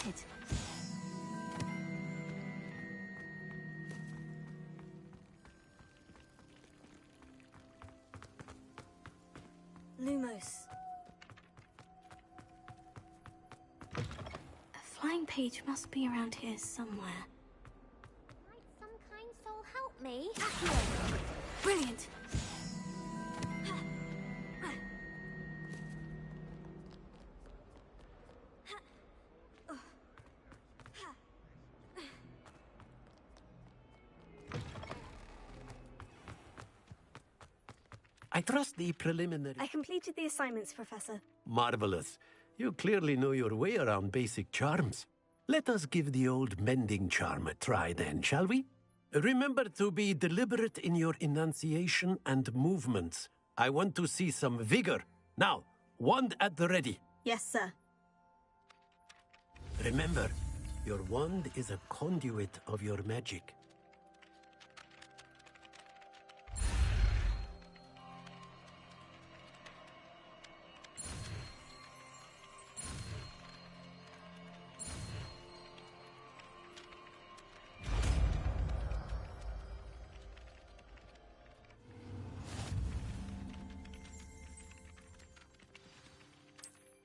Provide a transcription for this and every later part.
spotted. Lumos. A flying page must be around here somewhere. Might some kind soul help me? Brilliant! I trust the preliminary... I completed the assignments, Professor. Marvelous. You clearly know your way around basic charms. Let us give the old mending charm a try then, shall we? Remember to be deliberate in your enunciation and movements. I want to see some vigor. Now, wand at the ready. Yes, sir. Remember, your wand is a conduit of your magic.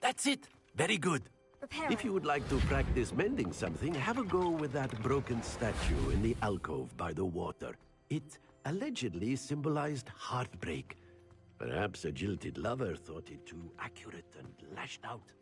That's it. Very good. Preparing. If you would like to practice mending something, have a go with that broken statue in the alcove by the water. It allegedly symbolized heartbreak. Perhaps a jilted lover thought it too accurate and lashed out.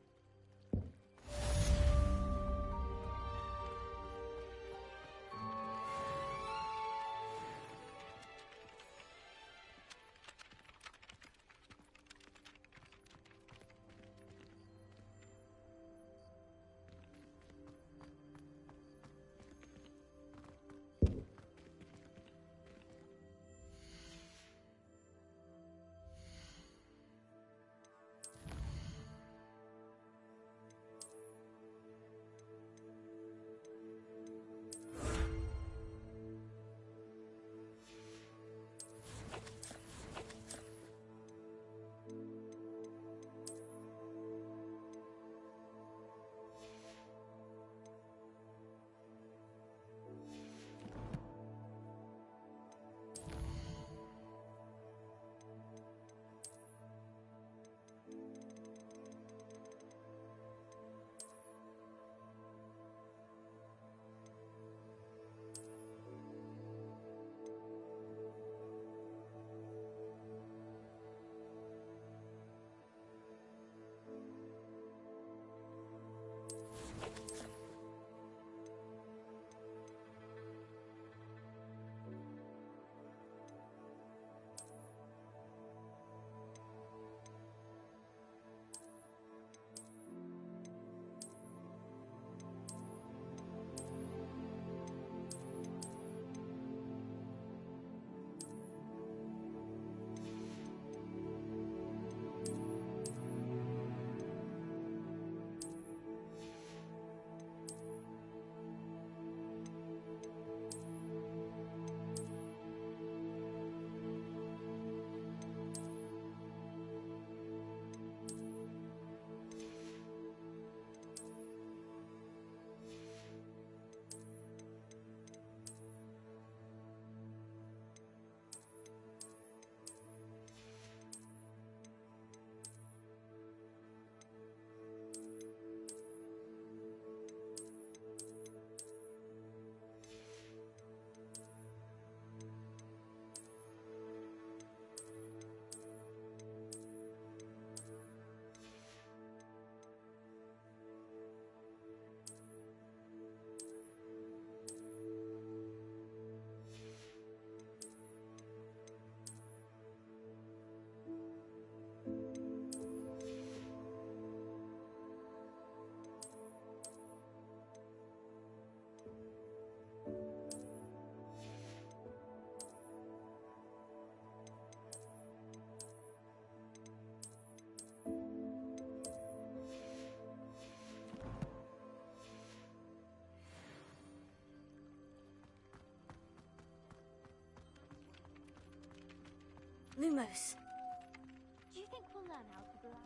Lumos. Do you think we'll learn how to blow?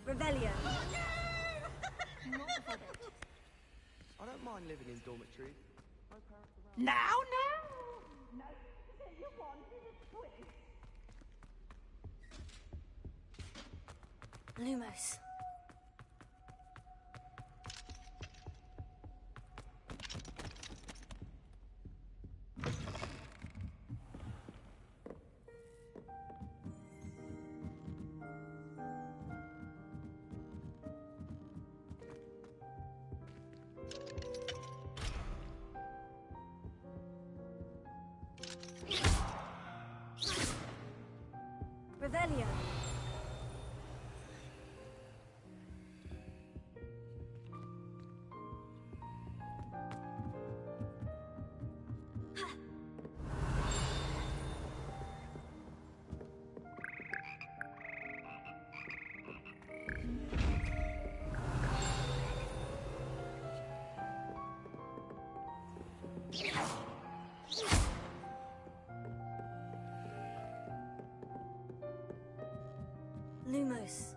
Revelio. I don't mind living in dormitories. Now! Lumos. Revelio. Lumos.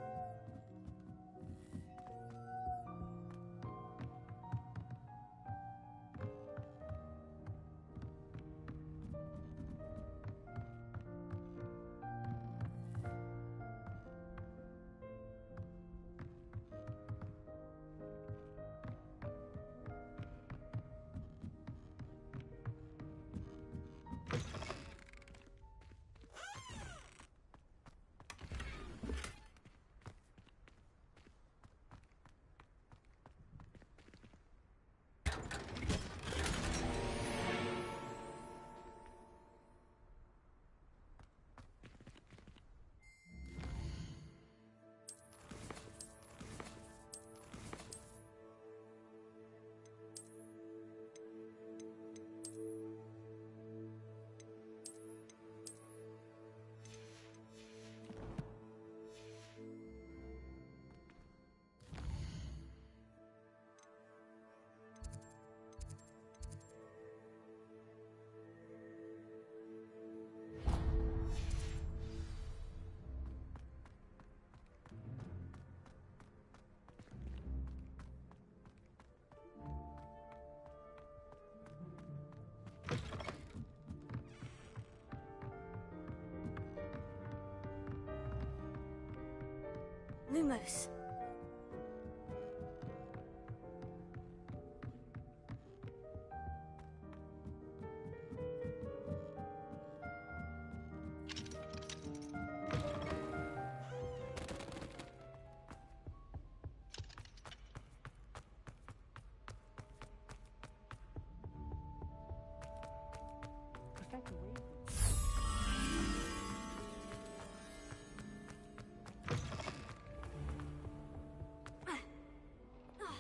Lumos.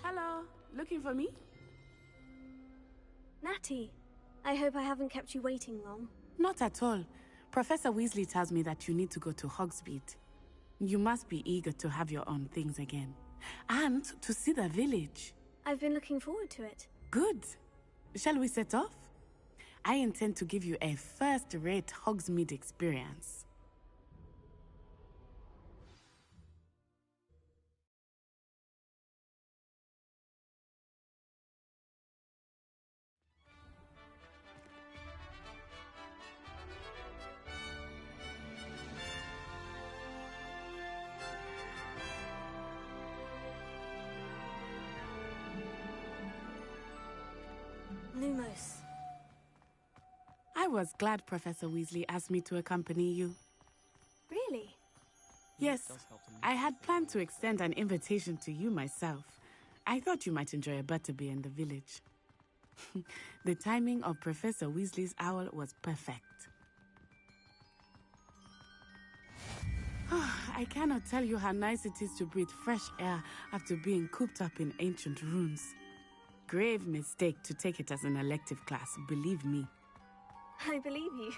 Hello, looking for me? Natty, I hope I haven't kept you waiting long. Not at all. Professor Weasley tells me that you need to go to Hogsmeade. You must be eager to have your own things again. And to see the village. I've been looking forward to it. Good. Shall we set off? I intend to give you a first-rate Hogsmeade experience. Lumos. I was glad Professor Weasley asked me to accompany you. Really? Yes, I had planned to extend an invitation to you myself. I thought you might enjoy a butterbeer in the village. The timing of Professor Weasley's owl was perfect. I cannot tell you how nice it is to breathe fresh air after being cooped up in ancient ruins. Grave mistake to take it as an elective class, believe me. I believe you.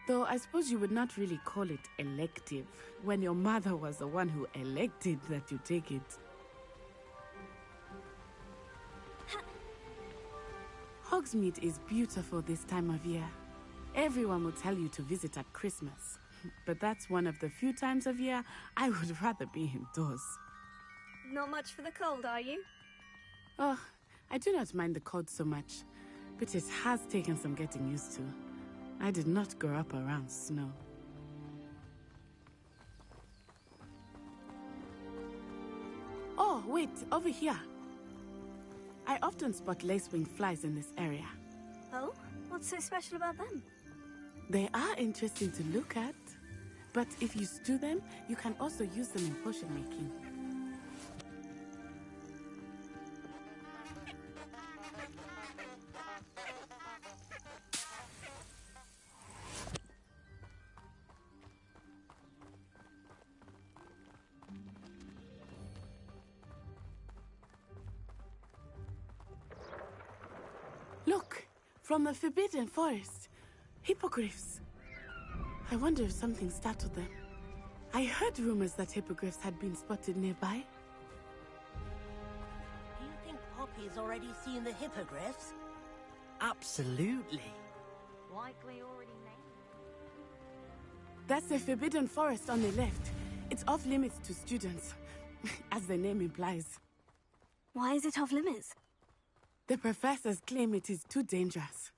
Though I suppose you would not really call it elective, when your mother was the one who elected that you take it. Hogsmeade is beautiful this time of year. Everyone will tell you to visit at Christmas. but that's one of the few times of year I would rather be indoors. Not much for the cold, are you? Oh, I do not mind the cold so much, but it has taken some getting used to. I did not grow up around snow. Oh, wait, over here. I often spot lacewing flies in this area. Oh? What's so special about them? They are interesting to look at, but if you stew them, you can also use them in potion making. Look, from the Forbidden Forest. Hippogriffs. I wonder if something startled them. I heard rumors that hippogriffs had been spotted nearby. Do you think Poppy's already seen the hippogriffs? Absolutely. Likely already named. That's the Forbidden Forest on the left. It's off limits to students, as the name implies. Why is it off limits? The professors claim it is too dangerous.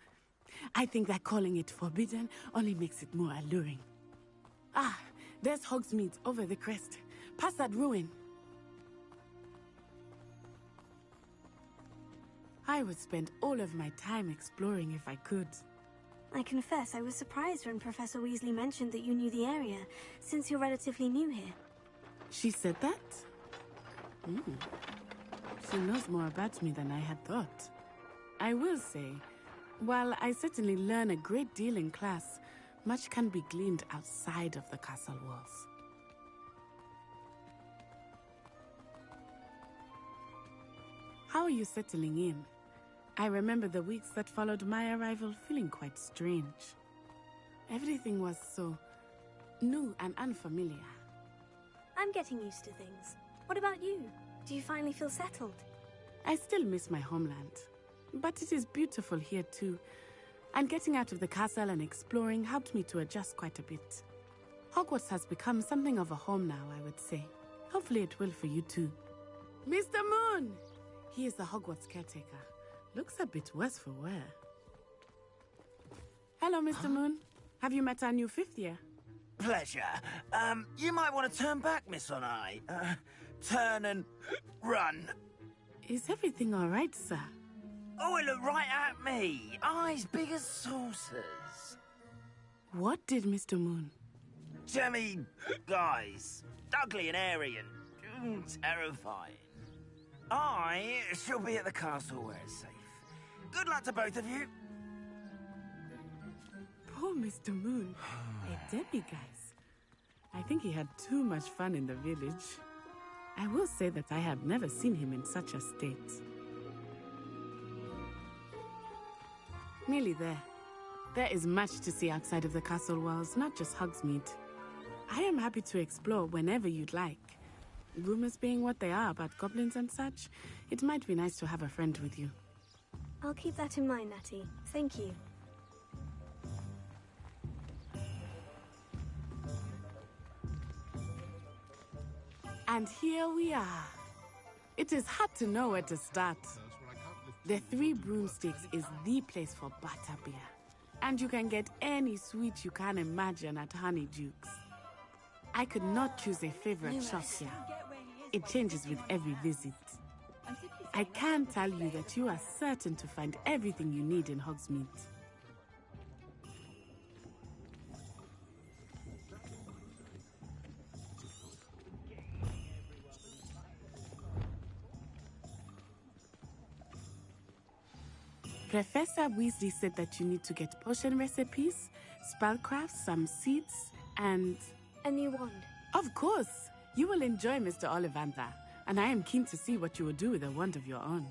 I think that calling it forbidden only makes it more alluring. Ah, there's Hogsmeade over the crest. Past that ruin. I would spend all of my time exploring if I could. I confess I was surprised when Professor Weasley mentioned that you knew the area, since you're relatively new here. She said that? She knows more about me than I had thought. I will say, while I certainly learn a great deal in class, much can be gleaned outside of the castle walls. How are you settling in? I remember the weeks that followed my arrival feeling quite strange. Everything was so new and unfamiliar. I'm getting used to things. What about you? Do you finally feel settled? I still miss my homeland, but it is beautiful here too. And getting out of the castle and exploring helped me to adjust quite a bit. Hogwarts has become something of a home now, I would say. Hopefully it will for you too. Mr. Moon! He is the Hogwarts caretaker. Looks a bit worse for wear. Hello, Mr. Moon. Have you met our new fifth year? Pleasure. You might want to turn back, Miss Onai. Turn and run. Is everything all right, sir? Oh, it looked right at me. Eyes big as saucers. What did Mr. Moon? Jemmy guys. Ugly and airy and terrifying. I shall be at the castle where it's safe. Good luck to both of you. Poor Mr. Moon. A demiguise. I think he had too much fun in the village. I will say that I have never seen him in such a state. Nearly there. There is much to see outside of the castle walls, not just Hogsmeade. I am happy to explore whenever you'd like. Rumors being what they are about goblins and such, it might be nice to have a friend with you. I'll keep that in mind, Natty. Thank you. And here we are. It is hard to know where to start. The Three Broomsticks is the place for butterbeer. And you can get any sweet you can imagine at Honeyduke's. I could not choose a favorite shop here. It changes with every visit. I can tell you that you are certain to find everything you need in Hogsmeade. Professor Weasley said that you need to get potion recipes, spellcrafts, some seeds, and... A new wand. Of course! You will enjoy Mr. Ollivander, and I am keen to see what you will do with a wand of your own.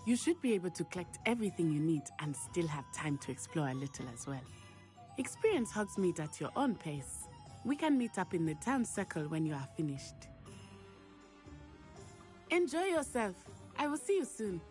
You should be able to collect everything you need and still have time to explore a little as well. Experience Hogsmeade at your own pace. We can meet up in the town circle when you are finished. Enjoy yourself. I will see you soon.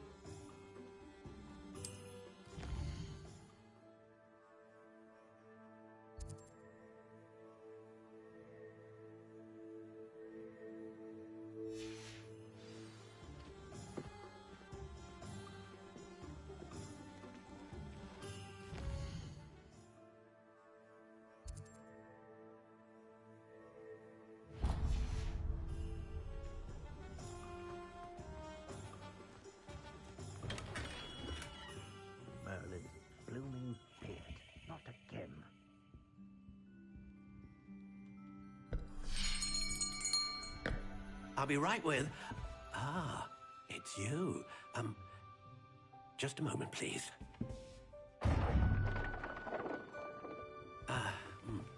I'll be right with... Ah, it's you. Just a moment, please.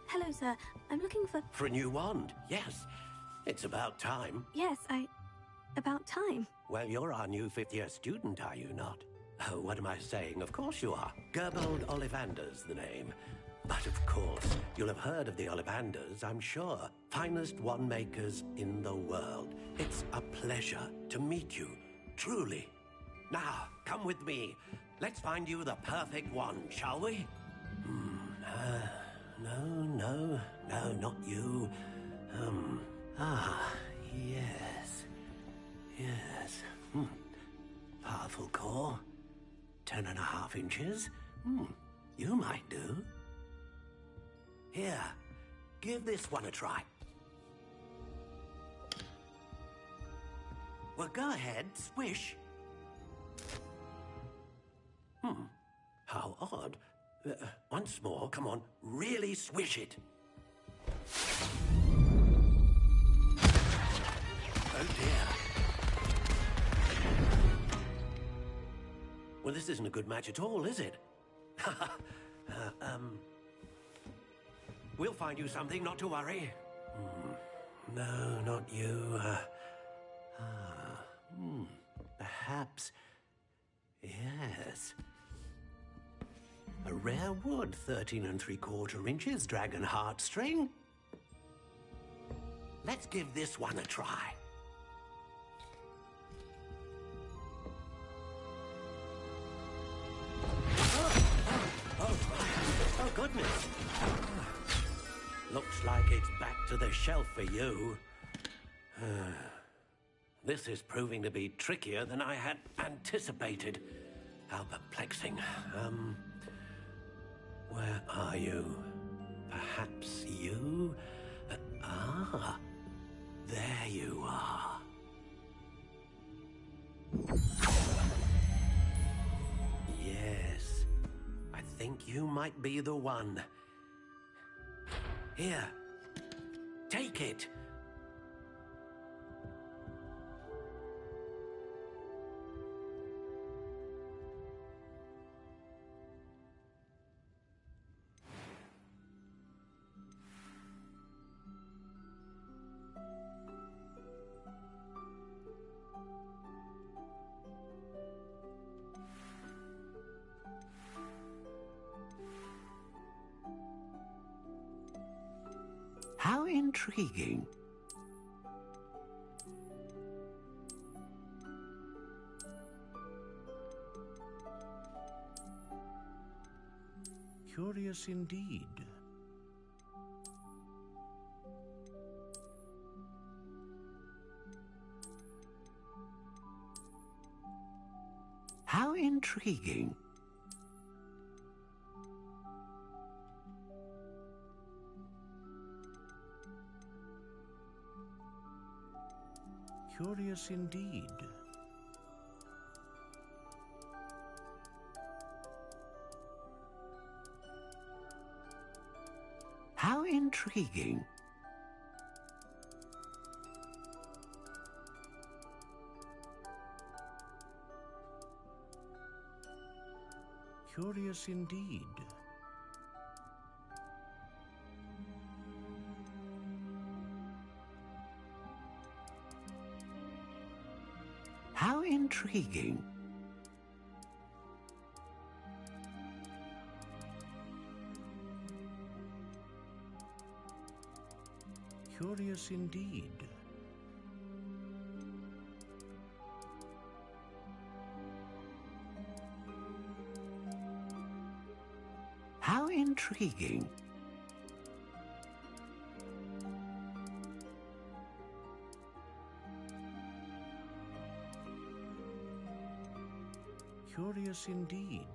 Hello, sir. I'm looking for... For a new wand, yes. It's about time. Yes, about time. Well, you're our new fifth-year student, are you not? Oh, what am I saying? Of course you are. Gerbold Ollivander's the name. But of course, you'll have heard of the Ollivanders, I'm sure. Finest wand makers in the world. It's a pleasure to meet you, truly. Now, come with me. Let's find you the perfect wand, shall we? No, not you. Yes. Powerful core. 10.5 inches. You might do. Here, give this one a try. Well, go ahead, swish. How odd. Once more, come on, really swish it. Oh dear. Well, this isn't a good match at all, is it? We'll find you something, not to worry. No, not you. Perhaps... Yes. A rare wood, 13 3/4 inches, dragon heartstring. Let's give this one a try. Oh, goodness. Looks like it's back to the shelf for you. This is proving to be trickier than I had anticipated. How perplexing. Where are you? Perhaps you? There you are. Yes, I think you might be the one. Here, take it. How intriguing. Curious indeed. How intriguing. Curious indeed. How intriguing. Curious indeed. How intriguing. Curious indeed. How intriguing. Curious indeed.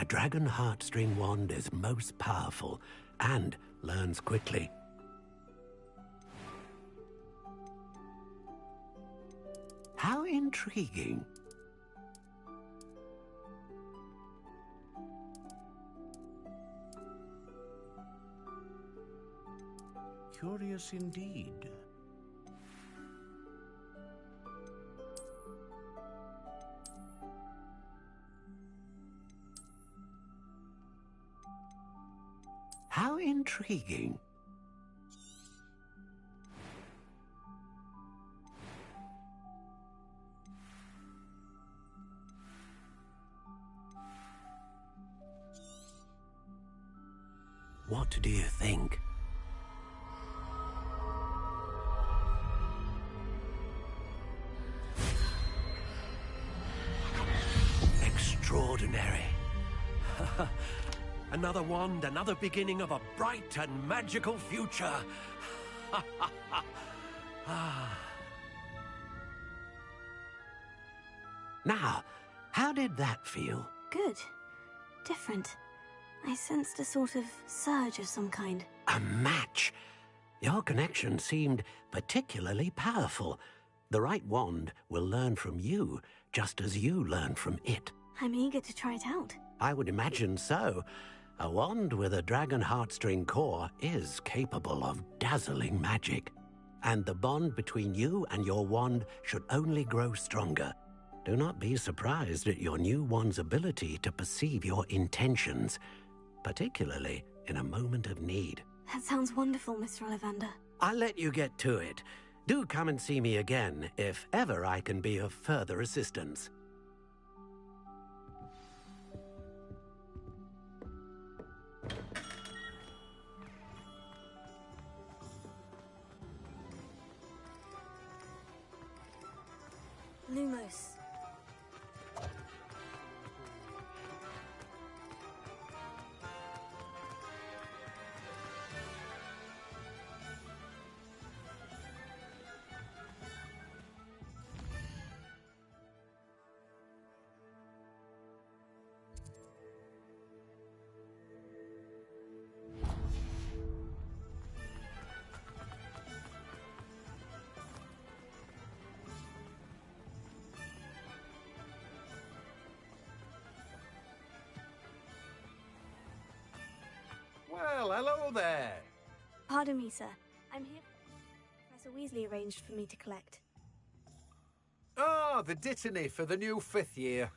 a dragon heartstring wand is most powerful and learns quickly. How intriguing. Curious indeed. How intriguing. What do you think? Extraordinary. Another wand, another beginning of a bright and magical future. Now, how did that feel? Good. Different. I sensed a sort of surge of some kind. A match. Your connection seemed particularly powerful. The right wand will learn from you, just as you learn from it. I'm eager to try it out. I would imagine so. A wand with a dragon heartstring core is capable of dazzling magic. And the bond between you and your wand should only grow stronger. Do not be surprised at your new wand's ability to perceive your intentions, particularly in a moment of need. That sounds wonderful, Mr. Ollivander. I'll let you get to it. Do come and see me again if ever I can be of further assistance. Lumos. Well, hello there. Pardon me, sir. I'm here. Professor Weasley arranged for me to collect. Ah, the dittany for the new 5th year.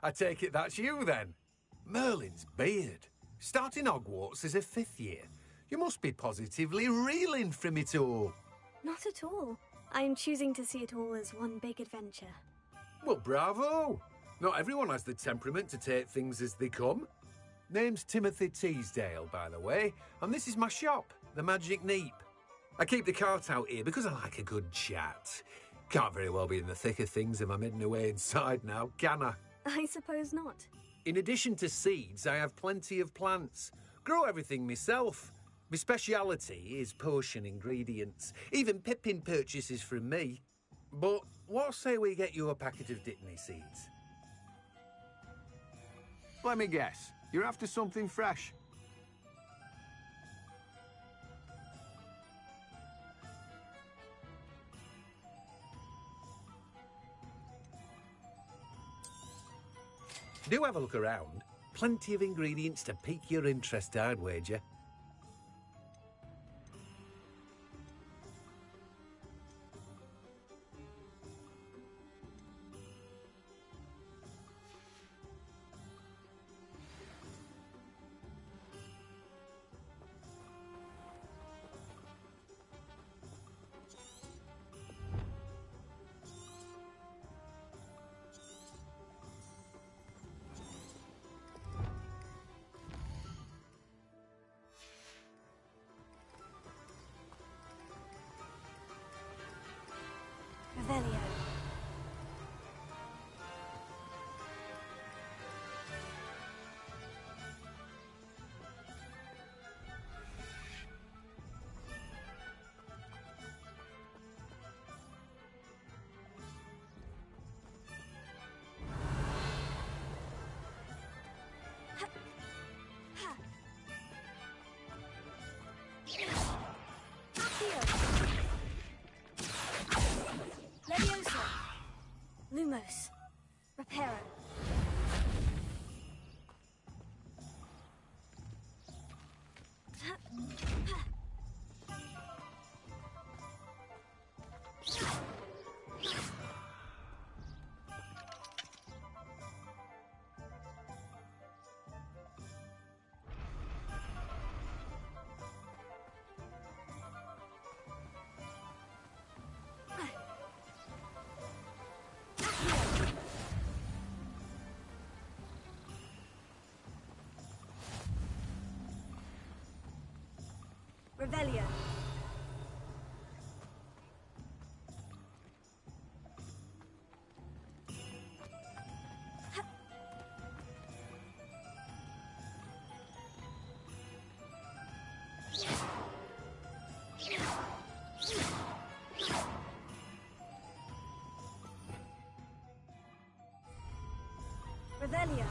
I take it that's you, then. Merlin's beard. Starting Hogwarts as a 5th year. You must be positively reeling from it all. Not at all. I'm choosing to see it all as one big adventure. Well, bravo. Not everyone has the temperament to take things as they come. Name's Timothy Teasdale, by the way, and this is my shop, the Magic Neep. I keep the cart out here because I like a good chat. Can't very well be in the thick of things if I'm hidden away inside now, can I? I suppose not. In addition to seeds, I have plenty of plants. Grow everything myself. My speciality is potion ingredients. Even Pippin purchases from me. But what say we get you a packet of Dittany seeds? Let me guess. You're after something fresh. Do have a look around. Plenty of ingredients to pique your interest, I'd wager. Lumos. Reparo. Revelio. Revelio.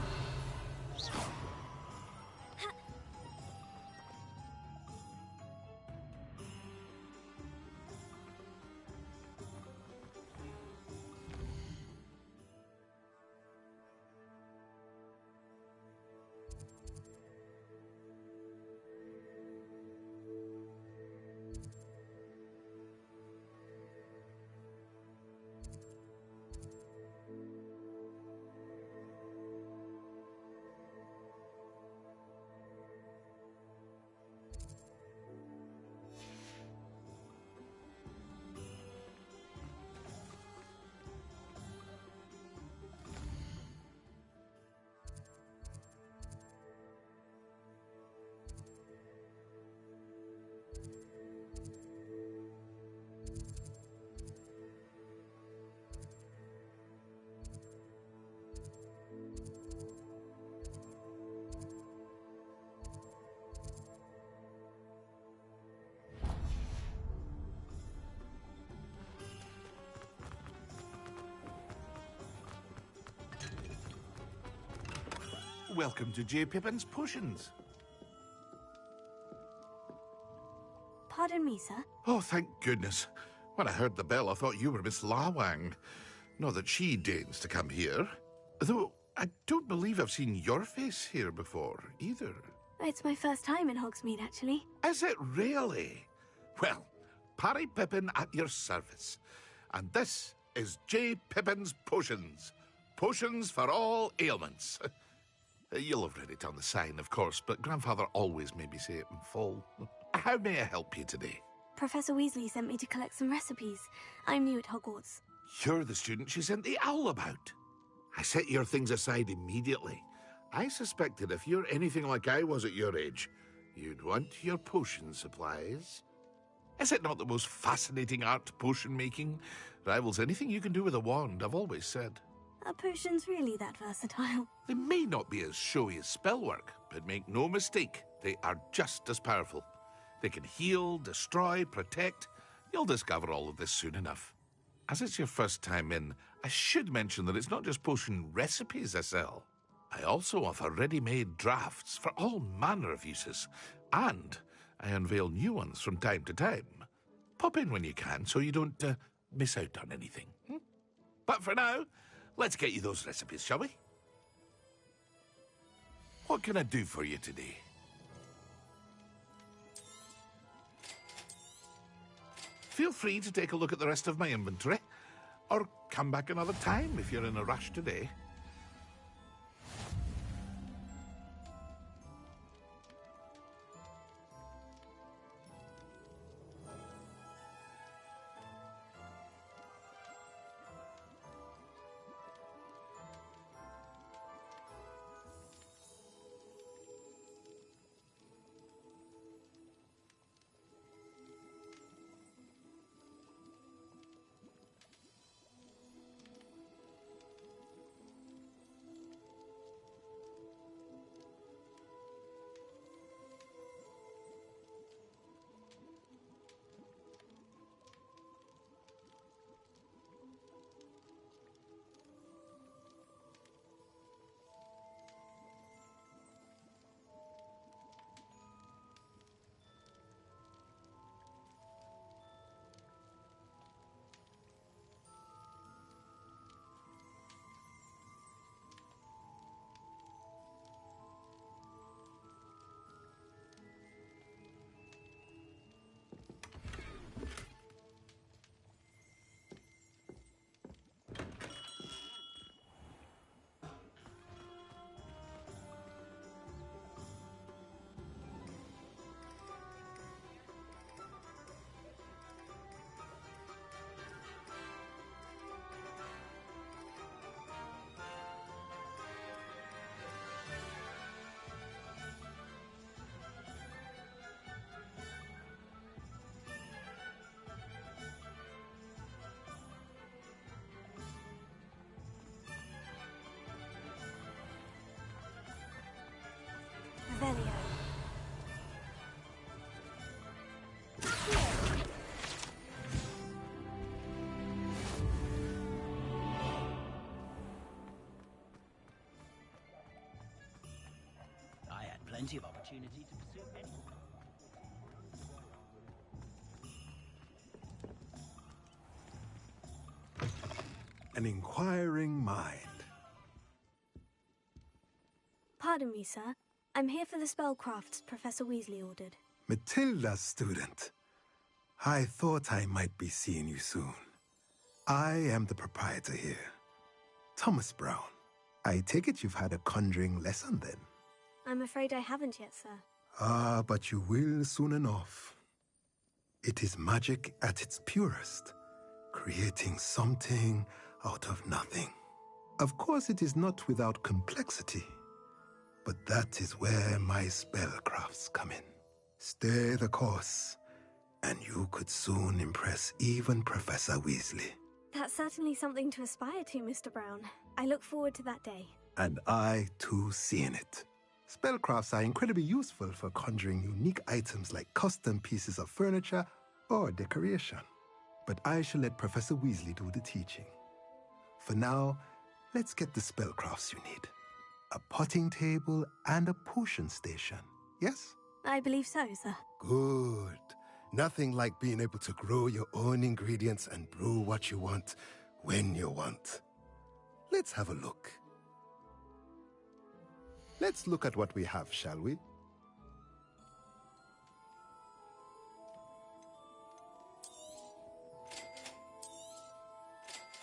Welcome to J. Pippin's Potions. Pardon me, sir. Oh, thank goodness. When I heard the bell, I thought you were Miss Lawang. Not that she deigns to come here. Though I don't believe I've seen your face here before, either. It's my first time in Hogsmeade, actually. Is it really? Well, Parry Pippin at your service. And this is J. Pippin's Potions. Potions for all ailments. You'll have read it on the sign, of course, but Grandfather always made me say it in full. How may I help you today? Professor Weasley sent me to collect some recipes. I'm new at Hogwarts. You're the student she sent the owl about. I set your things aside immediately. I suspected if you're anything like I was at your age, you'd want your potion supplies. Is it not the most fascinating art, potion making? Rivals anything you can do with a wand, I've always said. Are potions really that versatile? They may not be as showy as spellwork, but make no mistake, they are just as powerful. They can heal, destroy, protect. You'll discover all of this soon enough. As it's your first time in, I should mention that it's not just potion recipes I sell. I also offer ready-made drafts for all manner of uses, and I unveil new ones from time to time. Pop in when you can so you don't miss out on anything. But for now, let's get you those recipes, shall we? What can I do for you today? Feel free to take a look at the rest of my inventory, or come back another time if you're in a rush today. Accio. I had plenty of opportunity to pursue anyone. An inquiring mind. Pardon me, sir. I'm here for the spellcrafts Professor Weasley ordered. Matilda's student. I thought I might be seeing you soon. I am the proprietor here, Thomas Brown. I take it you've had a conjuring lesson then? I'm afraid I haven't yet, sir. Ah, but you will soon enough. It is magic at its purest, creating something out of nothing. Of course, it is not without complexity, but that is where my spellcrafts come in. Stay the course, and you could soon impress even Professor Weasley. That's certainly something to aspire to, Mr. Brown. I look forward to that day. And I, too, seeing it. Spellcrafts are incredibly useful for conjuring unique items like custom pieces of furniture or decoration. But I shall let Professor Weasley do the teaching. For now, let's get the spellcrafts you need. A potting table and a potion station, yes? I believe so, sir. Good. Nothing like being able to grow your own ingredients and brew what you want when you want. Let's have a look. Let's look at what we have, shall we?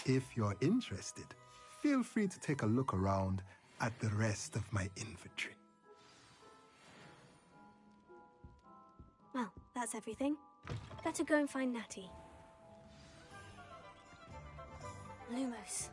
If you're interested, feel free to take a look around at the rest of my inventory. Well, that's everything. Better go and find Natty. Lumos.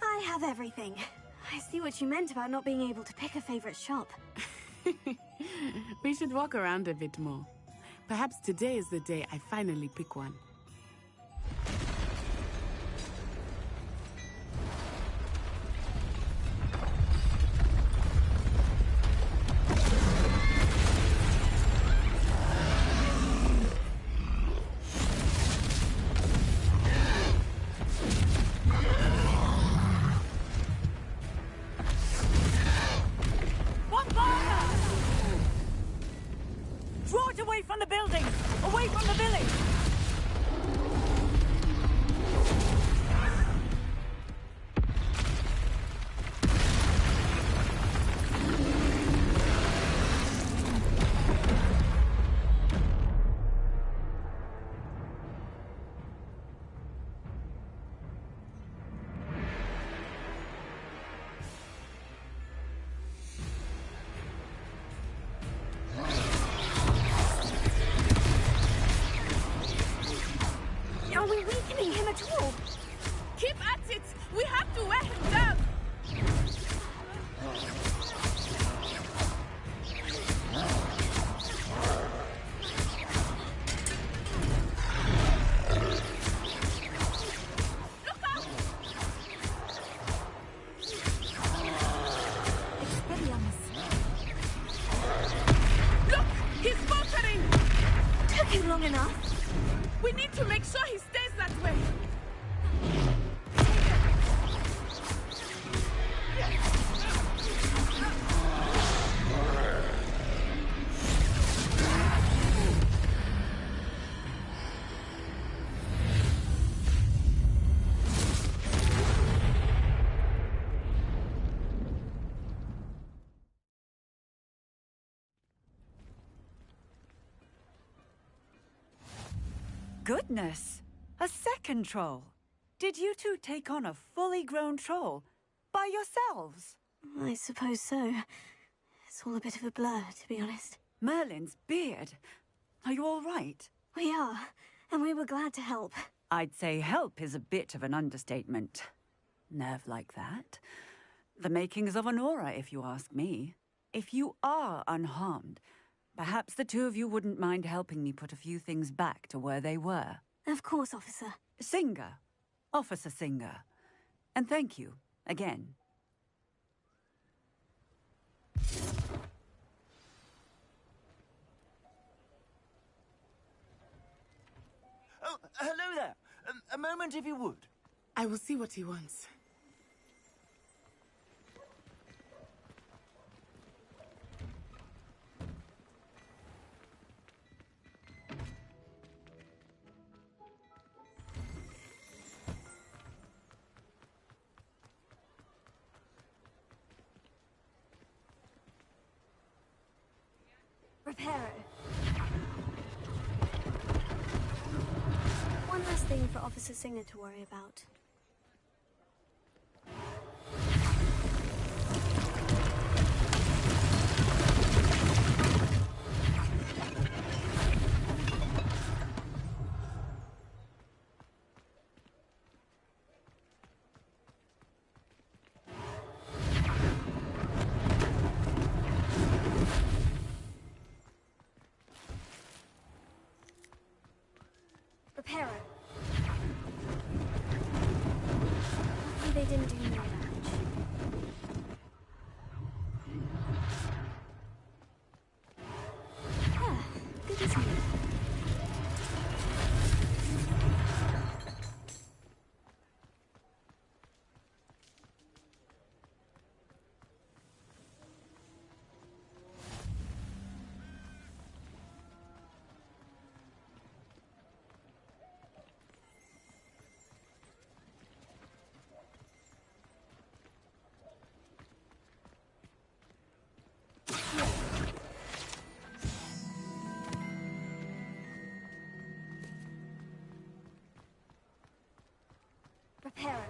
I have everything. I see what you meant about not being able to pick a favorite shop. We should walk around a bit more. Perhaps today is the day I finally pick one. Draw it away from the building! Away from the village! Are we weakening him at all? Keep at it! We have to wear him down! Look out! Expelliarmus. Look! He's faltering! Took him long enough. We need to make sure he stays that way. Goodness! A second troll! Did you two take on a fully grown troll by yourselves? I suppose so. It's all a bit of a blur, to be honest. Merlin's beard. Are you all right? We are, and we were glad to help. I'd say help is a bit of an understatement. Nerve like that. The makings of an aura, if you ask me. If you are unharmed, perhaps the two of you wouldn't mind helping me put a few things back to where they were. Of course, officer. Singer. Officer Singer. And thank you, again. Oh, hello there. A moment, if you would. I will see what he wants. Reparo. One last thing for Officer Singer to worry about. Reparo. Luckily they didn't do any damage. Ah, good as new. Reparo.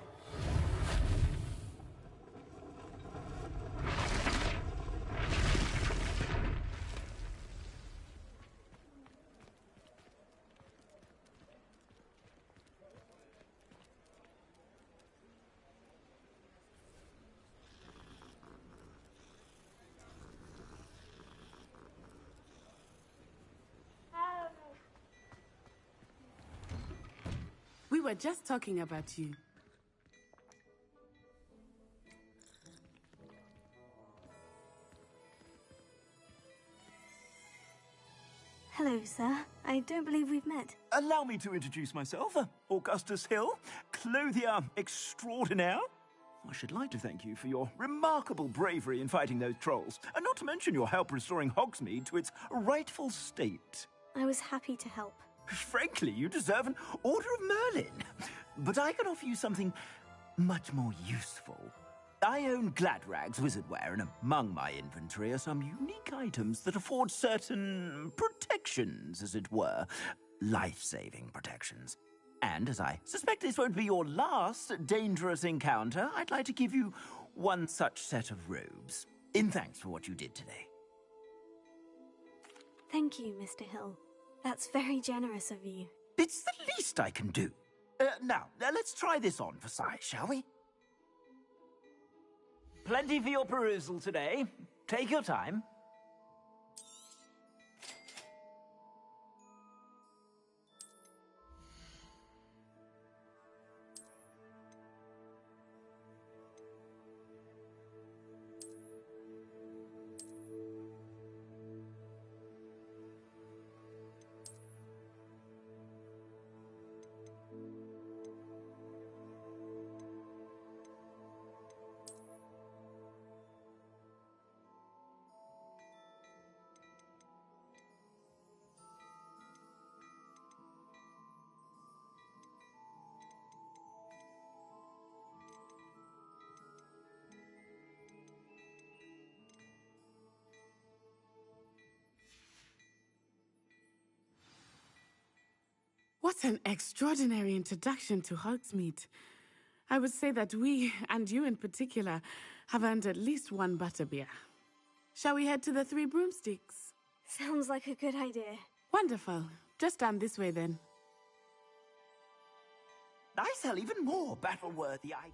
We were just talking about you. Hello, sir. I don't believe we've met. Allow me to introduce myself, Augustus Hill, clothier extraordinaire. I should like to thank you for your remarkable bravery in fighting those trolls, and not to mention your help restoring Hogsmeade to its rightful state. I was happy to help. Frankly, you deserve an Order of Merlin. But I can offer you something much more useful. I own Gladrag's wizardware, and among my inventory are some unique items that afford certain protections, as it were. Life-saving protections. And as I suspect this won't be your last dangerous encounter, I'd like to give you one such set of robes, in thanks for what you did today. Thank you, Mr. Hill. That's very generous of you. It's the least I can do. Now, let's try this on for size, shall we? Plenty for your perusal today. Take your time. What an extraordinary introduction to Hogsmeade. I would say that we, and you in particular, have earned at least one butterbeer. Shall we head to the Three Broomsticks? Sounds like a good idea. Wonderful. Just down this way then. I sell even more battle-worthy items.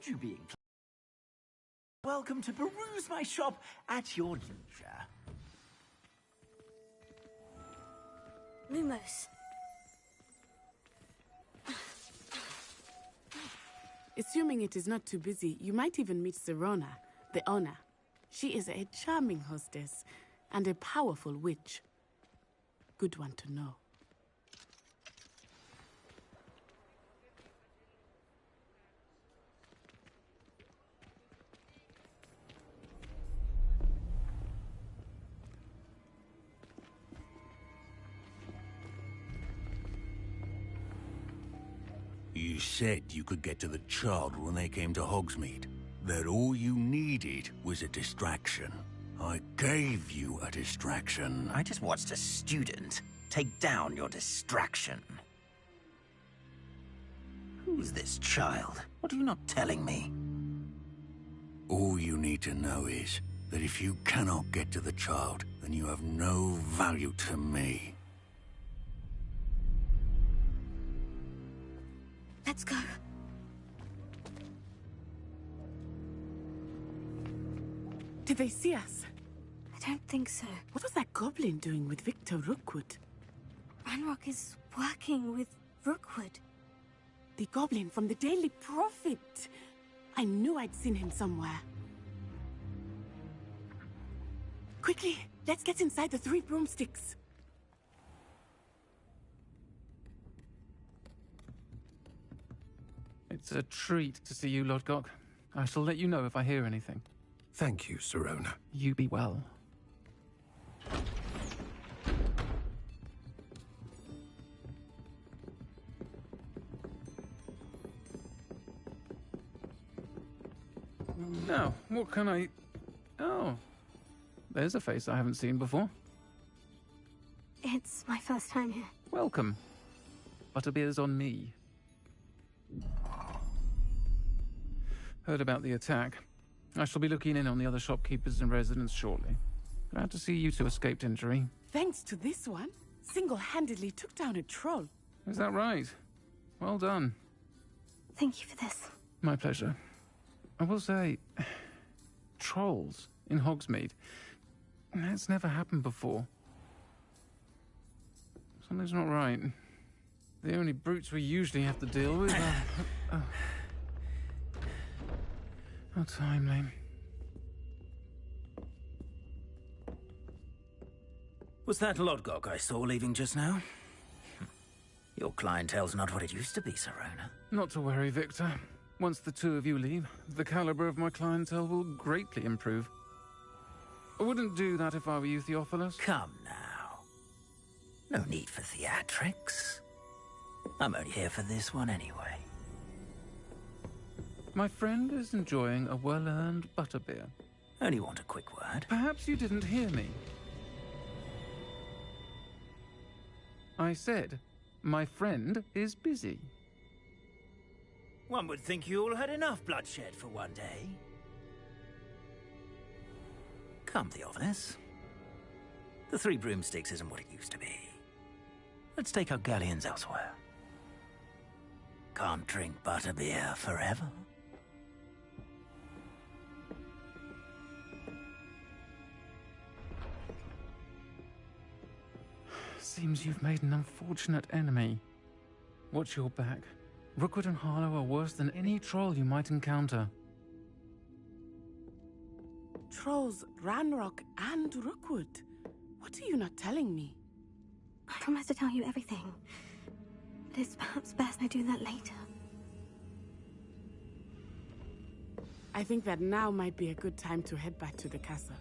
You being welcome to peruse my shop at your leisure. Lumos. Assuming it is not too busy, you might even meet Serona, the owner. She is a charming hostess and a powerful witch. Good one to know. You said you could get to the child when they came to Hogsmeade. That all you needed was a distraction. I gave you a distraction. I just watched a student take down your distraction. Who's this child? What are you not telling me? All you need to know is that if you cannot get to the child, then you have no value to me. Let's go. Did they see us? I don't think so. What was that goblin doing with Victor Rookwood? Ranrock is working with Rookwood. The goblin from the Daily Prophet. I knew I'd seen him somewhere. Quickly, let's get inside the 3 broomsticks. It's a treat to see you, Lodgok. I shall let you know if I hear anything. Thank you, Sirona. You be well. Now, what can I... Oh. There's a face I haven't seen before. It's my first time here. Welcome. Butterbeer's on me. Heard about the attack. I shall be looking in on the other shopkeepers and residents shortly. Glad to see you two escaped injury. Thanks to this one, single-handedly took down a troll. Is that right? Well done. Thank you for this. My pleasure. I will say, trolls in Hogsmeade. That's never happened before. Something's not right. The only brutes we usually have to deal with are... How timely. Was that Lodgok I saw leaving just now? Your clientele's not what it used to be, Sirona. Not to worry, Victor. Once the two of you leave, the caliber of my clientele will greatly improve. I wouldn't do that if I were you, Theophilus. Come now. No need for theatrics. I'm only here for this one anyway. My friend is enjoying a well-earned butterbeer. Only want a quick word. Perhaps you didn't hear me. I said, my friend is busy. One would think you all had enough bloodshed for one day. Come, Theophilus. The 3 broomsticks isn't what it used to be. Let's take our galleons elsewhere. Can't drink butterbeer forever. Seems you've made an unfortunate enemy. Watch your back. Rookwood and Harlow are worse than any troll you might encounter. Trolls, Ranrock, and Rookwood. What are you not telling me? I promise to tell you everything. But it's perhaps best I do that later. I think that now might be a good time to head back to the castle.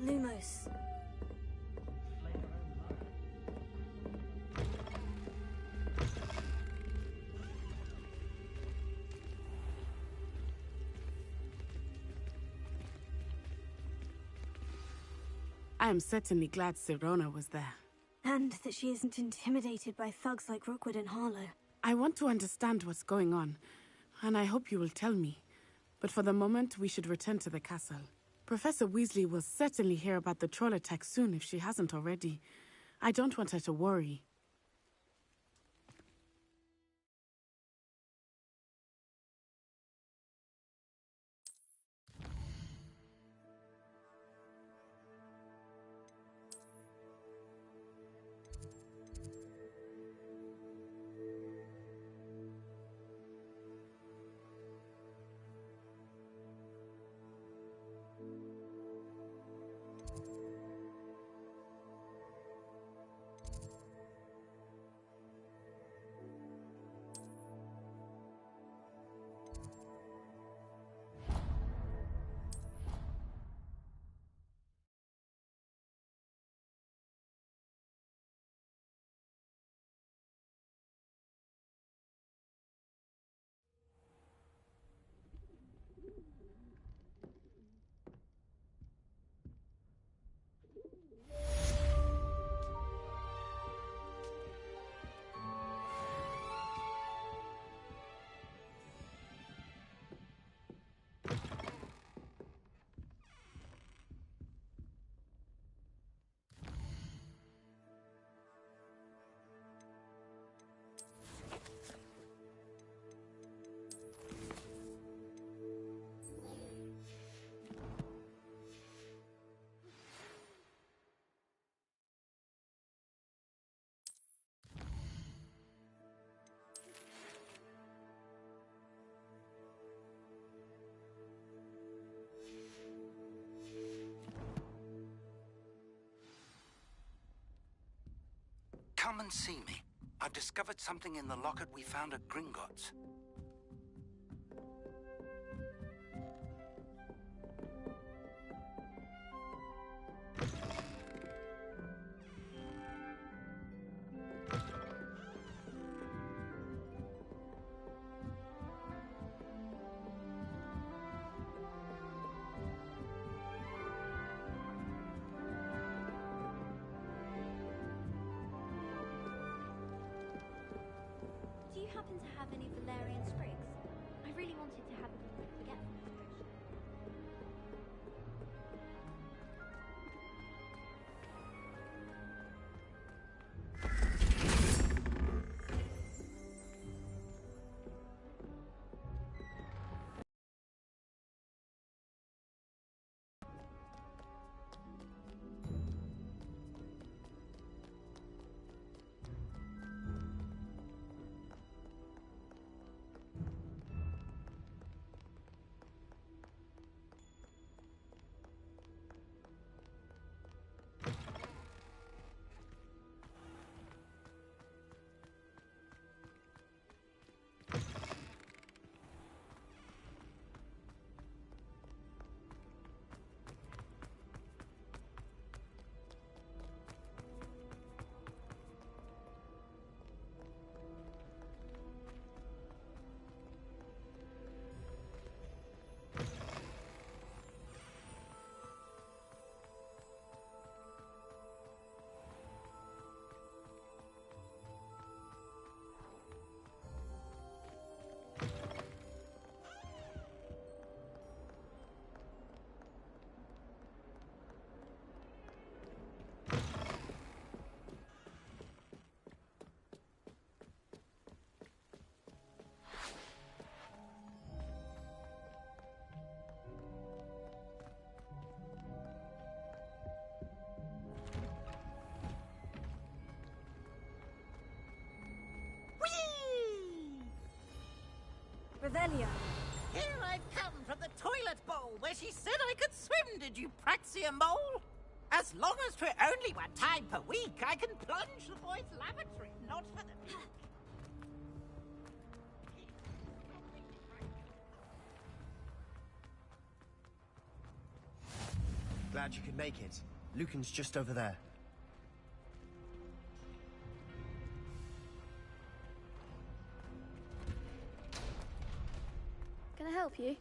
Lumos. I am certainly glad Sirona was there. And that she isn't intimidated by thugs like Rookwood and Harlow. I want to understand what's going on, and I hope you will tell me. But for the moment, we should return to the castle. Professor Weasley will certainly hear about the troll attack soon if she hasn't already. I don't want her to worry. come and see me. I've discovered something in the locket we found at Gringotts. Do you happen to have any Valerian sprigs? I really wanted to have a forgetfulness potion. Revelio. Here I've come from the toilet bowl where she said I could swim, did you praxia mole? As long as for only 1 time per week, I can plunge the boys' lavatory, not for the... Glad you could make it. Lucan's just over there. Can I help you?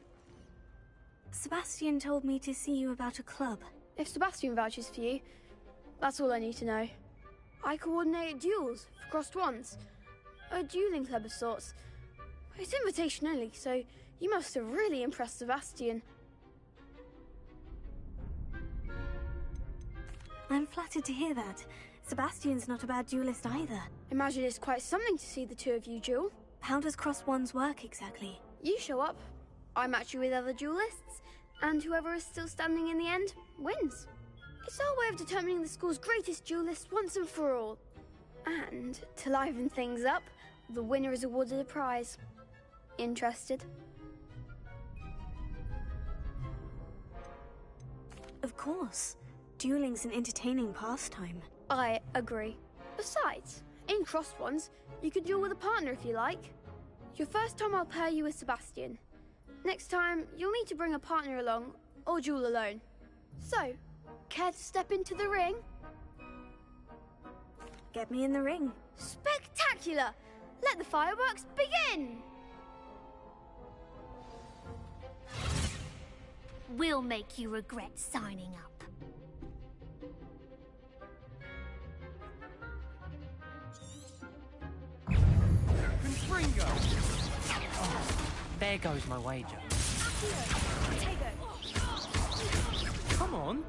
Sebastian told me to see you about a club. If Sebastian vouches for you, that's all I need to know. I coordinate duels for crossed ones. A dueling club of sorts. It's invitation only, so you must have really impressed Sebastian. I'm flattered to hear that. Sebastian's not a bad duelist either. Imagine it's quite something to see the two of you duel. How does cross ones work exactly? You show up, I match you with other duelists, and whoever is still standing in the end wins. It's our way of determining the school's greatest duelist once and for all. And to liven things up, the winner is awarded a prize. Interested? Of course. Dueling's an entertaining pastime. I agree. Besides, in crossed ones, you could duel with a partner if you like. Your first time I'll pair you with Sebastian. Next time, you'll need to bring a partner along, or duel alone. So, care to step into the ring? Get me in the ring. Spectacular! Let the fireworks begin! We'll make you regret signing up. Ringo! Oh, there goes my wager. Come on.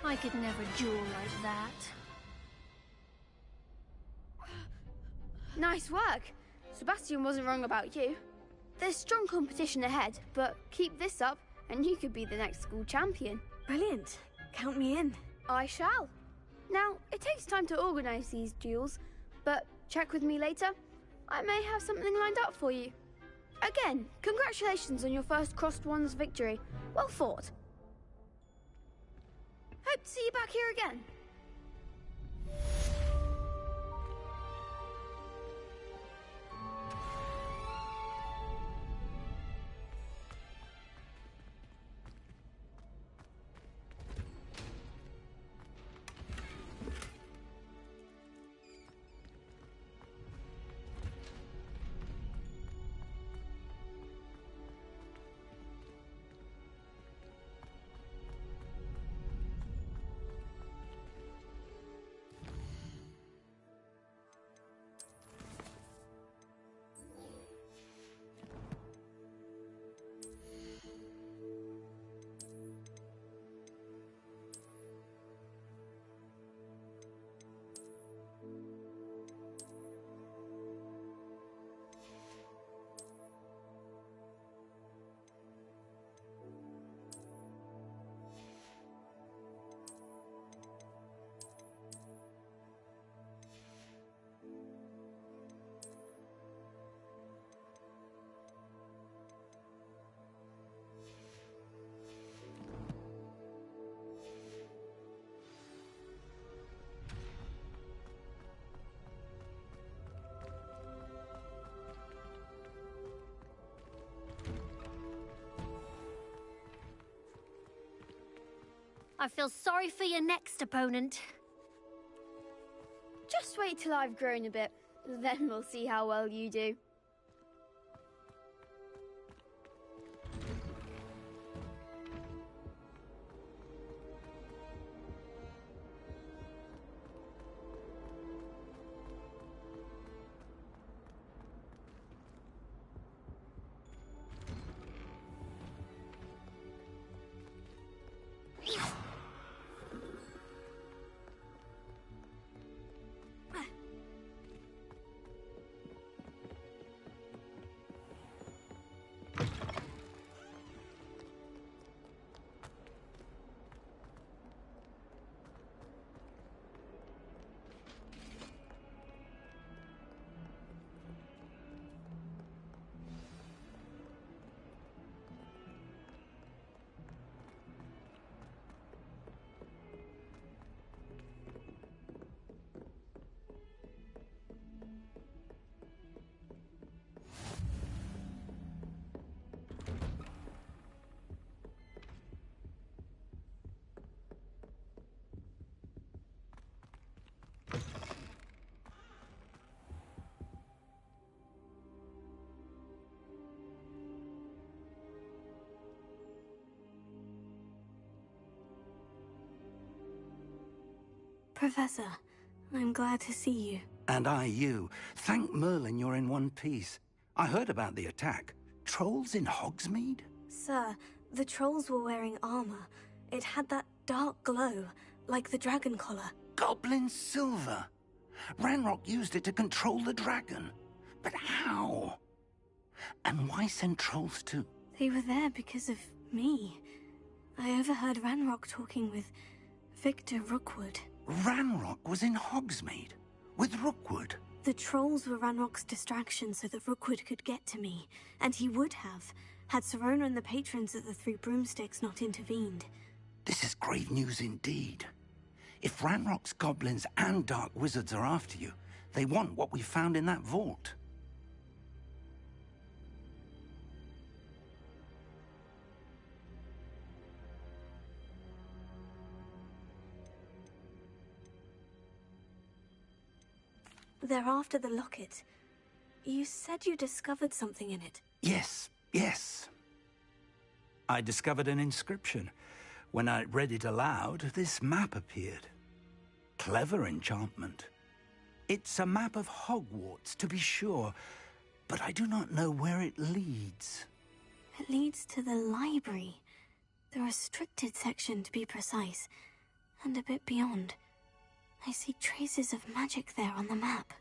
I could never duel like that. Nice work. Sebastian wasn't wrong about you. There's strong competition ahead, but keep this up and you could be the next school champion. Brilliant. Count me in. I shall. Now, it takes time to organise these duels, but check with me later. I may have something lined up for you. Again, congratulations on your first Crossed Wands victory. Well fought. Hope to see you back here again. I feel sorry for your next opponent. Just wait till I've grown a bit. Then we'll see how well you do. Professor, I'm glad to see you. And I you. Thank Merlin you're in one piece. I heard about the attack. Trolls in Hogsmeade? Sir, the trolls were wearing armor. It had that dark glow, like the dragon collar. Goblin silver. Ranrock used it to control the dragon. But how? And why send trolls too? They were there because of me. I overheard Ranrock talking with Victor Rookwood. Ranrock was in Hogsmeade with Rookwood. The trolls were Ranrock's distraction so that Rookwood could get to me, and he would have, had Serona and the patrons of the Three Broomsticks not intervened. This is grave news indeed. If Ranrock's goblins and dark wizards are after you, they want what we found in that vault. They're after the locket. You said you discovered something in it. Yes, yes. I discovered an inscription. When I read it aloud, this map appeared. Clever enchantment. It's a map of Hogwarts, to be sure, but I do not know where it leads. It leads to the library. The restricted section, to be precise, and a bit beyond. I see traces of magic there on the map.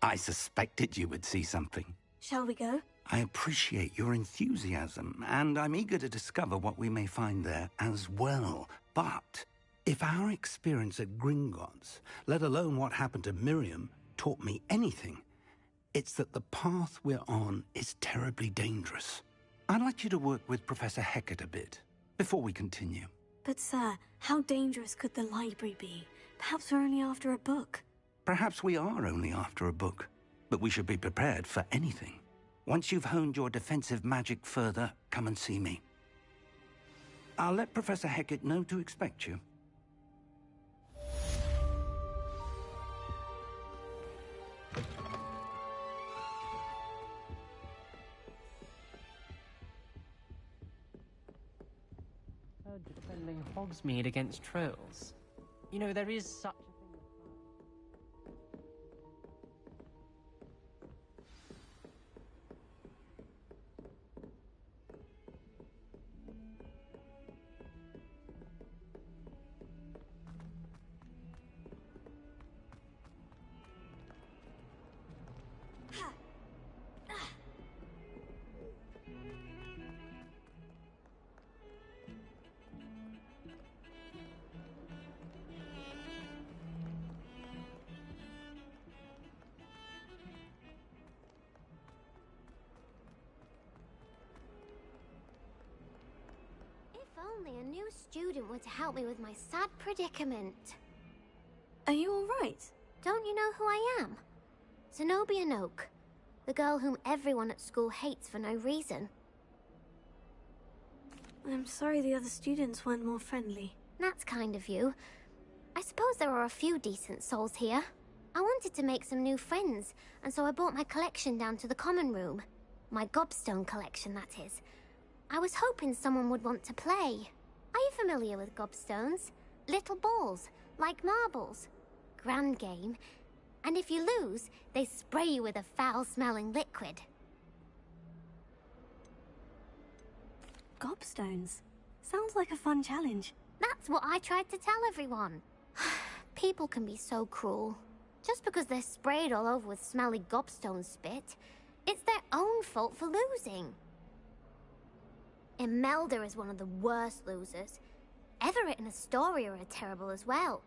I suspected you would see something. Shall we go? I appreciate your enthusiasm, and I'm eager to discover what we may find there as well. But if our experience at Gringotts, let alone what happened to Miriam, taught me anything, it's that the path we're on is terribly dangerous. I'd like you to work with Professor Hecat a bit before we continue. But sir, how dangerous could the library be? Perhaps we're only after a book. Perhaps we are only after a book, but we should be prepared for anything. Once you've honed your defensive magic further, come and see me. I'll let Professor Hecat know to expect you. Defending Hogsmeade against trolls. You know, there is such a thing If only a new student were to help me with my sad predicament. Are you all right? Don't you know who I am? Zenobia Noak, the girl whom everyone at school hates for no reason. I'm sorry the other students weren't more friendly. That's kind of you. I suppose there are a few decent souls here. I wanted to make some new friends, and so I brought my collection down to the common room. My gobstone collection, that is. I was hoping someone would want to play. Are you familiar with gobstones? Little balls, like marbles. Grand game. And if you lose, they spray you with a foul-smelling liquid. Gobstones? Sounds like a fun challenge. That's what I tried to tell everyone. People can be so cruel. Just because they're sprayed all over with smelly gobstone spit, it's their own fault for losing. Imelda is one of the worst losers. Everett and Astoria are terrible as well.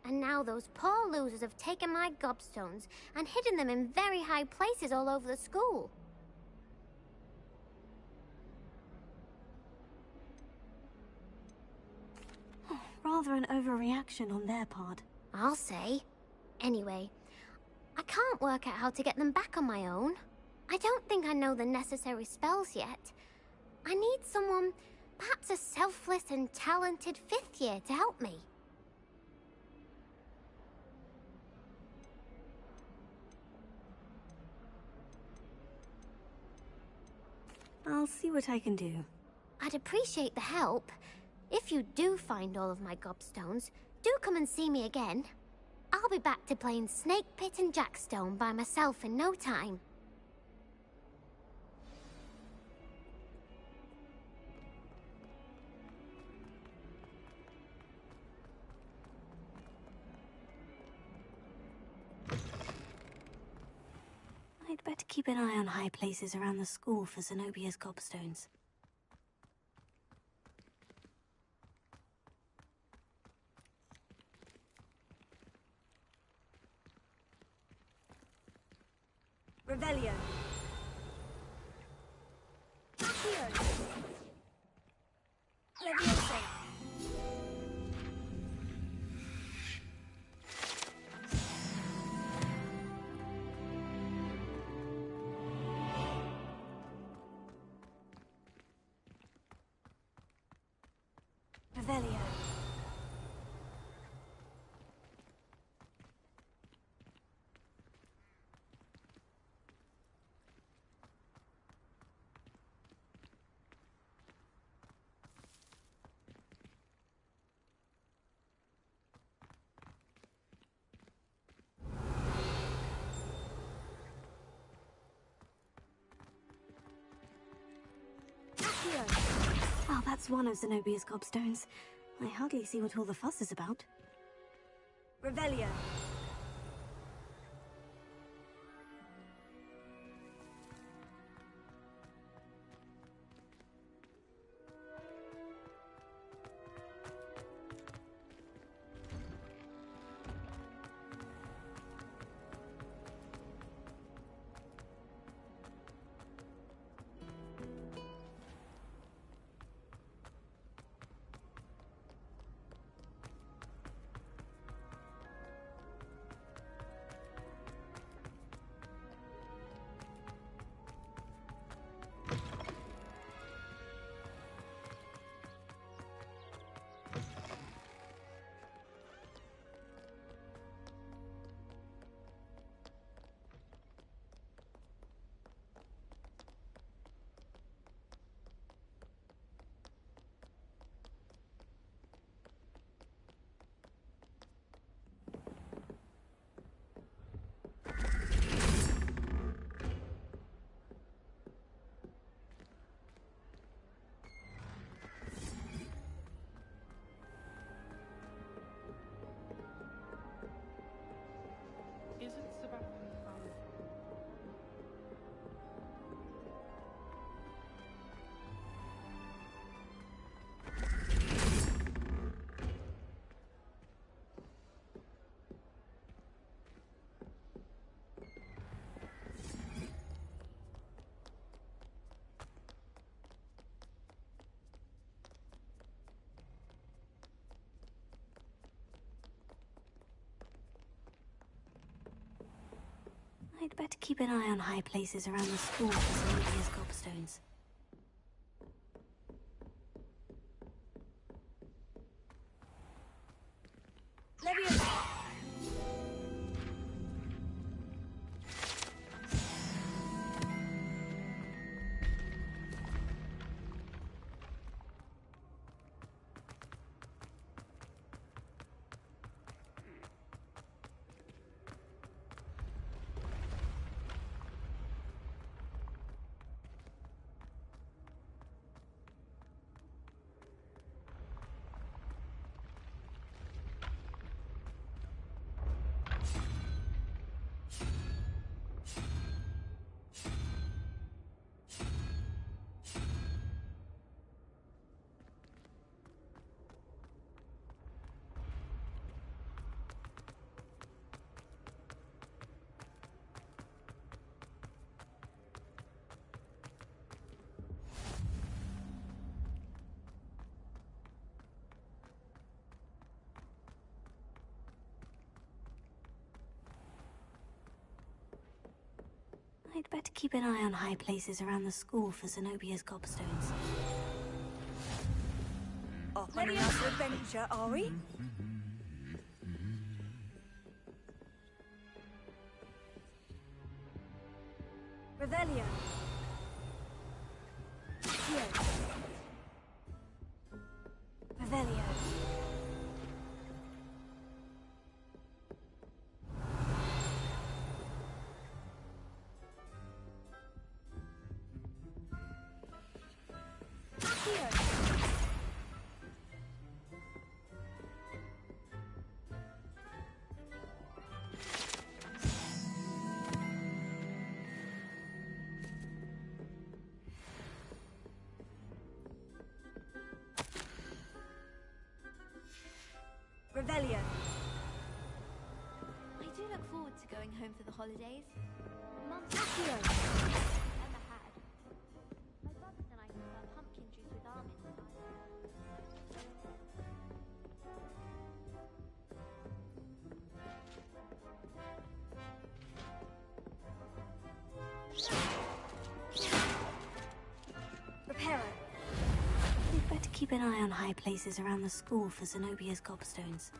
And now those poor losers have taken my gobstones and hidden them in very high places all over the school. Rather an overreaction on their part. I'll say. Anyway, I can't work out how to get them back on my own. I don't think I know the necessary spells yet. I need someone, perhaps a selfless and talented 5th year to help me. I'll see what I can do. I'd appreciate the help. If you do find all of my gobstones, do come and see me again. I'll be back to playing Snake Pit and Jackstone by myself in no time. I'd better keep an eye on high places around the school for Zenobia's gobstones. Revelio. Accio. Leviosa. Revelio. Oh, that's one of Zenobia's gobstones. I hardly see what all the fuss is about. Revelio. I'd better keep an eye on high places around the school for Zenobbia's gobstones. Leviosa! I'd better keep an eye on high places around the school for Zenobia's gobstones. Off on another adventure, are we? Revelio. Accio. Revelio. Revelio. I do look forward to going home for the holidays. Mum's Accio. never had. My brothers and I prefer pumpkin juice with almonds. Reparo. I'd better keep an eye on high places around the school for Zenobia's gobstones.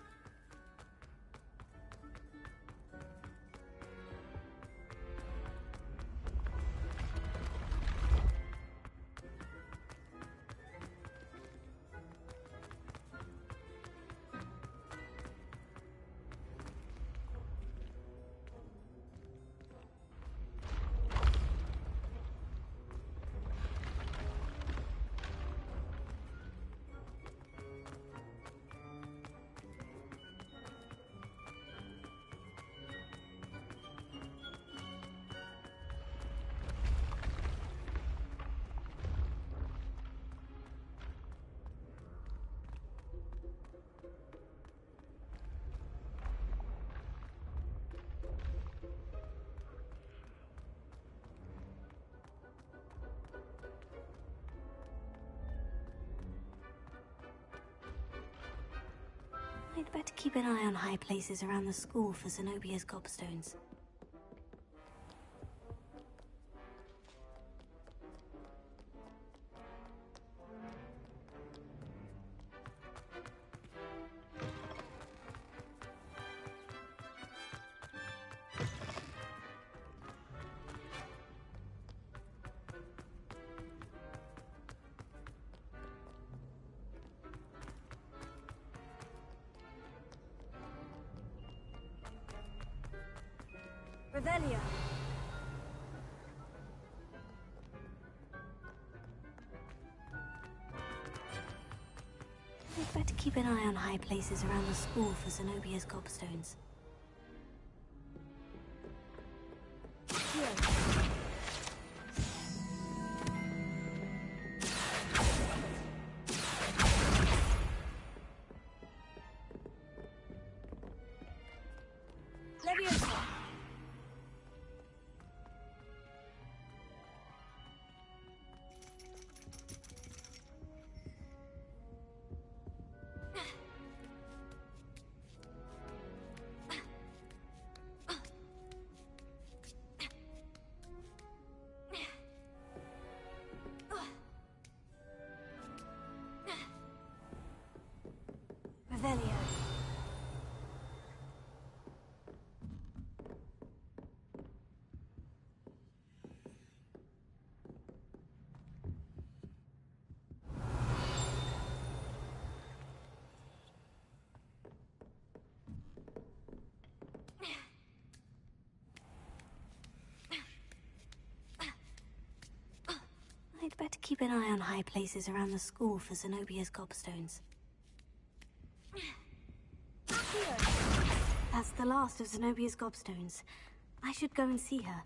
I'd better keep an eye on high places around the school for Zenobia's gobstones. Revelio. I'd better keep an eye on high places around the school for Zenobia's gobstones. Leviosa. Revelio. I'd better keep an eye on high places around the school for Zenobia's gobstones. That's the last of Zenobia's gobstones. I should go and see her.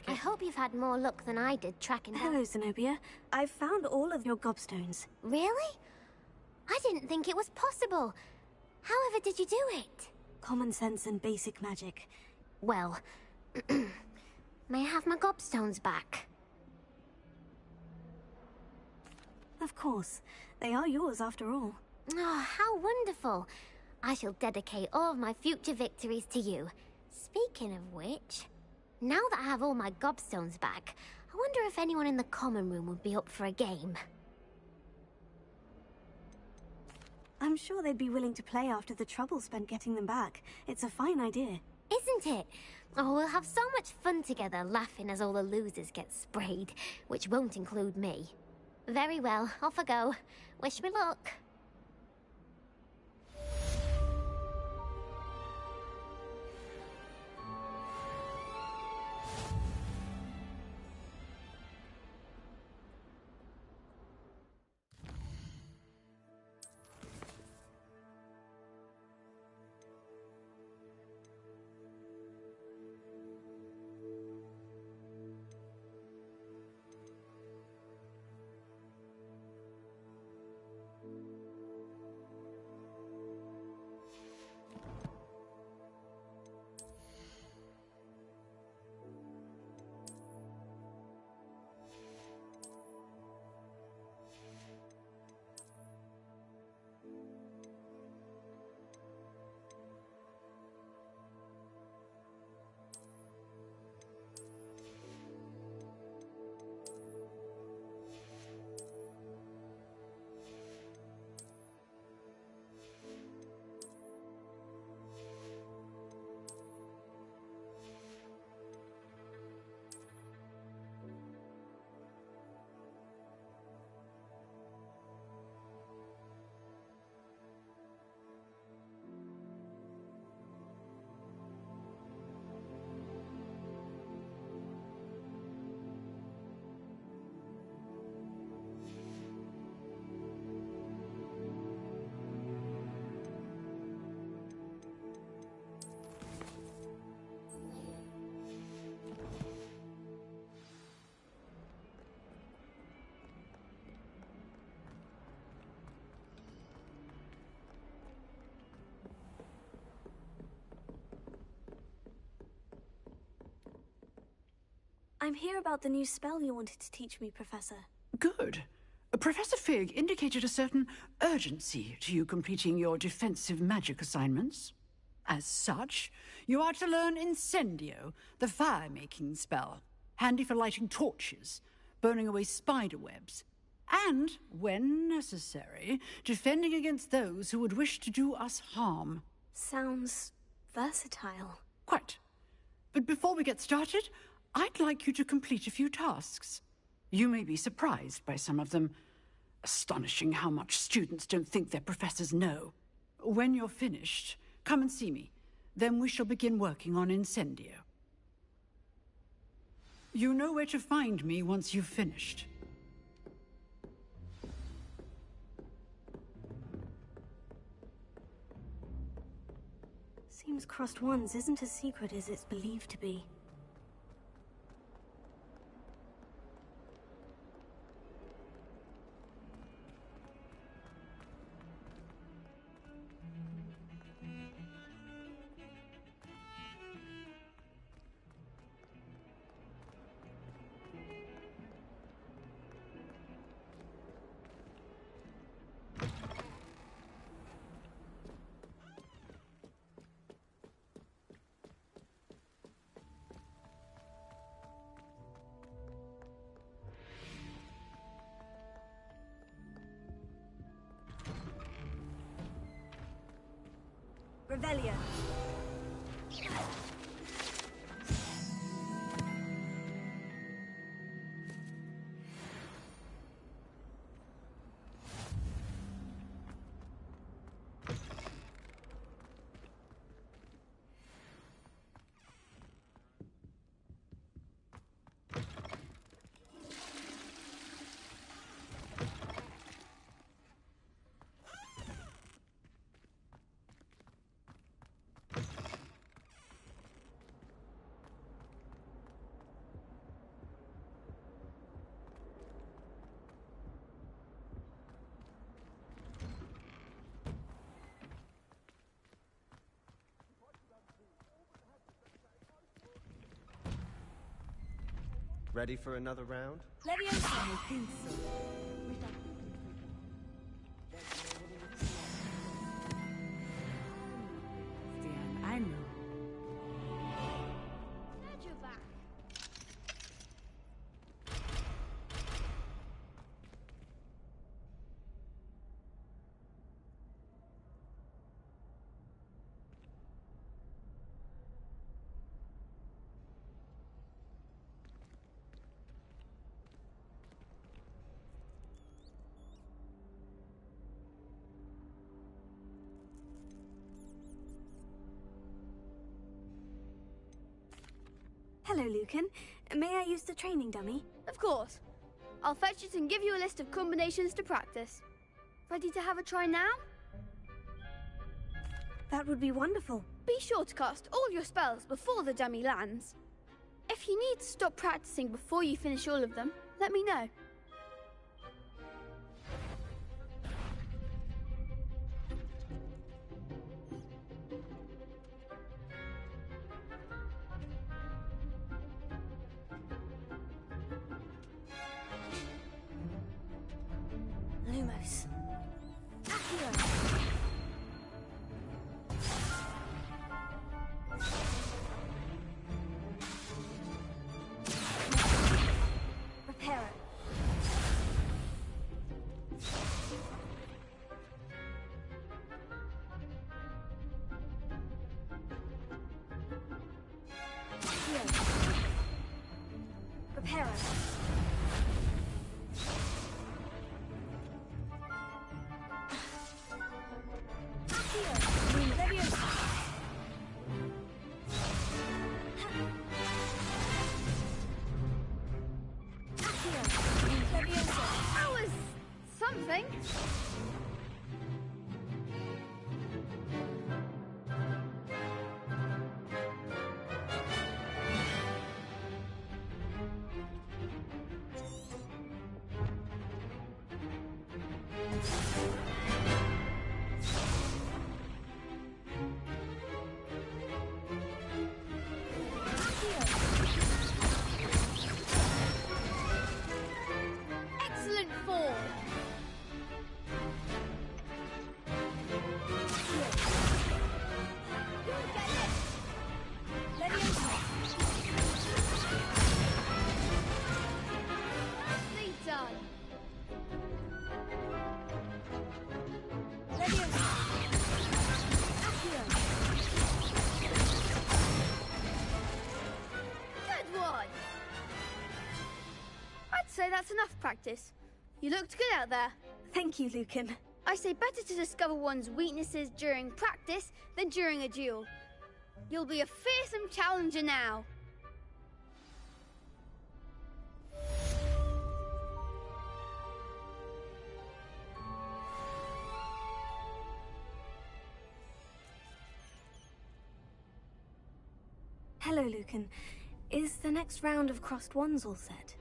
I hope you've had more luck than I did tracking down... Hello, Zenobia. I've found all of your gobstones. Really? I didn't think it was possible. However did you do it? Common sense and basic magic. Well, may I have my gobstones back? Of course. They are yours after all. Oh, how wonderful. I shall dedicate all of my future victories to you. Speaking of which, now that I have all my gobstones back, I wonder if anyone in the common room would be up for a game. I'm sure they'd be willing to play after the trouble spent getting them back. It's a fine idea. Isn't it? Oh, we'll have so much fun together, laughing as all the losers get sprayed, which won't include me. Very well, off I go. Wish me luck. I'm here about the new spell you wanted to teach me, Professor. Good. Professor Fig indicated a certain urgency to you completing your defensive magic assignments. As such, you are to learn Incendio, the fire-making spell, handy for lighting torches, burning away spider webs, and, when necessary, defending against those who would wish to do us harm. Sounds versatile. Quite. But before we get started, I'd like you to complete a few tasks. You may be surprised by some of them. Astonishing how much students don't think their professors know. When you're finished, come and see me. Then we shall begin working on Incendio. You know where to find me once you've finished. Seems crossed wands isn't as secret as it's believed to be. Revelio. Ready for another round? Leviosa. I think so. Stian, I know. Glad you're back. Hello, Lucan. May I use the training dummy? Of course. I'll fetch it and give you a list of combinations to practice. Ready to have a try now? That would be wonderful. Be sure to cast all your spells before the dummy lands. If you need to stop practicing before you finish all of them, let me know. Lumos. Accio. Reparo. Accio. Reparo. That was something. Excellent form. Nicely done. Good one. I'd say that's enough practice. You looked good out there. Thank you, Lucan. I say better to discover one's weaknesses during practice than during a duel. You'll be a fearsome challenger now. Hello, Lucan. Is the next round of crossed wands all set?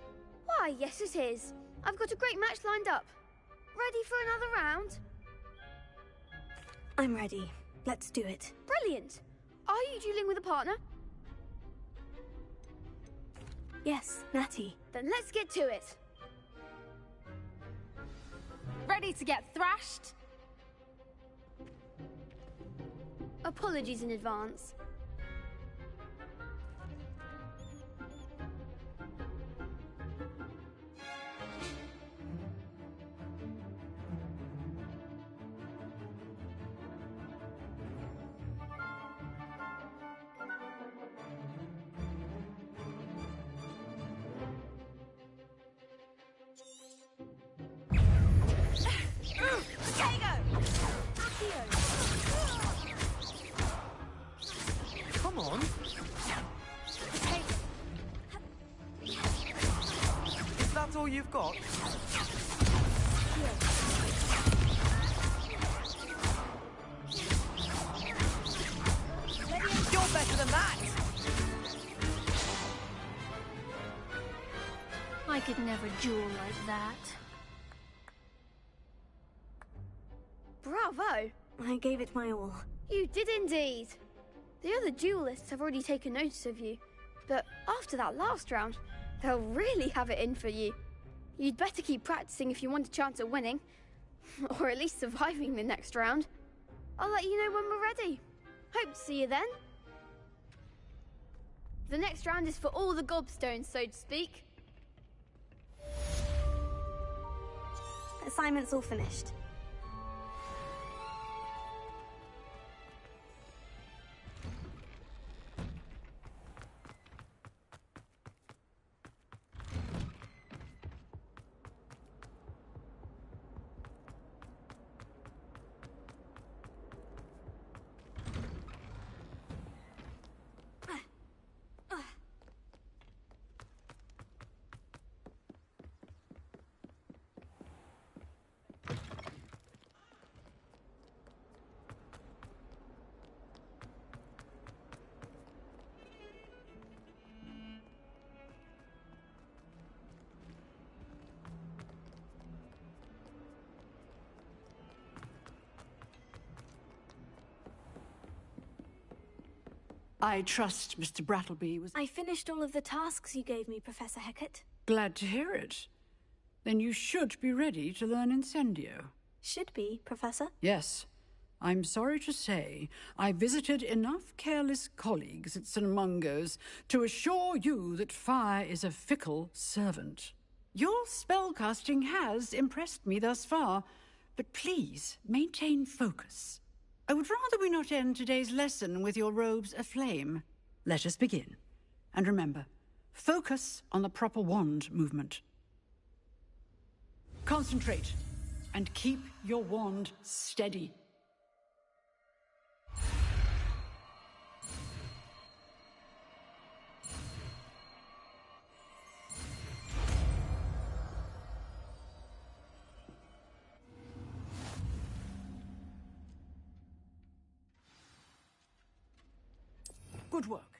Why, yes it is. I've got a great match lined up. Ready for another round? I'm ready. Let's do it. Brilliant. Are you dueling with a partner? Yes, Natty. Then let's get to it. Ready to get thrashed? Apologies in advance. all you've got? You're better than that! I could never duel like that. Bravo! I gave it my all. You did indeed. The other duelists have already taken notice of you, but after that last round, they'll really have it in for you. You'd better keep practicing if you want a chance at winning, or at least surviving the next round. I'll let you know when we're ready. Hope to see you then. The next round is for all the gobstones, so to speak. Assignment's all finished. I trust Mr. Brattleby was... I finished all of the tasks you gave me, Professor Hecat. Glad to hear it. Then you should be ready to learn Incendio. Should be, Professor. Yes. I'm sorry to say, I visited enough careless colleagues at St. Mungo's to assure you that fire is a fickle servant. Your spellcasting has impressed me thus far, but please maintain focus. I would rather we not end today's lesson with your robes aflame. Let us begin. And remember, focus on the proper wand movement. Concentrate, and keep your wand steady. Good work.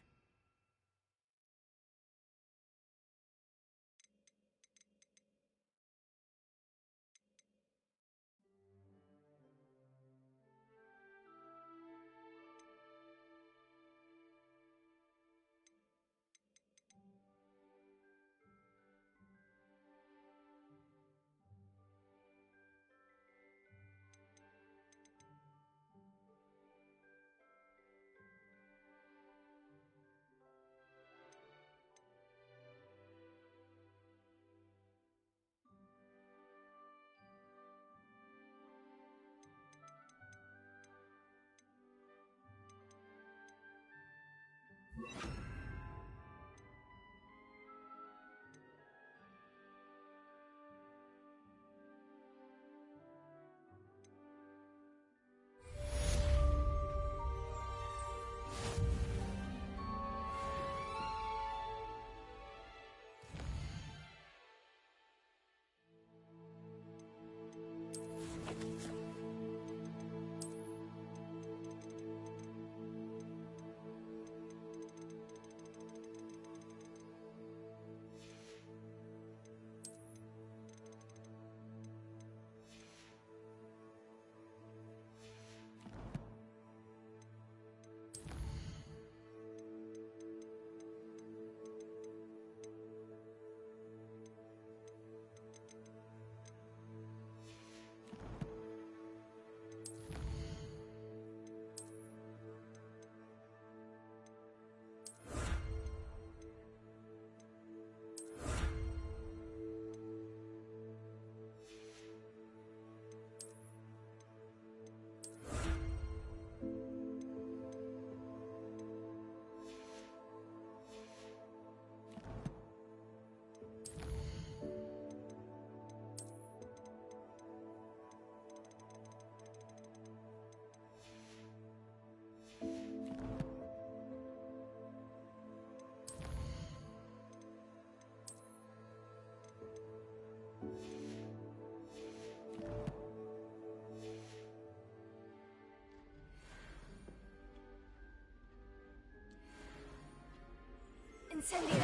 Incendio!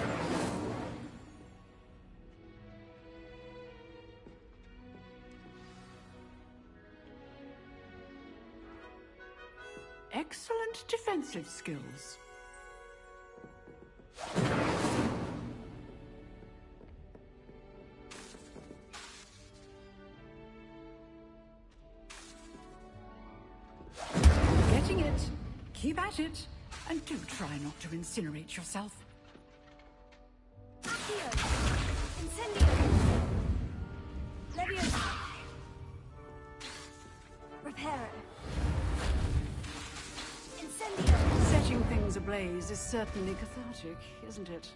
Excellent defensive skills. Getting it. Keep at it. And do try not to incinerate yourself. Accio! Incendio! Leviosa! Reparo! Incendio! Setting things ablaze is certainly cathartic, isn't it?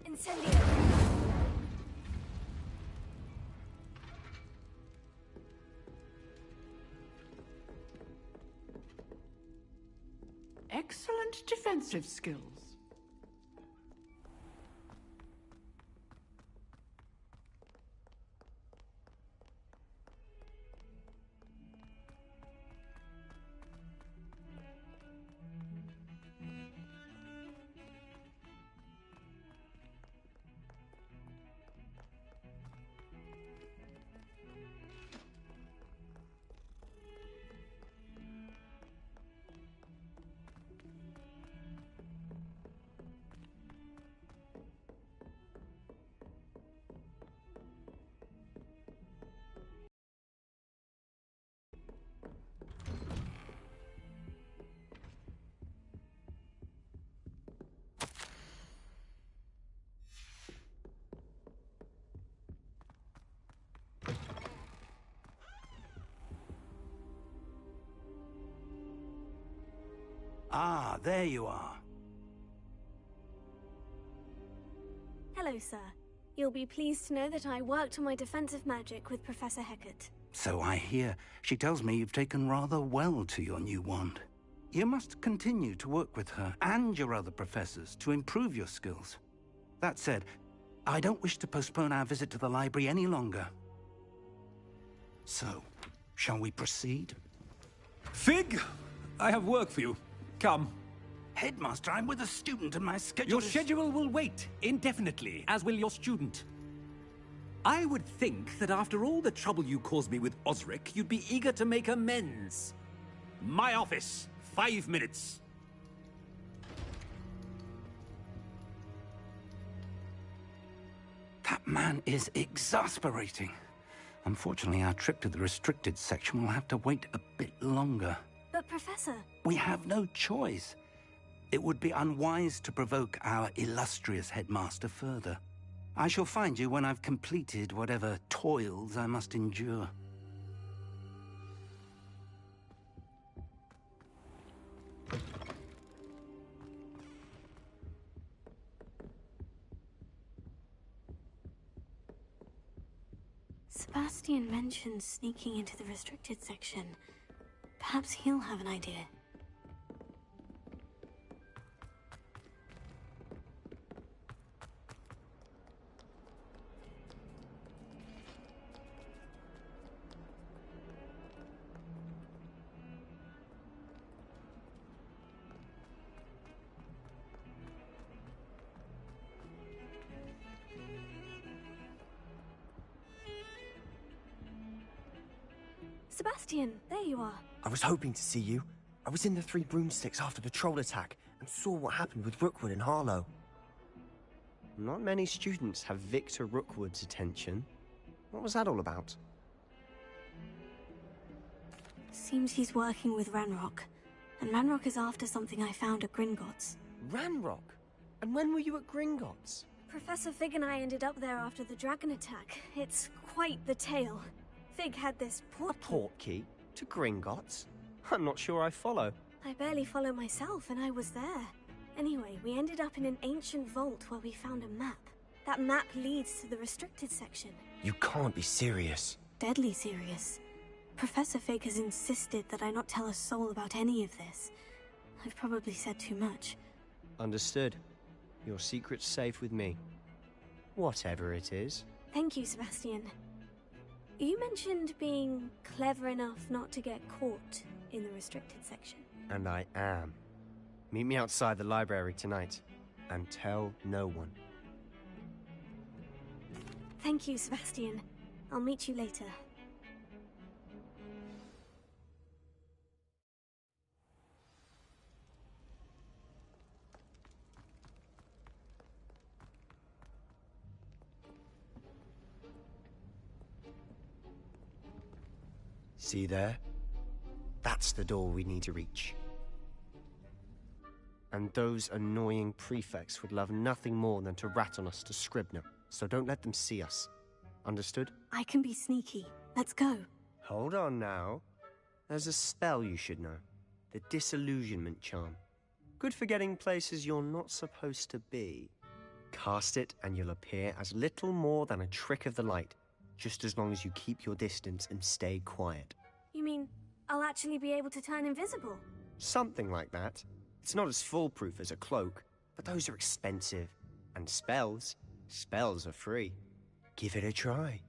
Incendio! Excellent defensive skills. Ah, there you are. Hello, sir. You'll be pleased to know that I worked on my defensive magic with Professor Hecat. So I hear. She tells me you've taken rather well to your new wand. You must continue to work with her and your other professors to improve your skills. That said, I don't wish to postpone our visit to the library any longer. So, shall we proceed? Fig! I have work for you. Come. Headmaster, I'm with a student and my schedule Your is... schedule will wait indefinitely, as will your student. I would think that after all the trouble you caused me with Osric, you'd be eager to make amends. My office. 5 minutes. That man is exasperating. Unfortunately, our trip to the restricted section will have to wait a bit longer. But, Professor... We have no choice. It would be unwise to provoke our illustrious headmaster further. I shall find you when I've completed whatever toils I must endure. Sebastian mentioned sneaking into the restricted section. Perhaps he'll have an idea. Sebastian, there you are. I was hoping to see you. I was in the Three Broomsticks after the troll attack and saw what happened with Rookwood and Harlow. Not many students have Victor Rookwood's attention. What was that all about? Seems he's working with Ranrock. And Ranrock is after something I found at Gringotts. Ranrock? And when were you at Gringotts? Professor Fig and I ended up there after the dragon attack. It's quite the tale. Fig had this portkey to Gringotts? I'm not sure I follow. I barely follow myself, and I was there. Anyway, we ended up in an ancient vault where we found a map. That map leads to the restricted section. You can't be serious. Deadly serious. Professor Fig has insisted that I not tell a soul about any of this. I've probably said too much. Understood. Your secret's safe with me. Whatever it is. Thank you, Sebastian. You mentioned being clever enough not to get caught in the restricted section. And I am. Meet me outside the library tonight, and tell no one. Thank you, Sebastian. I'll meet you later. See there? That's the door we need to reach. And those annoying prefects would love nothing more than to rat on us to Scribner, so don't let them see us. Understood? I can be sneaky. Let's go. Hold on now. There's a spell you should know. The Disillusionment Charm. Good for getting places you're not supposed to be. Cast it and you'll appear as little more than a trick of the light, just as long as you keep your distance and stay quiet. You mean I'll actually be able to turn invisible? Something like that. It's not as foolproof as a cloak, but those are expensive. And spells are free. Give it a try.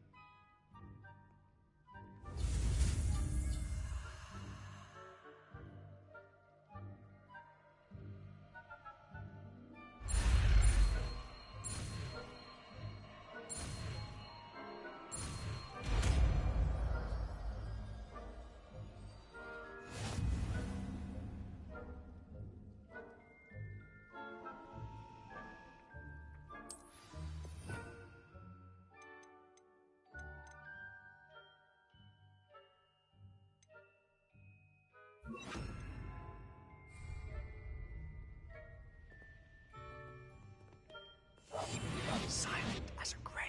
Silent as a grave.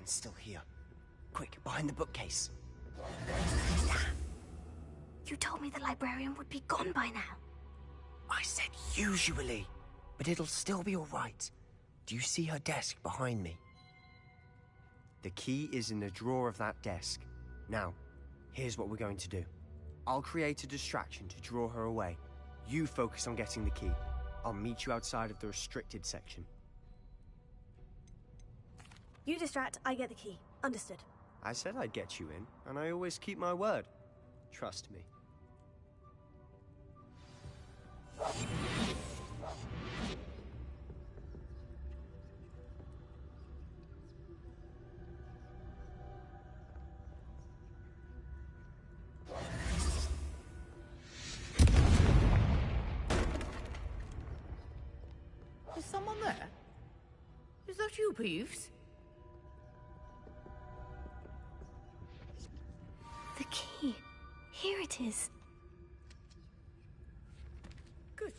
Still here. Quick, behind the bookcase. You told me the librarian would be gone by now. I said usually, but it'll still be all right. Do you see her desk behind me? The key is in the drawer of that desk. Now, here's what we're going to do. I'll create a distraction to draw her away. You focus on getting the key. I'll meet you outside of the restricted section. You distract, I get the key. Understood. I said I'd get you in, and I always keep my word. Trust me. Is someone there? Is that you, Peeves? The key. Here it is. Good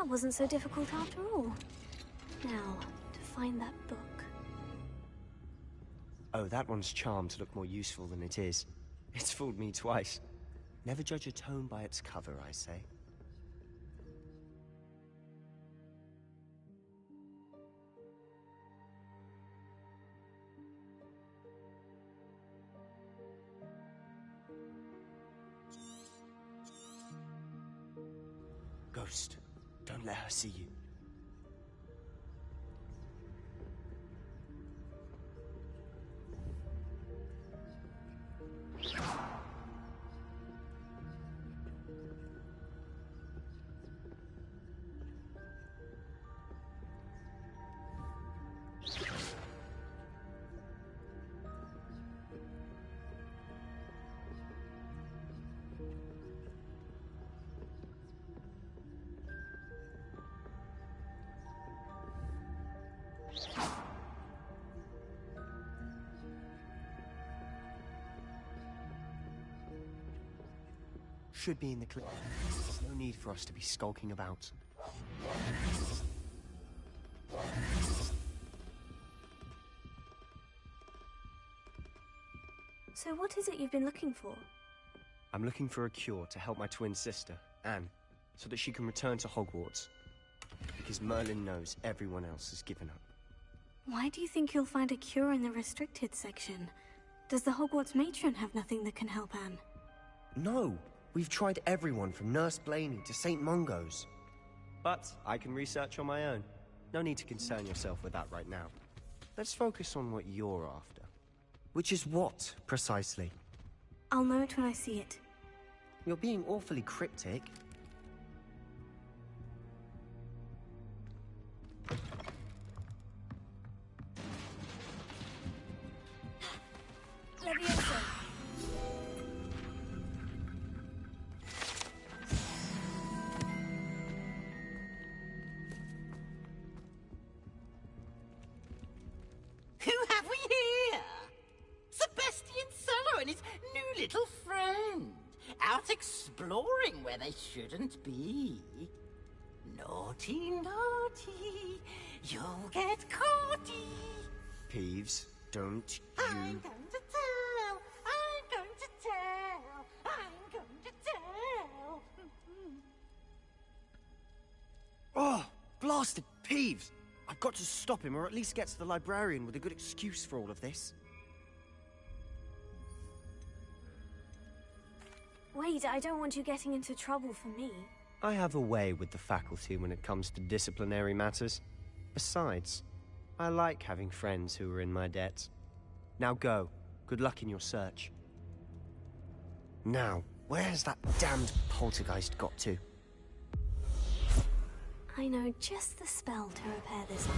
That wasn't so difficult after all. Now, to find that book. Oh, that one's charmed to look more useful than it is. It's fooled me twice. Never judge a tome by its cover, I say. Ghost, don't let her see you. Should be in the clip. There's no need for us to be skulking about. So what is it you've been looking for? I'm looking for a cure to help my twin sister, Anne, so that she can return to Hogwarts. Because Merlin knows everyone else has given up. Why do you think you'll find a cure in the restricted section? Does the Hogwarts matron have nothing that can help Anne? No! We've tried everyone from Nurse Blaney to St. Mungo's. But I can research on my own. No need to concern yourself with that right now. Let's focus on what you're after. Which is what, precisely? I'll know it when I see it. You're being awfully cryptic. Leviosa. Who have we here? Sebastian Cello and his new little friend. Out exploring where they shouldn't be. Naughty, naughty. You'll get caughty. Peeves, don't you... I'm going to tell. I'm going to tell. I'm going to tell. Oh, blasted Peeves! I've got to stop him, or at least get to the librarian with a good excuse for all of this. Wait, I don't want you getting into trouble for me. I have a way with the faculty when it comes to disciplinary matters. Besides, I like having friends who are in my debt. Now go. Good luck in your search. Now, where's that damned poltergeist got to? I know just the spell to repair this arm.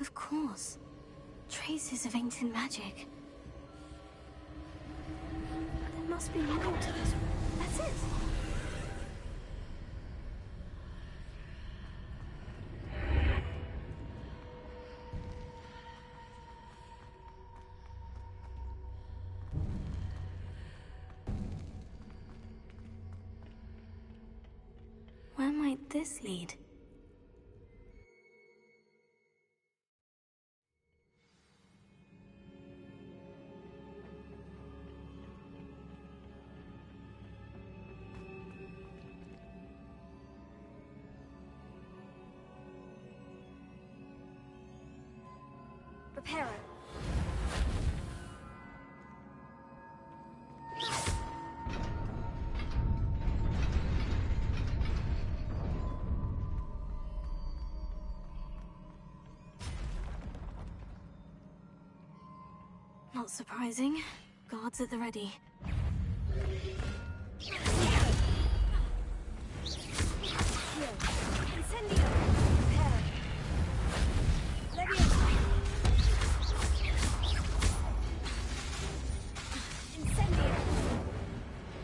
Of course. Traces of ancient magic. There must be more to this. That's it. Where might this lead? Reparo. Not surprising. Guards at the ready. Incendio. Incendio! Prepare! Leviosa! Incendio! Accio! Leviosa!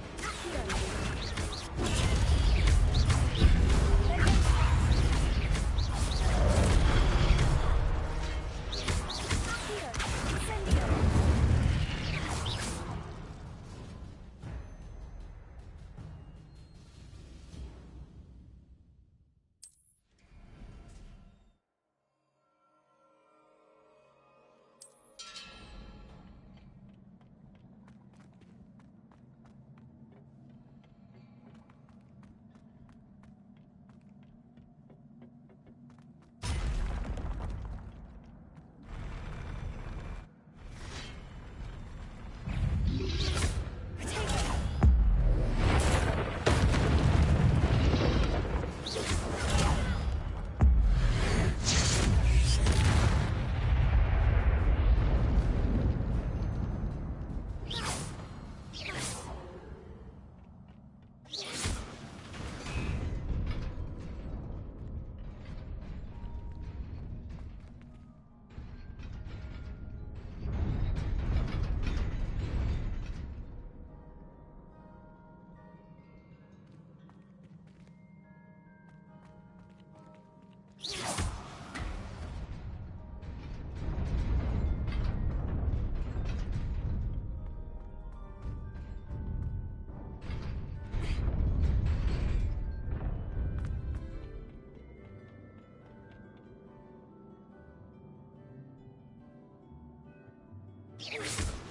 Accio!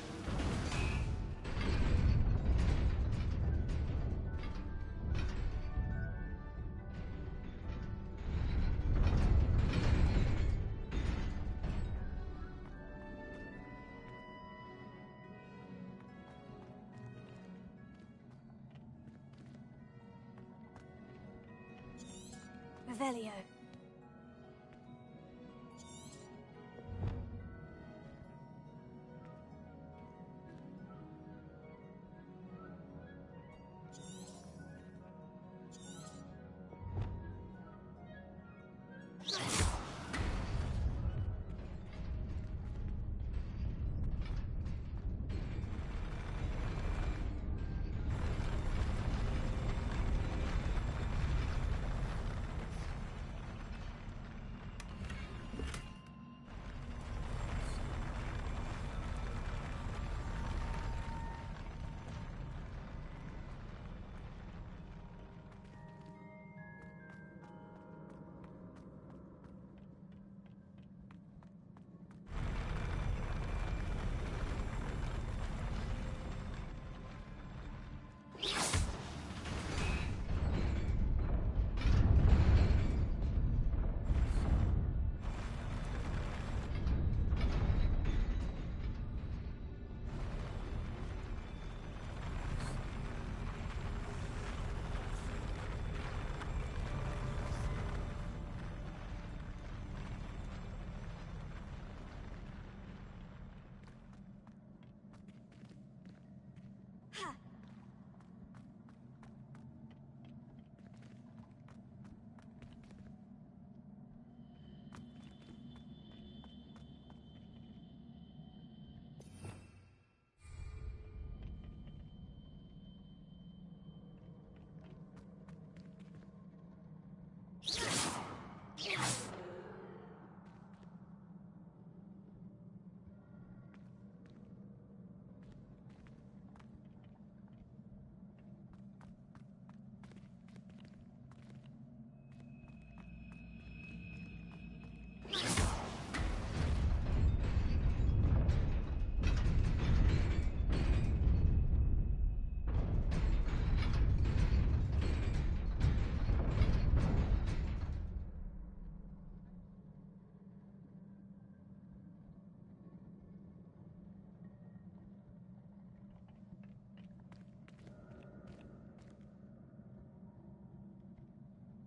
Incendio! Revelio.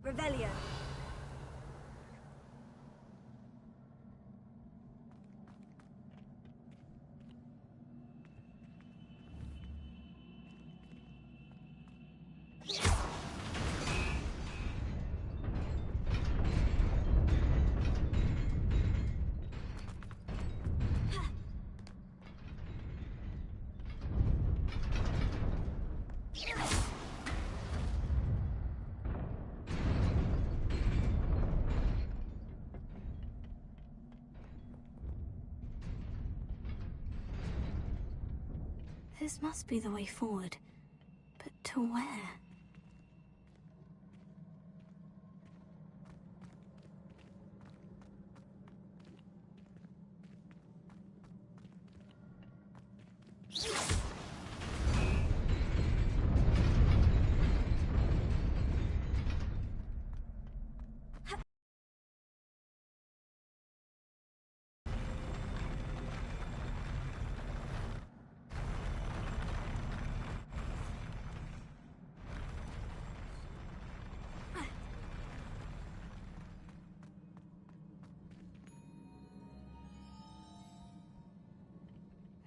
Revelio. This must be the way forward. But to where?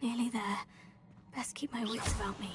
Nearly there. Best keep my wits about me.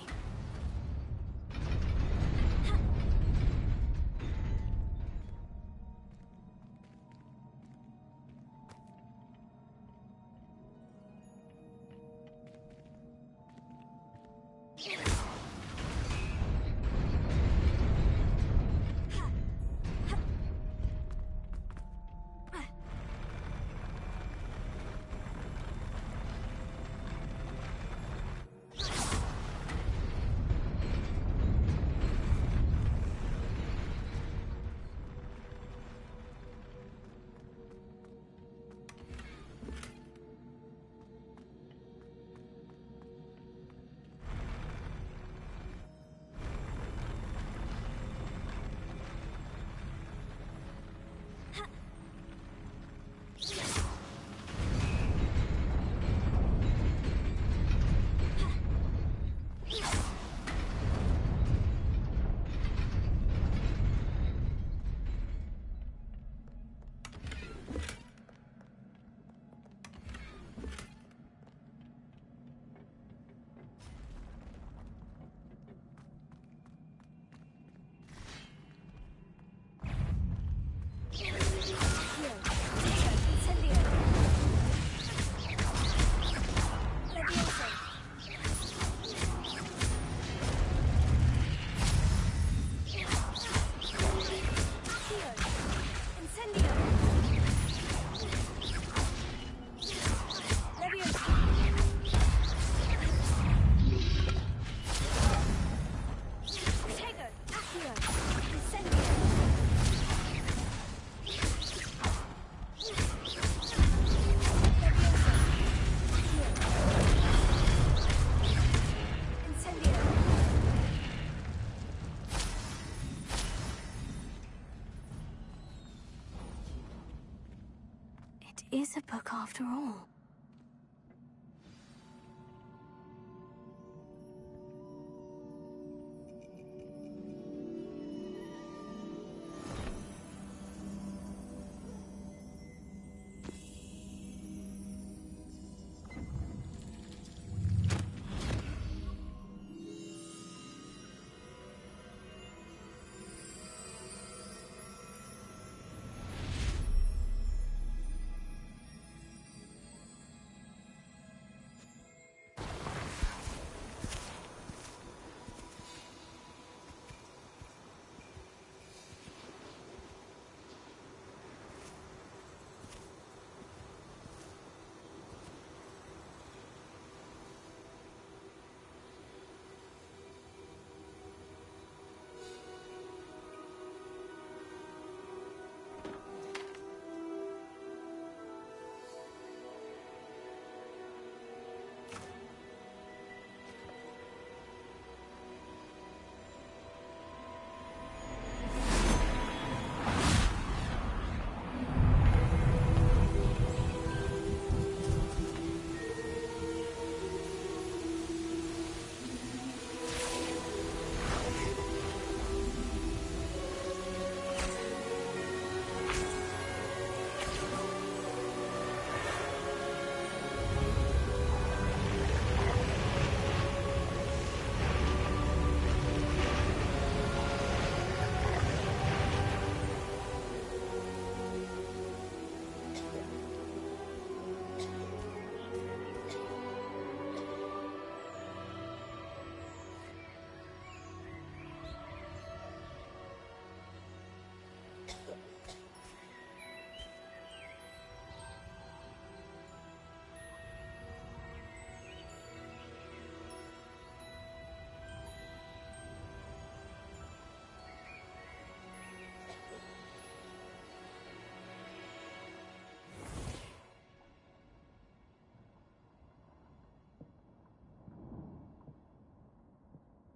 It is a book after all.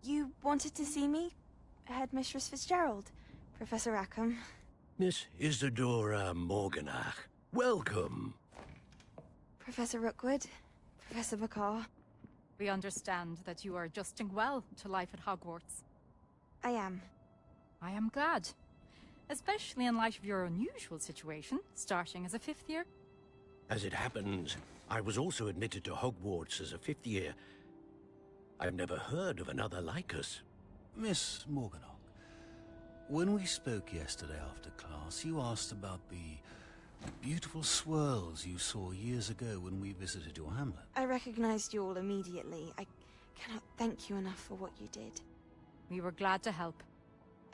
You wanted to see me? Headmistress Fitzgerald, Professor Rackham. Miss Isadora Morganach, welcome. Professor Rookwood, Professor McCaw. We understand that you are adjusting well to life at Hogwarts. I am. I am glad. Especially in light of your unusual situation, starting as a 5th year. As it happens, I was also admitted to Hogwarts as a 5th year. I've never heard of another like us. Miss Morganach, when we spoke yesterday after class, you asked about the beautiful swirls you saw years ago when we visited your hamlet. I recognized you all immediately. I cannot thank you enough for what you did. We were glad to help.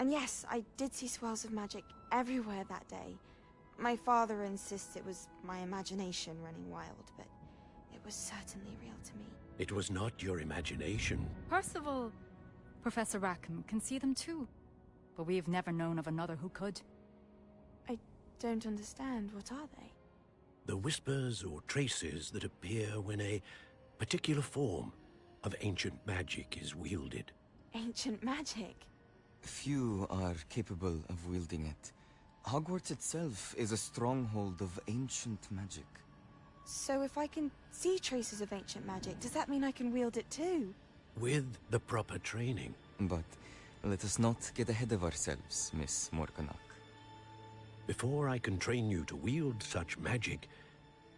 And yes, I did see swirls of magic everywhere that day. My father insists it was my imagination running wild, but it was certainly real to me. It was not your imagination. Percival, Professor Rackham can see them too. But we have never known of another who could. I don't understand. What are they? The whispers or traces that appear when a particular form of ancient magic is wielded. Ancient magic? Few are capable of wielding it. Hogwarts itself is a stronghold of ancient magic. So if I can see traces of ancient magic, does that mean I can wield it too? With the proper training. But let us not get ahead of ourselves, Miss Morganach. Before I can train you to wield such magic,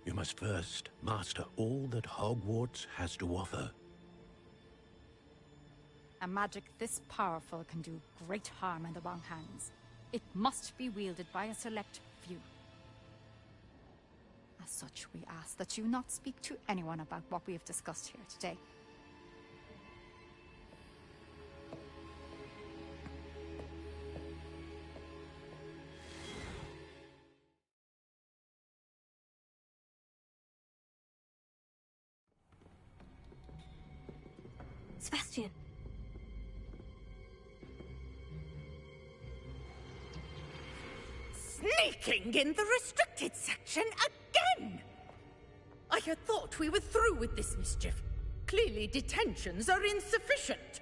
you must first master all that Hogwarts has to offer. A magic this powerful can do great harm in the wrong hands. It must be wielded by a select few. As such, we ask that you not speak to anyone about what we have discussed here today. Sebastian. Sneaking in the restricted section again! I had thought we were through with this mischief. Clearly detentions are insufficient.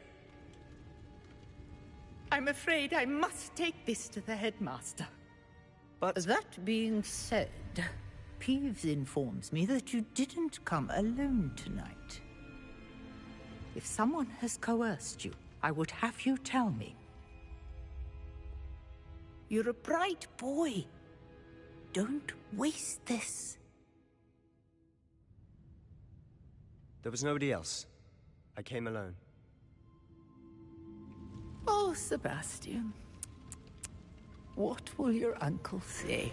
I'm afraid I must take this to the headmaster. But that being said, Peeves informs me that you didn't come alone tonight. If someone has coerced you, I would have you tell me. You're a bright boy. Don't waste this. There was nobody else. I came alone. Oh, Sebastian. What will your uncle say?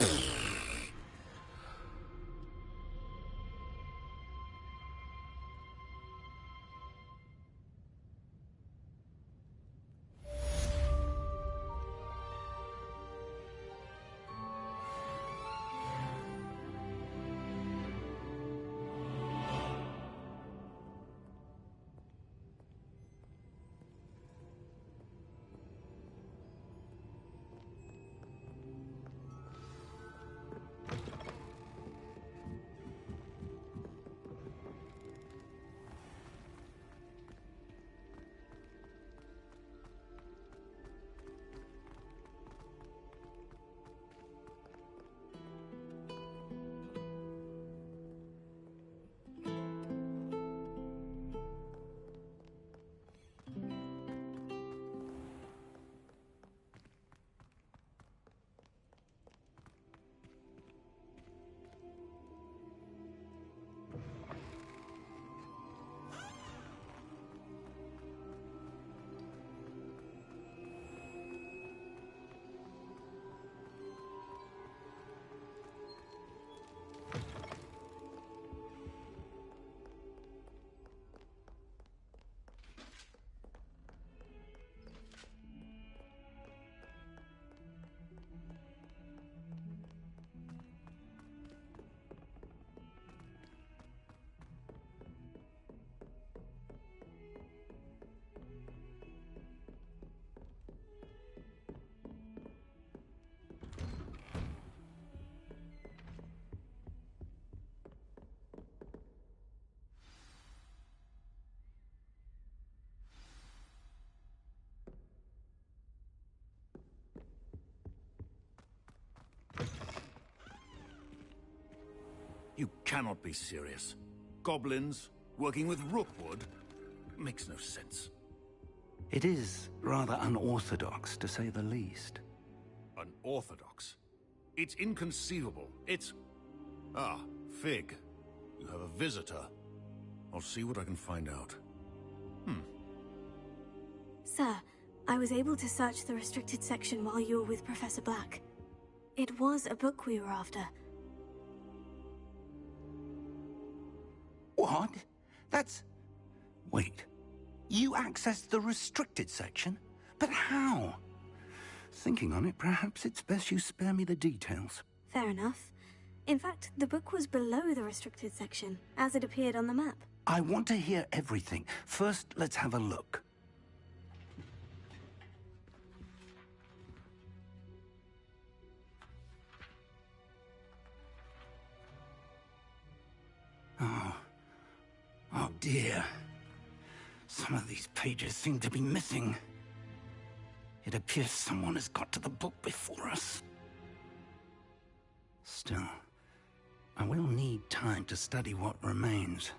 You cannot be serious. Goblins, working with Rookwood, makes no sense. It is rather unorthodox, to say the least. Unorthodox? It's inconceivable. It's... Ah, Fig. You have a visitor. I'll see what I can find out. Sir, I was able to search the restricted section while you were with Professor Black. It was a book we were after. What? That's... Wait. You accessed the restricted section? But how? Thinking on it, perhaps it's best you spare me the details. Fair enough. In fact, the book was below the restricted section, as it appeared on the map. I want to hear everything. First, let's have a look. Oh dear. Some of these pages seem to be missing. It appears someone has got to the book before us. Still, I will need time to study what remains.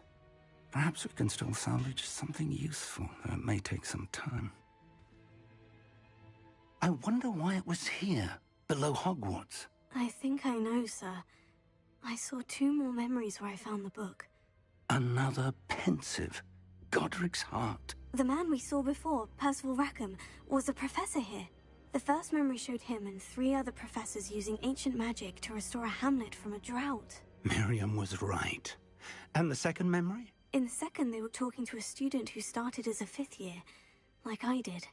Perhaps we can still salvage something useful, though it may take some time. I wonder why it was here, below Hogwarts. I think I know, sir. I saw 2 more memories where I found the book. Another pensive. Godric's heart. The man we saw before, Percival Rackham, was a professor here. The first memory showed him and 3 other professors using ancient magic to restore a hamlet from a drought. Miriam was right. And the second memory? In the second, they were talking to a student who started as a 5th year, like I did.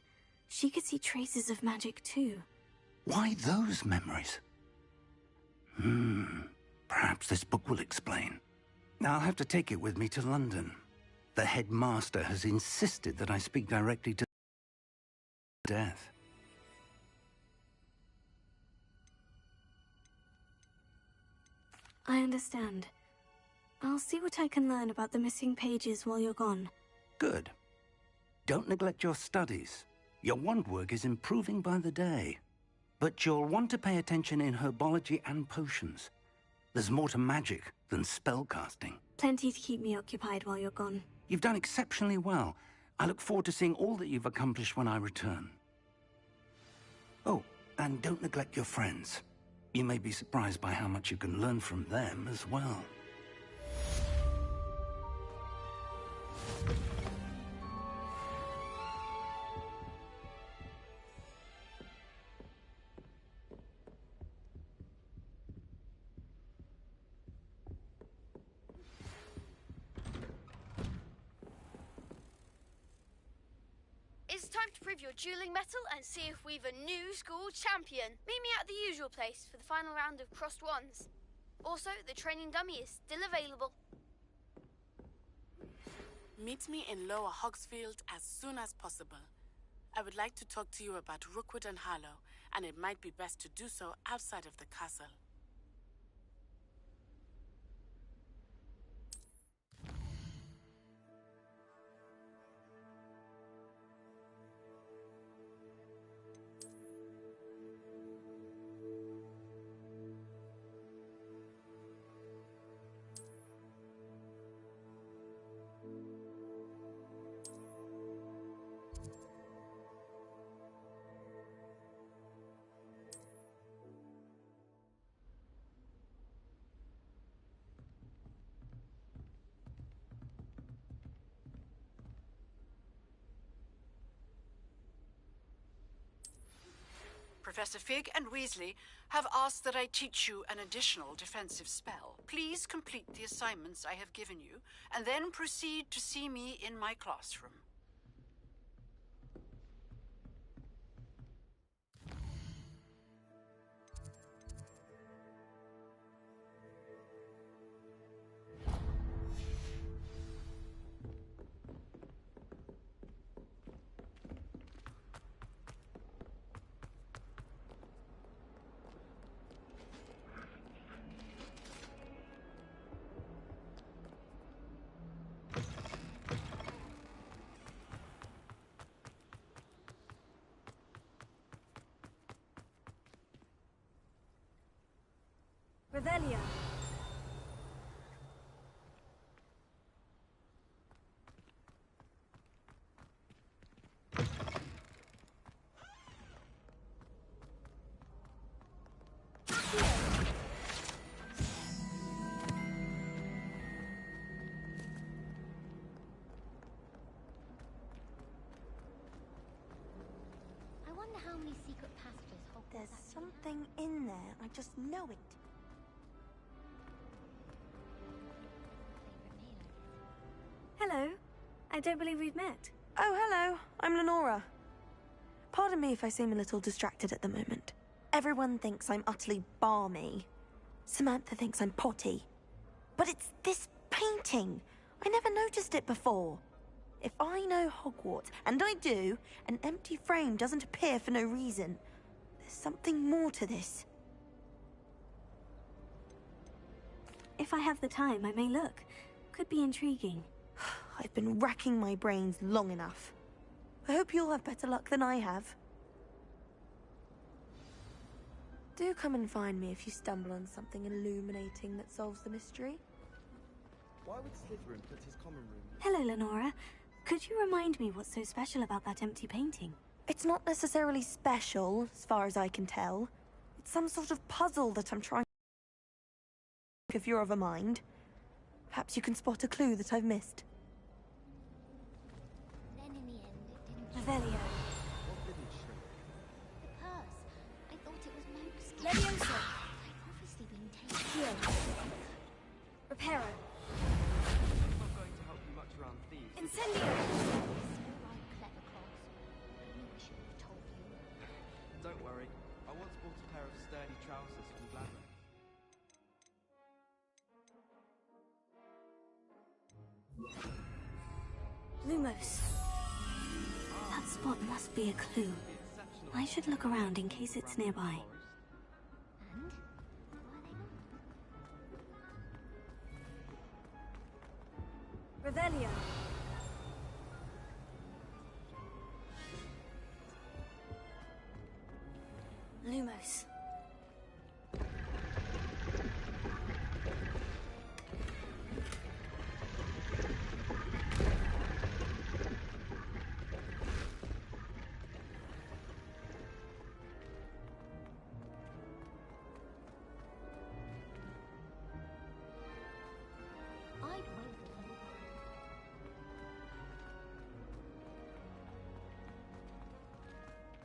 She could see traces of magic too. Why those memories? Perhaps this book will explain. I'll have to take it with me to London. The headmaster has insisted that I speak directly to death. I understand. I'll see what I can learn about the missing pages while you're gone. Good. Don't neglect your studies. Your wand work is improving by the day. But you'll want to pay attention in herbology and potions. There's more to magic than spellcasting. Plenty to keep me occupied while you're gone. You've done exceptionally well. I look forward to seeing all that you've accomplished when I return. Oh, and don't neglect your friends. You may be surprised by how much you can learn from them as well. It's time to prove your dueling mettle and see if we've a new school champion. Meet me at the usual place for the final round of crossed wands. Also, the training dummy is still available. Meet me in Lower Hogsfield as soon as possible. I would like to talk to you about Rookwood and Harlow, and it might be best to do so outside of the castle. Professor Fig and Weasley have asked that I teach you an additional defensive spell. Please complete the assignments I have given you, and then proceed to see me in my classroom. Revelio. I wonder how many secret passages Hogwarts There's actually something in there. I just know it. Hello. I don't believe we've met. Oh, hello. I'm Lenora. Pardon me if I seem a little distracted at the moment. Everyone thinks I'm utterly balmy. Samantha thinks I'm potty. But it's this painting. I never noticed it before. If I know Hogwarts, and I do, an empty frame doesn't appear for no reason. There's something more to this. If I have the time, I may look. Could be intriguing. I've been racking my brains long enough. I hope you'll have better luck than I have. Do come and find me if you stumble on something illuminating that solves the mystery. Why would Slytherin put his common room? Hello, Lenora. Could you remind me what's so special about that empty painting? It's not necessarily special, as far as I can tell. It's some sort of puzzle that I'm trying to... If you're of a mind. Perhaps you can spot a clue that I've missed. Then in the end, it didn't. Revelio. What didn't shrink? The purse. I thought it was Monk's. Leviosa. I've obviously been taken. Here. Reparo. I'm not going to help you much around thieves. Incendio. All right, clever clogs. I knew I should have told you. Don't worry. I once bought a pair of sturdy trousers from Gladwin. Lumos. That spot must be a clue. I should look around in case it's nearby. Revelio. Lumos.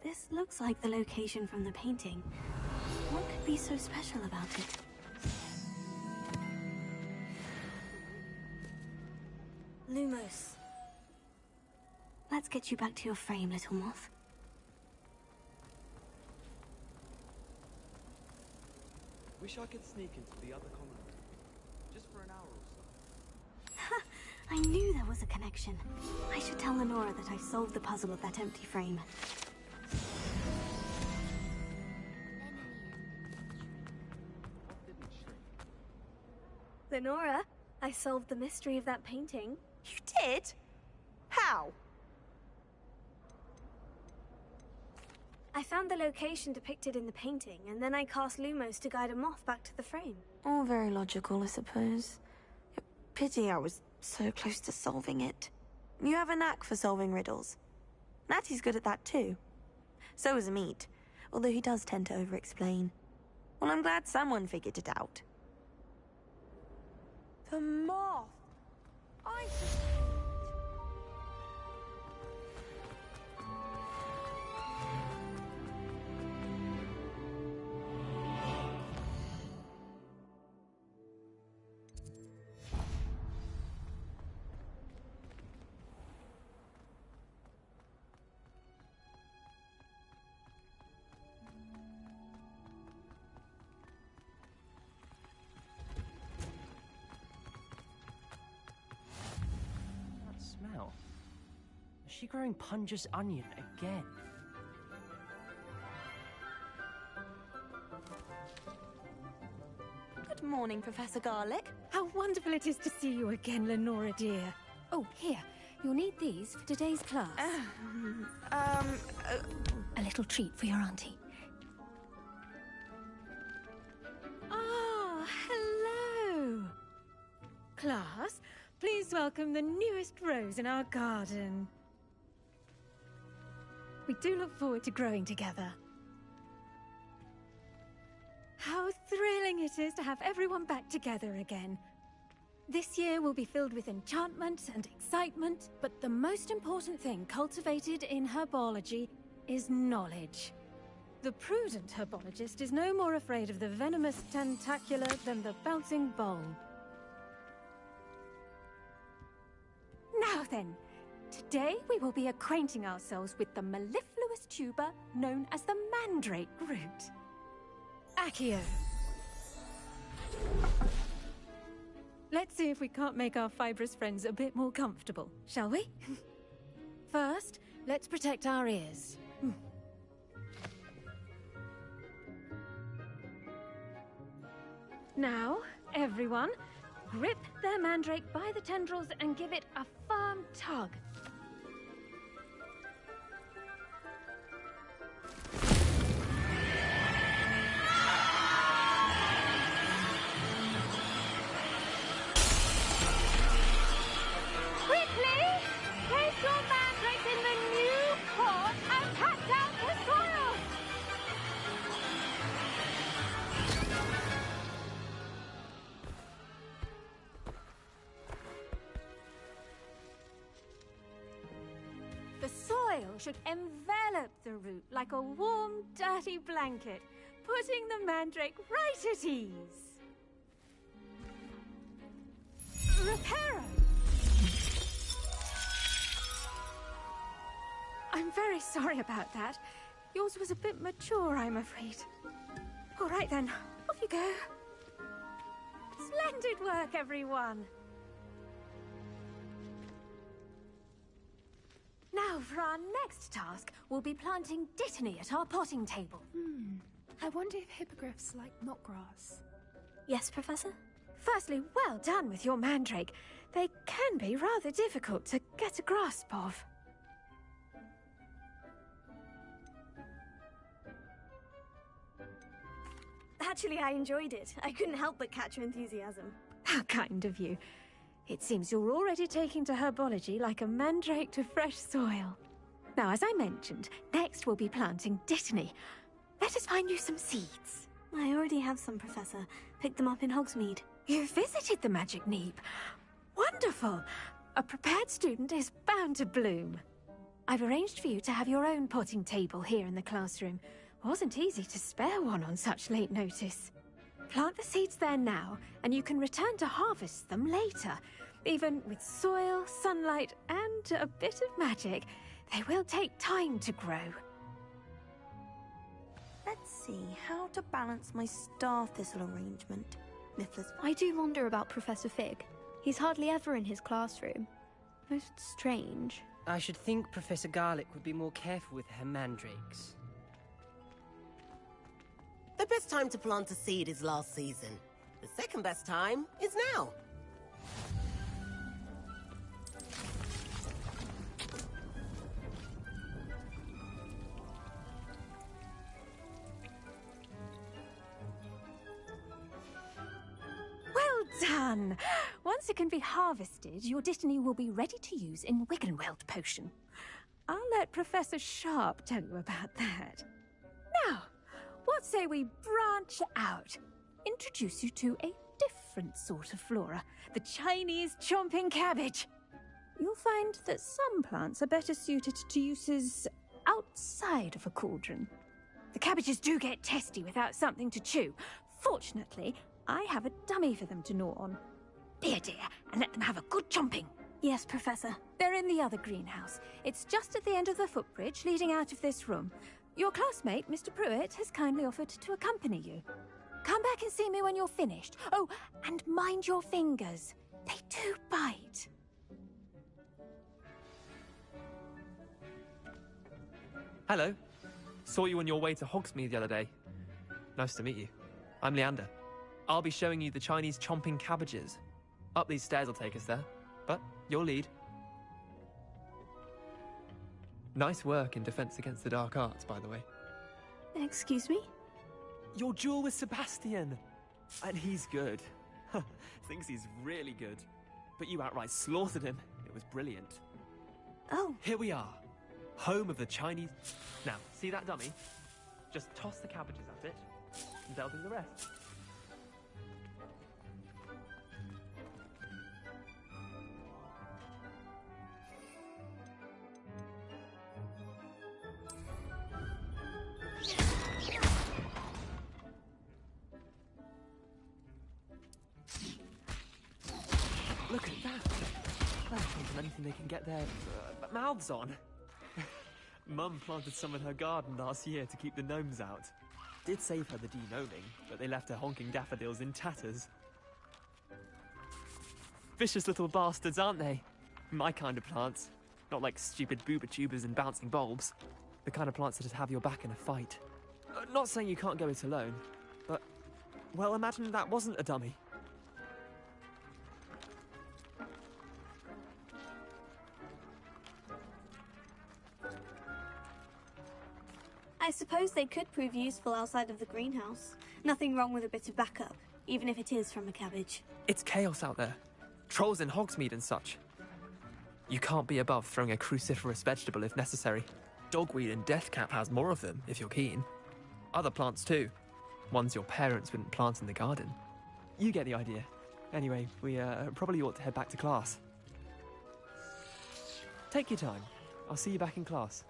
This looks like the location from the painting. What could be so special about it? Lumos. Let's get you back to your frame, little moth. Wish I could sneak into the other common room. Just for an hour or so. Ha! I knew there was a connection. I should tell Lenora that I solved the puzzle of that empty frame. What didn't shrink? Lenora, I solved the mystery of that painting. You did? How? I found the location depicted in the painting, and then I cast Lumos to guide a moth back to the frame. All very logical, I suppose. Pity I was so close to solving it. You have a knack for solving riddles. Natty's good at that too. So is Amit, although he does tend to over-explain. Well, I'm glad someone figured it out. The moth! I just... Smell. Is she growing Punja's onion again? Good morning, Professor Garlick. How wonderful it is to see you again, Lenora dear. Oh, here. You'll need these for today's class. A little treat for your auntie. Ah, hello. Class, please welcome the newest rose in our garden. We do look forward to growing together. How it is to have everyone back together again. This year will be filled with enchantment and excitement, but the most important thing cultivated in herbology is knowledge. The prudent herbologist is no more afraid of the venomous tentacula than the bouncing bulb. Now then, today we will be acquainting ourselves with the mellifluous tuber known as the mandrake root. Accio. Let's see if we can't make our fibrous friends a bit more comfortable, shall we? First, let's protect our ears. Now, everyone, grip their mandrake by the tendrils and give it a firm tug. Quickly! Place your mandrake in the new pot and pat down the soil! The soil should envelop the root like a warm, dirty blanket, putting the mandrake right at ease. Reparo! I'm very sorry about that. Yours was a bit mature, I'm afraid. All right then, off you go. Splendid work, everyone. Now, for our next task, we'll be planting dittany at our potting table. I wonder if hippogriffs like knotgrass. Yes, Professor? Firstly, well done with your mandrake. They can be rather difficult to get a grasp of. Actually, I enjoyed it. I couldn't help but catch your enthusiasm. How kind of you. It seems you're already taking to herbology like a mandrake to fresh soil. Now, as I mentioned, next we'll be planting dittany. Let us find you some seeds. I already have some, Professor. Picked them up in Hogsmeade. You visited the Magic Neep. Wonderful. A prepared student is bound to bloom. I've arranged for you to have your own potting table here in the classroom. Wasn't easy to spare one on such late notice. Plant the seeds there now, and you can return to harvest them later. Even with soil, sunlight, and a bit of magic, they will take time to grow. Let's see how to balance my star thistle arrangement. Mifflin's. I do wonder about Professor Fig. He's hardly ever in his classroom. Most strange. I should think Professor Garlic would be more careful with her mandrakes. The best time to plant a seed is last season. The second best time is now. Well done! Once it can be harvested, your dittany will be ready to use in Wiggenweld potion. I'll let Professor Sharp tell you about that. Now, what say we branch out? Introduce you to a different sort of flora, the Chinese chomping cabbage. You'll find that some plants are better suited to uses outside of a cauldron. The cabbages do get testy without something to chew. Fortunately, I have a dummy for them to gnaw on. Here, dear, and let them have a good chomping. Yes, Professor. They're in the other greenhouse. It's just at the end of the footbridge leading out of this room. Your classmate, Mr. Pruitt, has kindly offered to accompany you. Come back and see me when you're finished. Oh, and mind your fingers. They do bite. Hello. Saw you on your way to Hogsmeade the other day. Nice to meet you. I'm Leander. I'll be showing you the Chinese chomping cabbages. Up these stairs will take us there, but you'll lead. Nice work in Defense Against the Dark Arts, by the way. Excuse me? Your duel with Sebastian! And he's good. Thinks he's really good. But you outright slaughtered him. It was brilliant. Oh. Here we are. Home of the Chinese... Now, see that dummy? Just toss the cabbages at it, and they'll do the rest. on anything they can get their mouths on. Mum planted some in her garden last year to keep the gnomes out. Did save her the de-gnoming, but they left her honking daffodils in tatters. Vicious little bastards, aren't they? My kind of plants. Not like stupid booba tubers and bouncing bulbs. The kind of plants that'd have your back in a fight. Not saying you can't go it alone, but, well, imagine that wasn't a dummy. I suppose they could prove useful outside of the greenhouse. Nothing wrong with a bit of backup, even if it is from a cabbage. It's chaos out there. Trolls in Hogsmeade and such. You can't be above throwing a cruciferous vegetable if necessary. Dogweed and deathcap has more of them, if you're keen. Other plants too. Ones your parents wouldn't plant in the garden. You get the idea. Anyway, we probably ought to head back to class. Take your time. I'll see you back in class.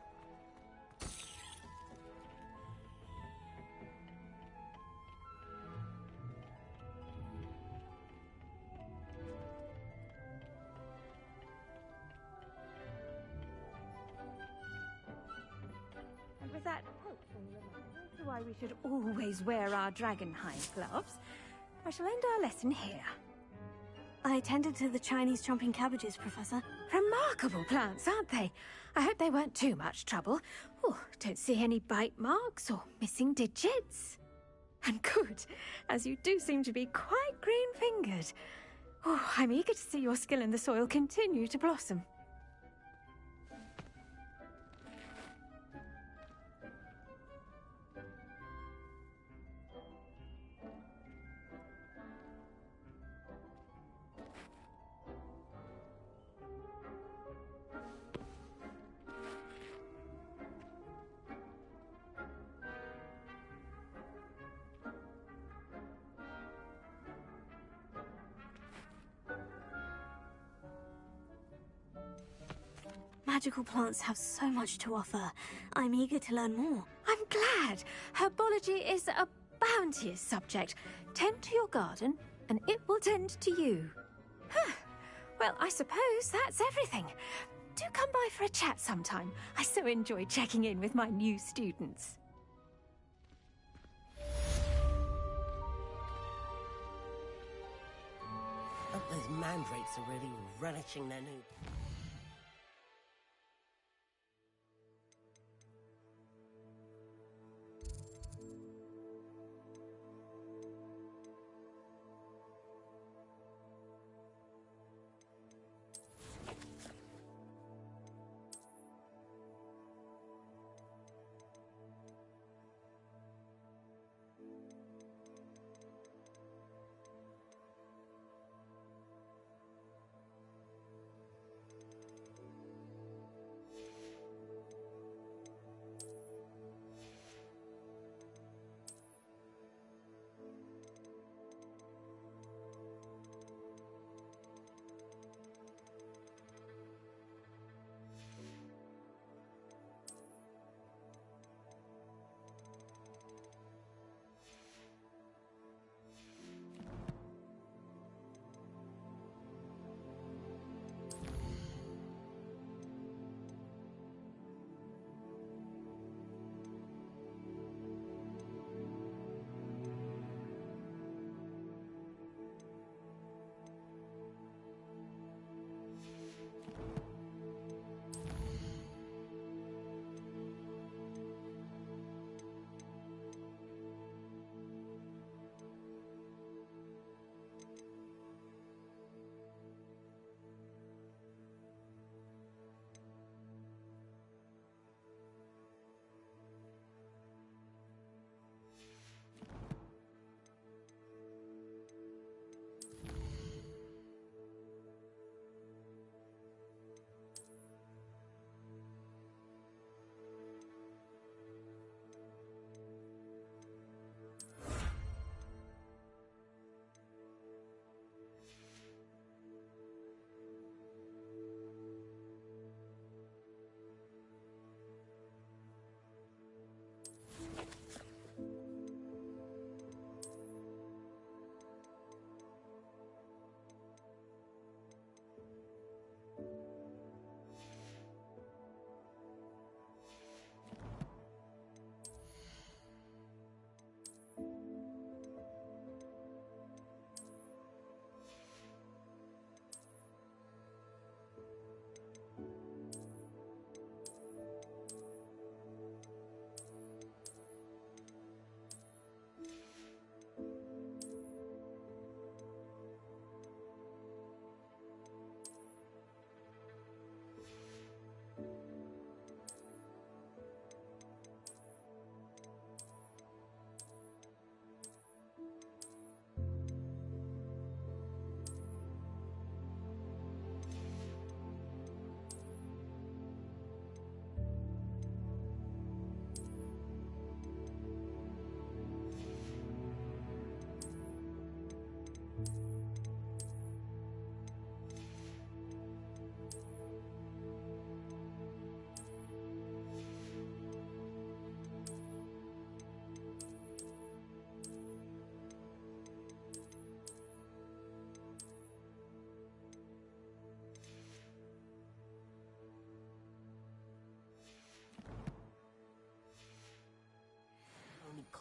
And with that helpful reminder as to why we should always wear our dragonhide gloves, I shall end our lesson here. I tended to the Chinese chomping cabbages, Professor. Remarkable plants, aren't they? I hope they weren't too much trouble. Oh, don't see any bite marks or missing digits. And good, as you do seem to be quite green-fingered. Oh, I'm eager to see your skill in the soil continue to blossom. Magical plants have so much to offer. I'm eager to learn more. I'm glad. Herbology is a bounteous subject. Tend to your garden, and it will tend to you. Huh. Well, I suppose that's everything. Do come by for a chat sometime. I so enjoy checking in with my new students. Oh, those mandrakes are really relishing their new...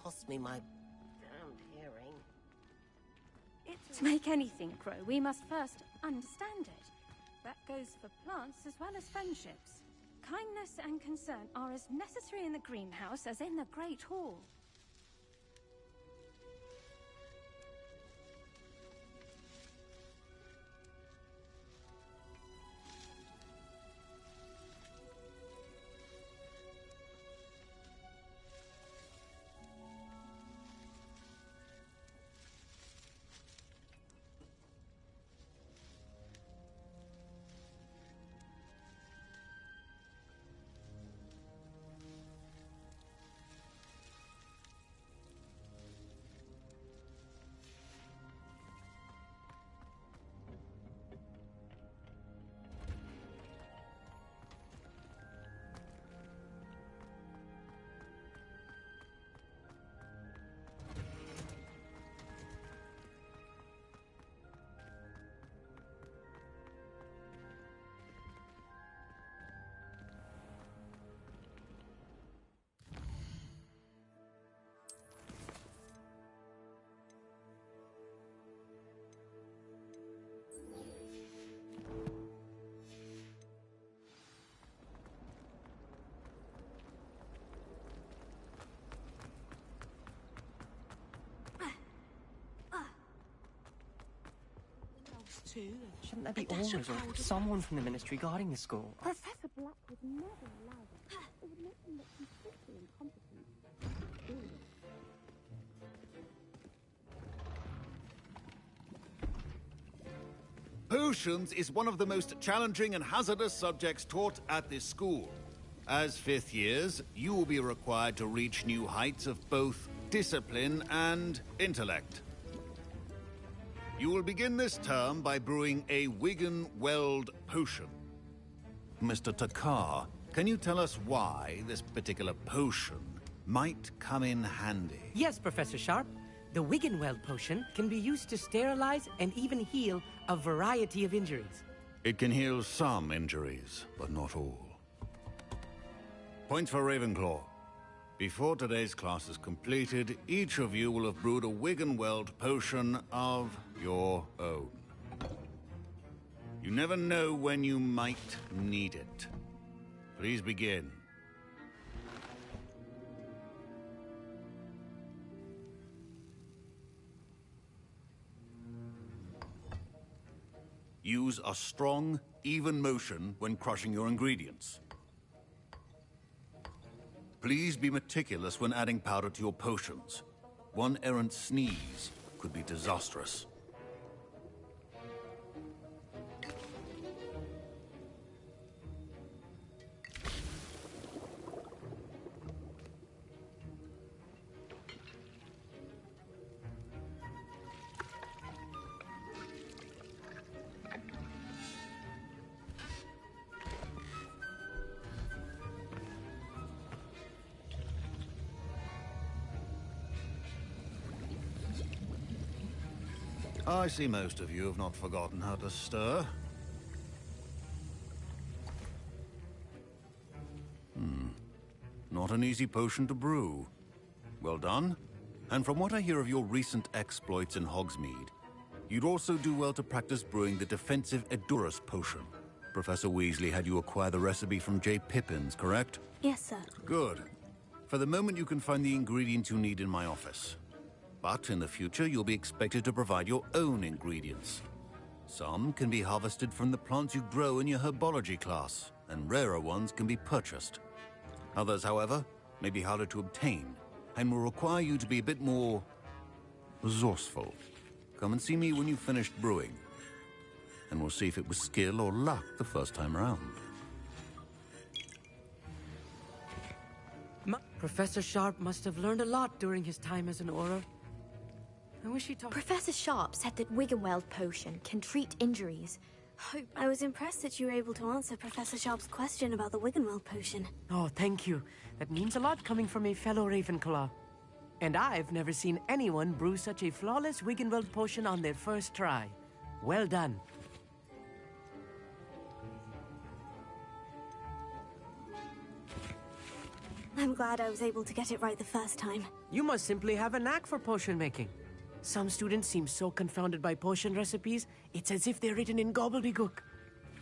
cost me my damned hearing. To make anything grow, we must first understand it. That goes for plants as well as friendships. Kindness and concern are as necessary in the greenhouse as in the Great Hall. Shouldn't there be orders or someone from the ministry guarding the school? Professor Black would never allow that. It would make him look completely incompetent. Potions is one of the most challenging and hazardous subjects taught at this school. As fifth years, you will be required to reach new heights of both discipline and intellect. You will begin this term by brewing a Wiggenweld potion. Mr. Takar, can you tell us why this particular potion might come in handy? Yes, Professor Sharp. The Wiggenweld potion can be used to sterilize and even heal a variety of injuries. It can heal some injuries, but not all. Points for Ravenclaw. Before today's class is completed, each of you will have brewed a Wiggenweld potion of your own. You never know when you might need it. Please begin. Use a strong, even motion when crushing your ingredients. Please be meticulous when adding powder to your potions. One errant sneeze could be disastrous. I see most of you have not forgotten how to stir. Not an easy potion to brew. Well done. And from what I hear of your recent exploits in Hogsmeade, you'd also do well to practice brewing the defensive Edurus potion. Professor Weasley had you acquire the recipe from J. Pippins, correct? Yes, sir. Good. For the moment, you can find the ingredients you need in my office. But in the future, you'll be expected to provide your own ingredients. Some can be harvested from the plants you grow in your herbology class, and rarer ones can be purchased. Others, however, may be harder to obtain, and will require you to be a bit more resourceful. Come and see me when you've finished brewing, and we'll see if it was skill or luck the first time around. Professor Sharp must have learned a lot during his time as an Auror. I wish he taught... Professor Sharp said that Wiggenweld potion can treat injuries. I was impressed that you were able to answer Professor Sharp's question about the Wiggenweld potion. Oh, thank you. That means a lot coming from a fellow Ravenclaw. And I've never seen anyone brew such a flawless Wiggenweld potion on their first try. Well done. I I'm glad I was able to get it right the first time. You must simply have a knack for potion making. Some students seem so confounded by potion recipes, it's as if they're written in gobbledygook.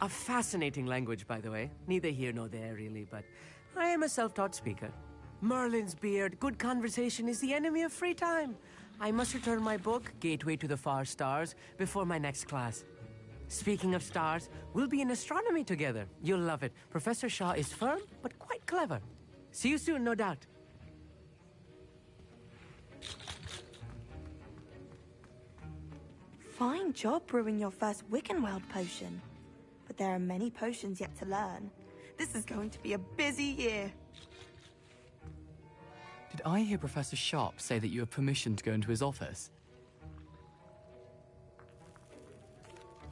A fascinating language, by the way. Neither here nor there, really, but I am a self-taught speaker. Merlin's beard, good conversation is the enemy of free time. I must return my book, Gateway to the Far Stars, before my next class. Speaking of stars, we'll be in astronomy together. You'll love it. Professor Shaw is firm, but quite clever. See you soon, no doubt. Fine job brewing your first Wickenweld potion. But there are many potions yet to learn. This is going to be a busy year. Did I hear Professor Sharp say that you have permission to go into his office?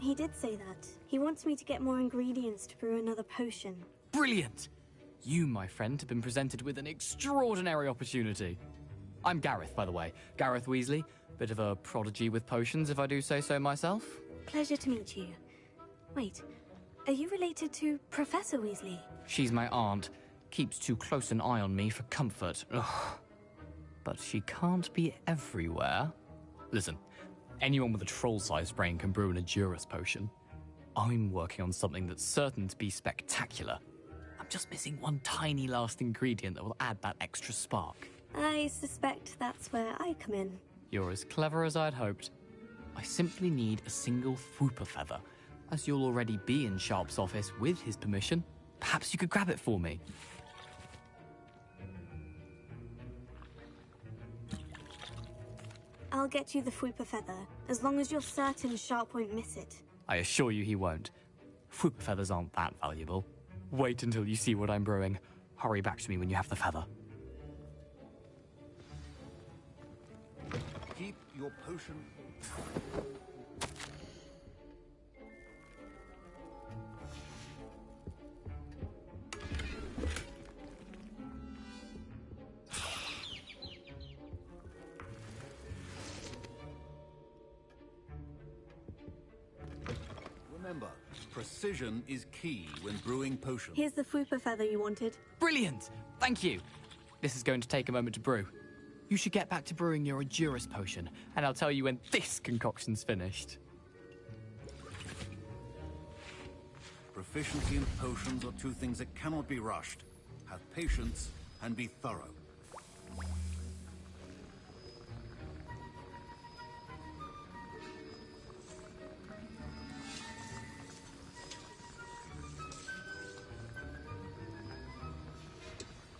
He did say that. He wants me to get more ingredients to brew another potion. Brilliant! You, my friend, have been presented with an extraordinary opportunity. I'm Gareth, by the way. Gareth Weasley. Bit of a prodigy with potions, if I do say so myself. Pleasure to meet you. Wait, are you related to Professor Weasley? She's my aunt. Keeps too close an eye on me for comfort. Ugh. But she can't be everywhere. Listen, anyone with a troll-sized brain can brew an Adurus potion. I'm working on something that's certain to be spectacular. I'm just missing one tiny last ingredient that will add that extra spark. I suspect that's where I come in. You're as clever as I'd hoped. I simply need a single Fwooper feather. As you'll already be in Sharp's office with his permission, perhaps you could grab it for me. I'll get you the Fwooper feather, as long as you're certain Sharp won't miss it. I assure you he won't. Fwooper feathers aren't that valuable. Wait until you see what I'm brewing. Hurry back to me when you have the feather. Keep your potion. Remember, precision is key when brewing potions. Here's the Fwooper feather you wanted. Brilliant! Thank you! This is going to take a moment to brew. You should get back to brewing your Adurus potion, and I'll tell you when this concoction's finished. Proficiency in potions are two things that cannot be rushed. Have patience and be thorough.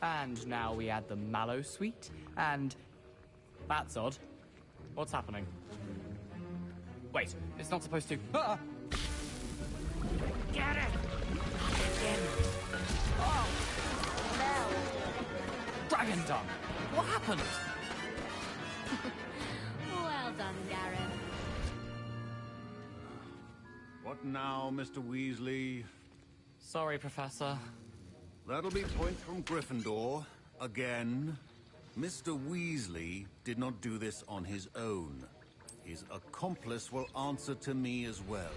And now we add the mallow sweet, and... That's odd. What's happening? Wait, it's not supposed to... Ah! Get it! Oh! No! Dragon Tongue! What happened? Well done, Gareth. What now, Mr. Weasley? Sorry, Professor. That'll be points from Gryffindor. Again. Mr. Weasley did not do this on his own. His accomplice will answer to me as well.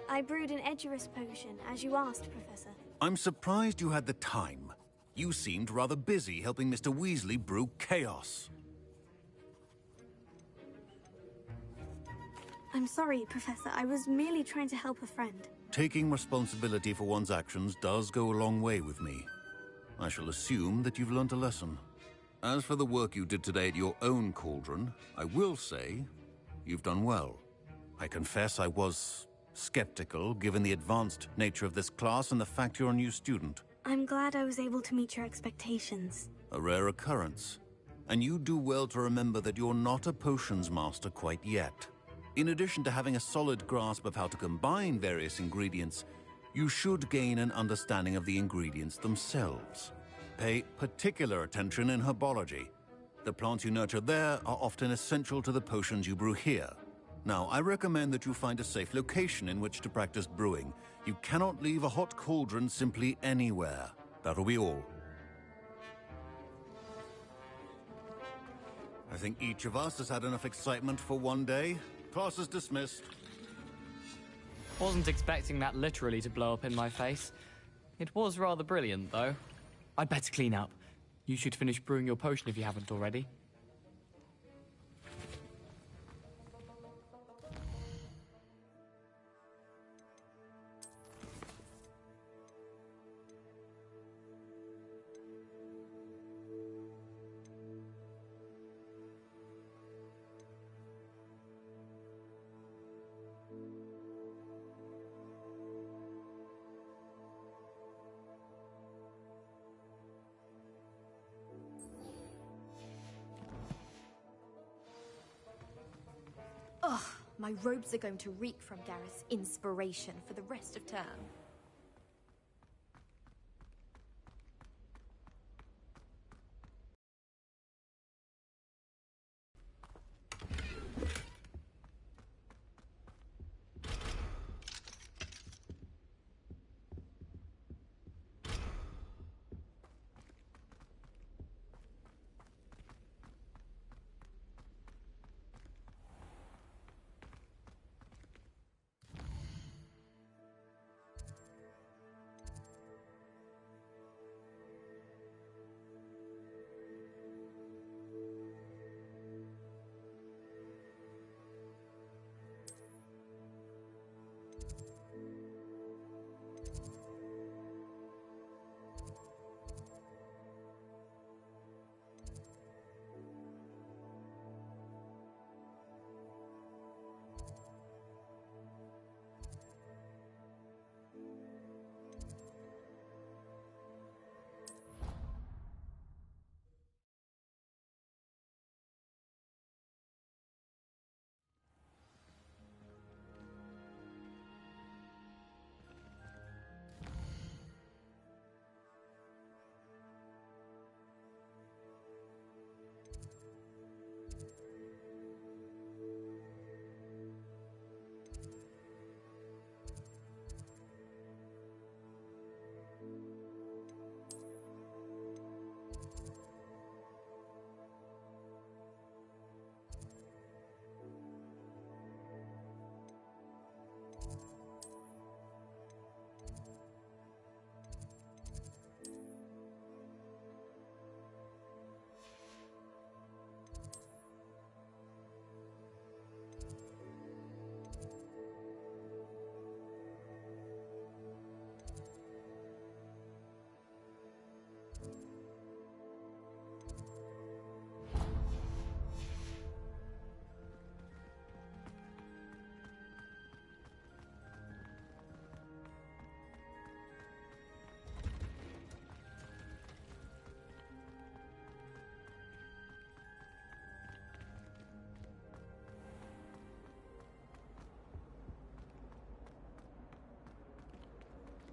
I brewed an Edurus potion, as you asked, Professor. I'm surprised you had the time. You seemed rather busy helping Mr. Weasley brew chaos. I'm sorry, Professor. I was merely trying to help a friend. Taking responsibility for one's actions does go a long way with me. I shall assume that you've learnt a lesson. As for the work you did today at your own cauldron, I will say you've done well. I confess I was skeptical, given the advanced nature of this class and the fact you're a new student. I'm glad I was able to meet your expectations. A rare occurrence. And you do well to remember that you're not a potions master quite yet. In addition to having a solid grasp of how to combine various ingredients, you should gain an understanding of the ingredients themselves. Pay particular attention in herbology. The plants you nurture there are often essential to the potions you brew here. Now, I recommend that you find a safe location in which to practice brewing. You cannot leave a hot cauldron simply anywhere. That'll be all. I think each of us has had enough excitement for one day. Class is dismissed. Wasn't expecting that literally to blow up in my face. It was rather brilliant, though. I'd better clean up. You should finish brewing your potion if you haven't already. Ugh, my robes are going to reek from Gareth's inspiration for the rest of term.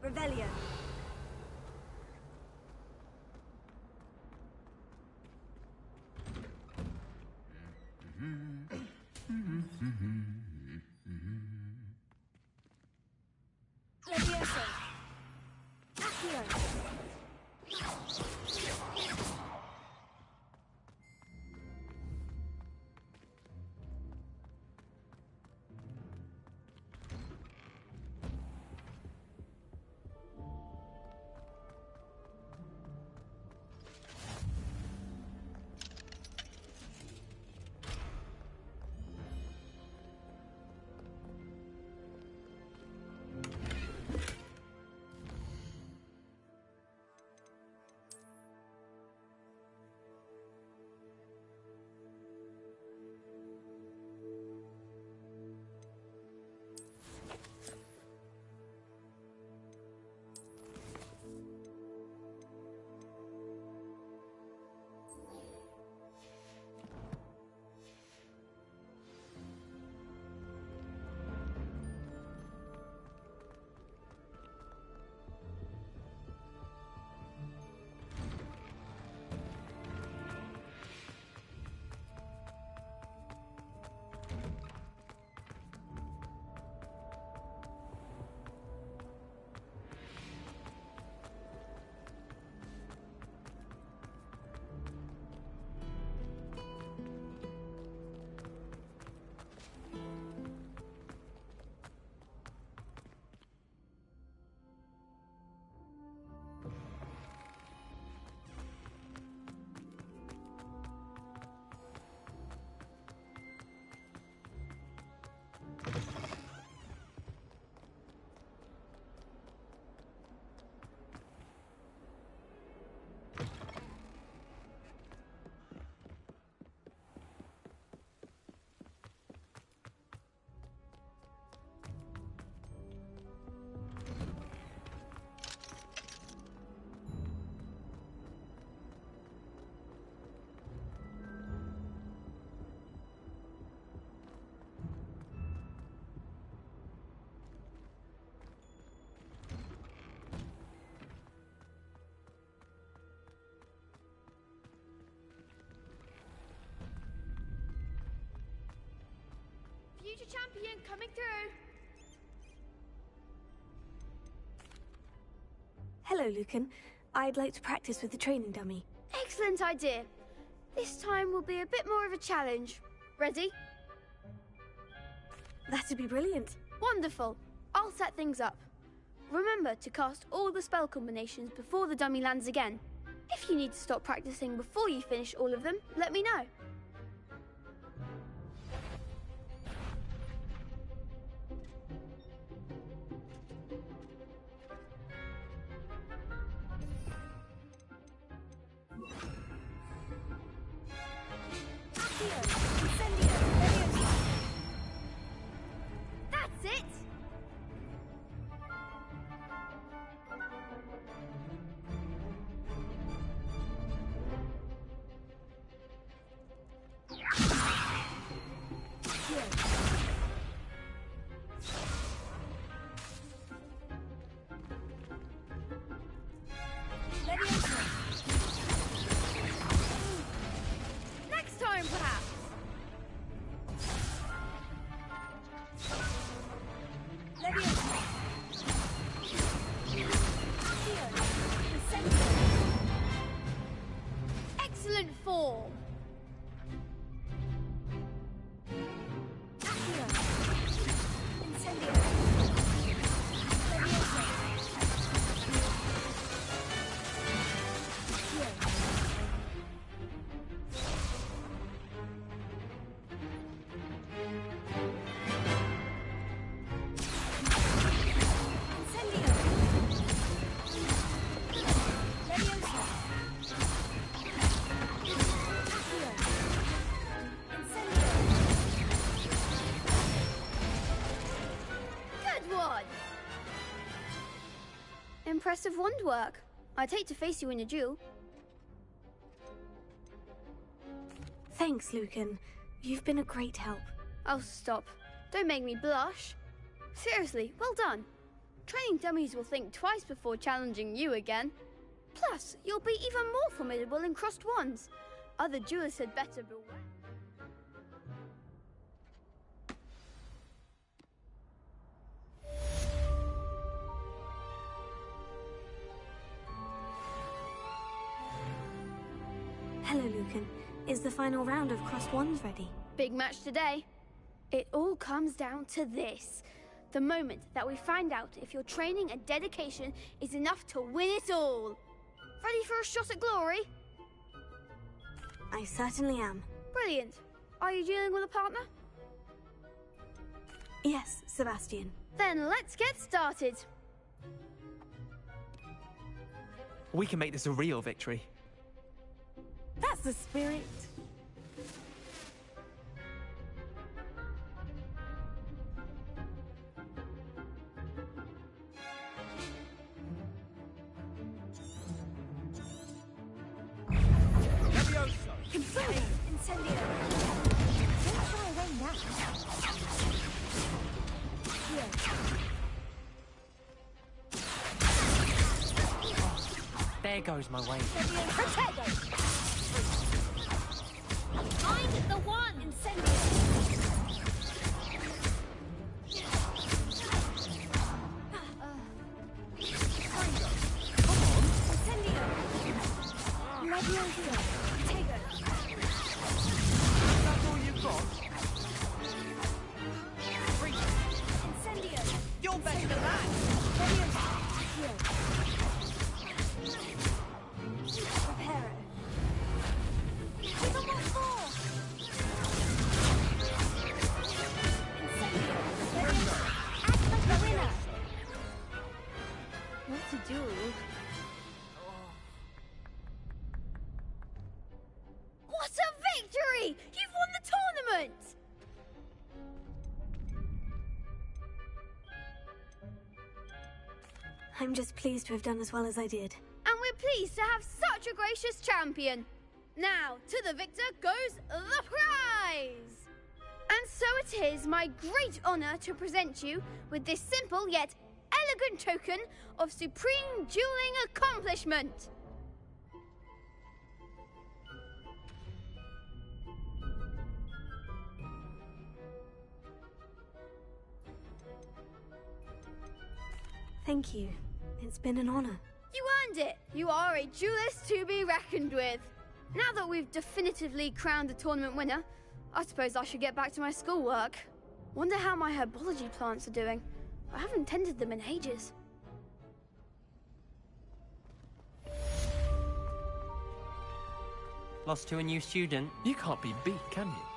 Revelio. Levioso. Accio. future champion coming through. Hello, Lucan. I'd like to practice with the training dummy. Excellent idea. This time will be a bit more of a challenge. Ready? That'd be brilliant. Wonderful. I'll set things up. Remember to cast all the spell combinations before the dummy lands again. If you need to stop practicing before you finish all of them, let me know. That's it! Next time, perhaps. Excellent form. Good one. Impressive wand work. I'd hate to face you in a duel. Thanks, Lucan. You've been a great help. Oh, stop. Don't make me blush. Seriously, well done. Training dummies will think twice before challenging you again. Plus, you'll be even more formidable in crossed wands. Other duelists had better beware. Hello, Lucan. Is the final round of crossed wands ready? Big match today. It all comes down to this. The moment that we find out if your training and dedication is enough to win it all. Ready for a shot at glory? I certainly am. Brilliant. Are you dealing with a partner? Yes, Sebastian. Then let's get started. We can make this a real victory. That's the spirit. Consume! Incendio! Don't shy away now. There goes my way. Find the one! Incendio! Levioso! Tego! That's all you've got? Incendio! You're better than that! Preparo! Give 'em what for! Incendio! Levioso! Act like the winner! What to do? What a victory! You've won the tournament! I'm just pleased to have done as well as I did. And we're pleased to have such a gracious champion. Now, to the victor goes the prize! And so it is my great honor to present you with this simple yet elegant token of supreme dueling accomplishment. Thank you. It's been an honor. You earned it! You are a duelist to be reckoned with. Now that we've definitively crowned the tournament winner, I suppose I should get back to my schoolwork. Wonder how my herbology plants are doing. I haven't tended them in ages. Lost to a new student? You can't be beat, can you?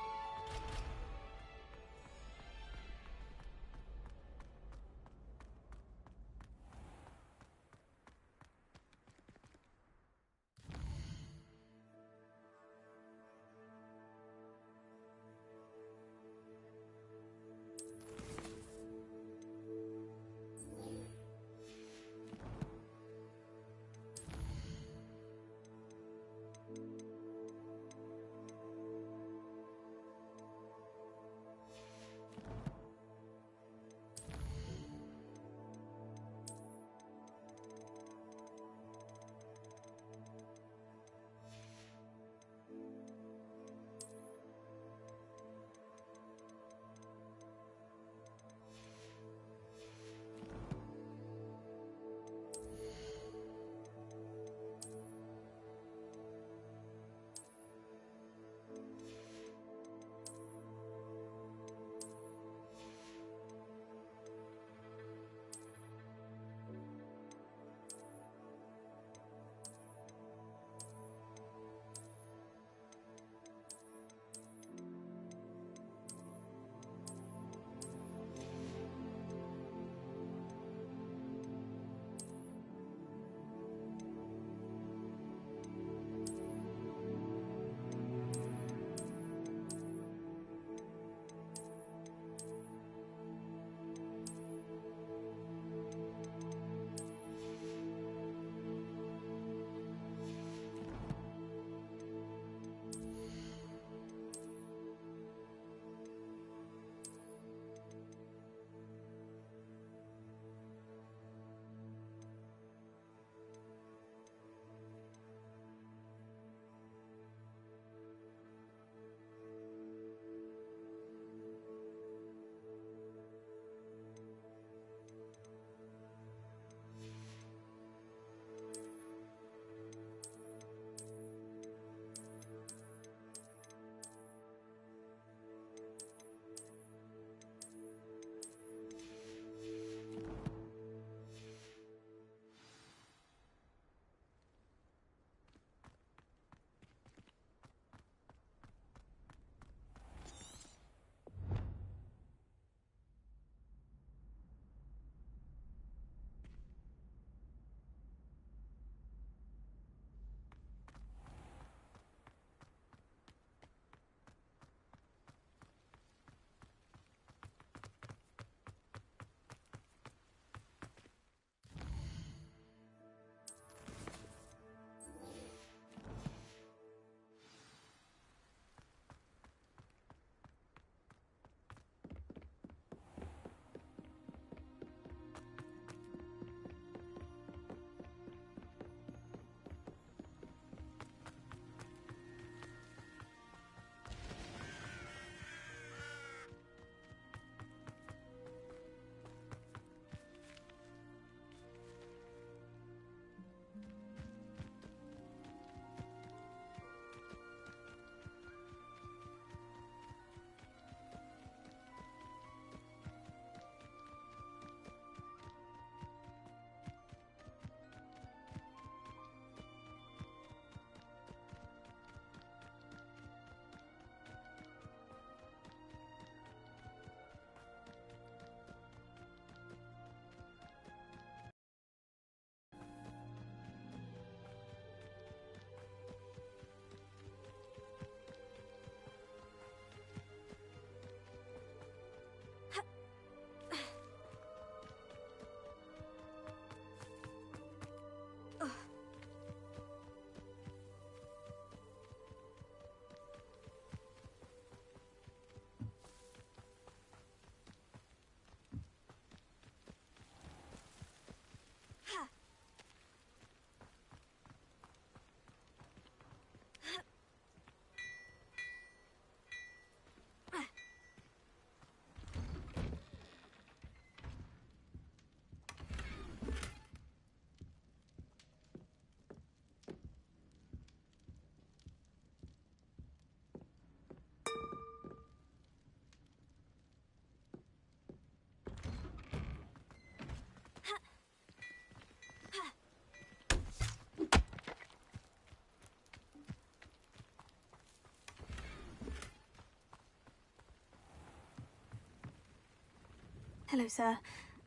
Hello, sir.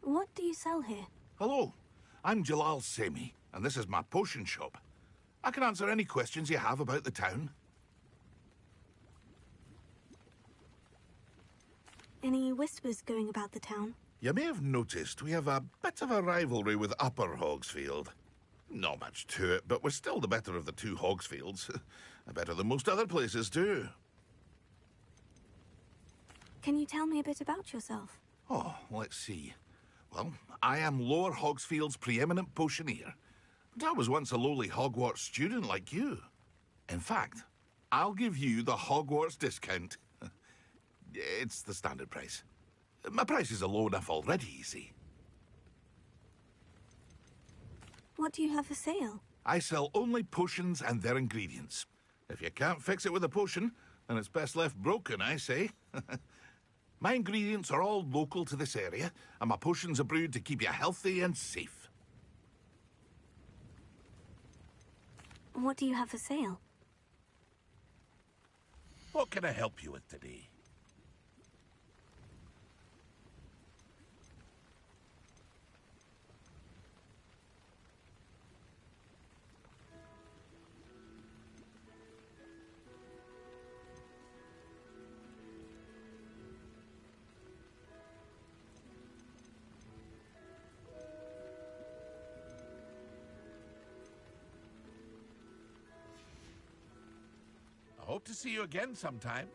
What do you sell here? Hello, I'm Jalal Semi, and this is my potion shop. I can answer any questions you have about the town. Any whispers going about the town? You may have noticed we have a bit of a rivalry with Upper Hogsfield. Not much to it, but we're still the better of the two Hogsfields. Better than most other places, too. Can you tell me a bit about yourself? Oh, let's see. Well, I am Lower Hogsfield's preeminent potioneer. But I was once a lowly Hogwarts student like you. In fact, I'll give you the Hogwarts discount. It's the standard price. My prices are low enough already, you see. What do you have for sale? I sell only potions and their ingredients. If you can't fix it with a potion, then it's best left broken, I say. My ingredients are all local to this area, and my potions are brewed to keep you healthy and safe. What do you have for sale? What can I help you with today? I hope to see you again sometime.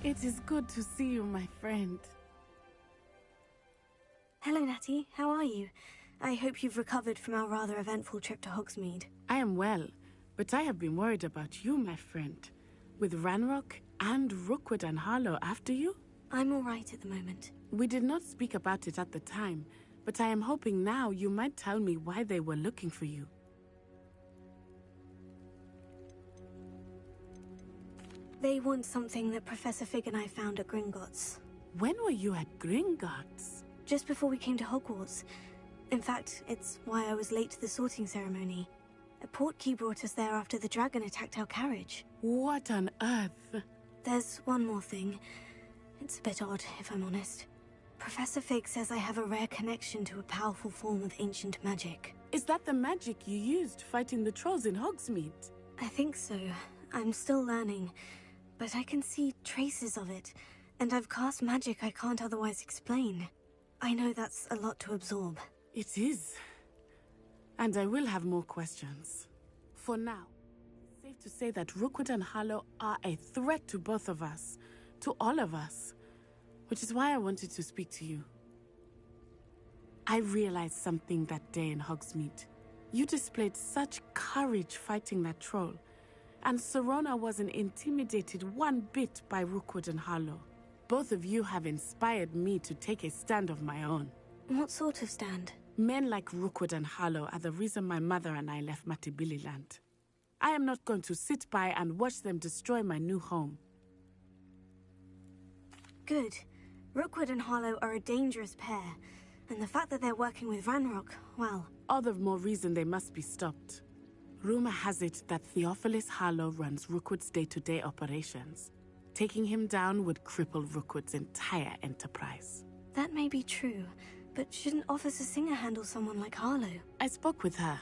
It is good to see you, my friend. Hello, Natty. How are you? I hope you've recovered from our rather eventful trip to Hogsmeade. I am well, but I have been worried about you, my friend. With Ranrock and Rookwood and Harlow after you? I'm all right at the moment. We did not speak about it at the time, but I am hoping now you might tell me why they were looking for you. They want something that Professor Fig and I found at Gringotts. When were you at Gringotts? Just before we came to Hogwarts. In fact, it's why I was late to the sorting ceremony. A portkey brought us there after the dragon attacked our carriage. What on earth? There's one more thing. It's a bit odd, if I'm honest. Professor Fig says I have a rare connection to a powerful form of ancient magic. Is that the magic you used fighting the trolls in Hogsmeade? I think so. I'm still learning. But I can see traces of it, and I've cast magic I can't otherwise explain. I know that's a lot to absorb. It is. And I will have more questions. For now, it's safe to say that Rookwood and Harlow are a threat to both of us, to all of us, which is why I wanted to speak to you. I realized something that day in Hogsmeade. You displayed such courage fighting that troll. And Serona wasn't intimidated one bit by Rookwood and Harlow. Both of you have inspired me to take a stand of my own. What sort of stand? Men like Rookwood and Harlow are the reason my mother and I left Matibililand. I am not going to sit by and watch them destroy my new home. Good. Rookwood and Harlow are a dangerous pair, and the fact that they're working with Ranrock, well... All the more reason they must be stopped. Rumor has it that Theophilus Harlow runs Rookwood's day-to-day operations. Taking him down would cripple Rookwood's entire enterprise. That may be true, but shouldn't Officer Singer handle someone like Harlow? I spoke with her.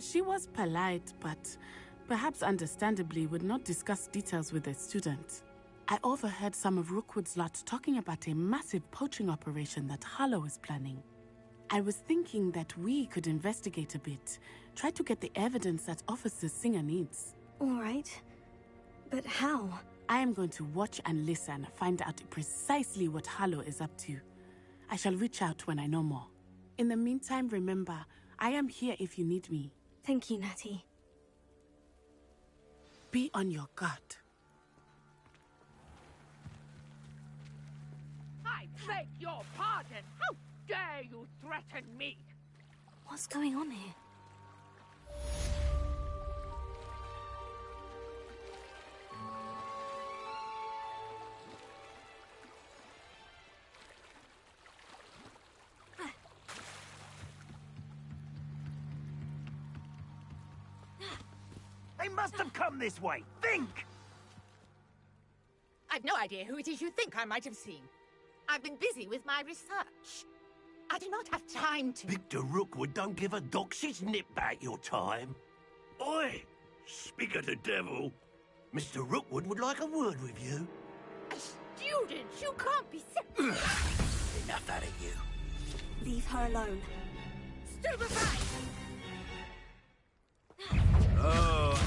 She was polite, but perhaps understandably would not discuss details with a student. I overheard some of Rookwood's lot talking about a massive poaching operation that Harlow is planning. I was thinking that we could investigate a bit. Try to get the evidence that Officer Singer needs. All right. But how? I am going to watch and listen, find out precisely what Harlow is up to. I shall reach out when I know more. In the meantime, remember, I am here if you need me. Thank you, Natty. Be on your guard. I beg your pardon. How dare you threaten me? What's going on here? They must have come this way. Think! I've no idea who it is you think I might have seen. I've been busy with my research. I do not have time to... Victor Rookwood don't give a doxy's nip back your time. Oi! Speak of the devil. Mr. Rookwood would like a word with you. A student? You can't be Enough out of you. Leave her alone. Stupefy! Oh.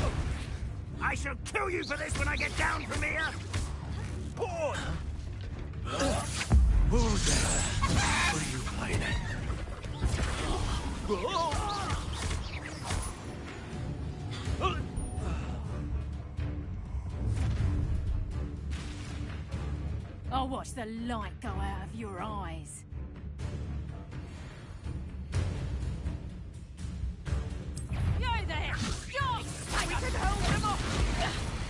I shall kill you for this when I get down from here! Pause! Who's that? What are you playing at? I'll watch the light go out of your eyes. You there! Stop! We can hold them off!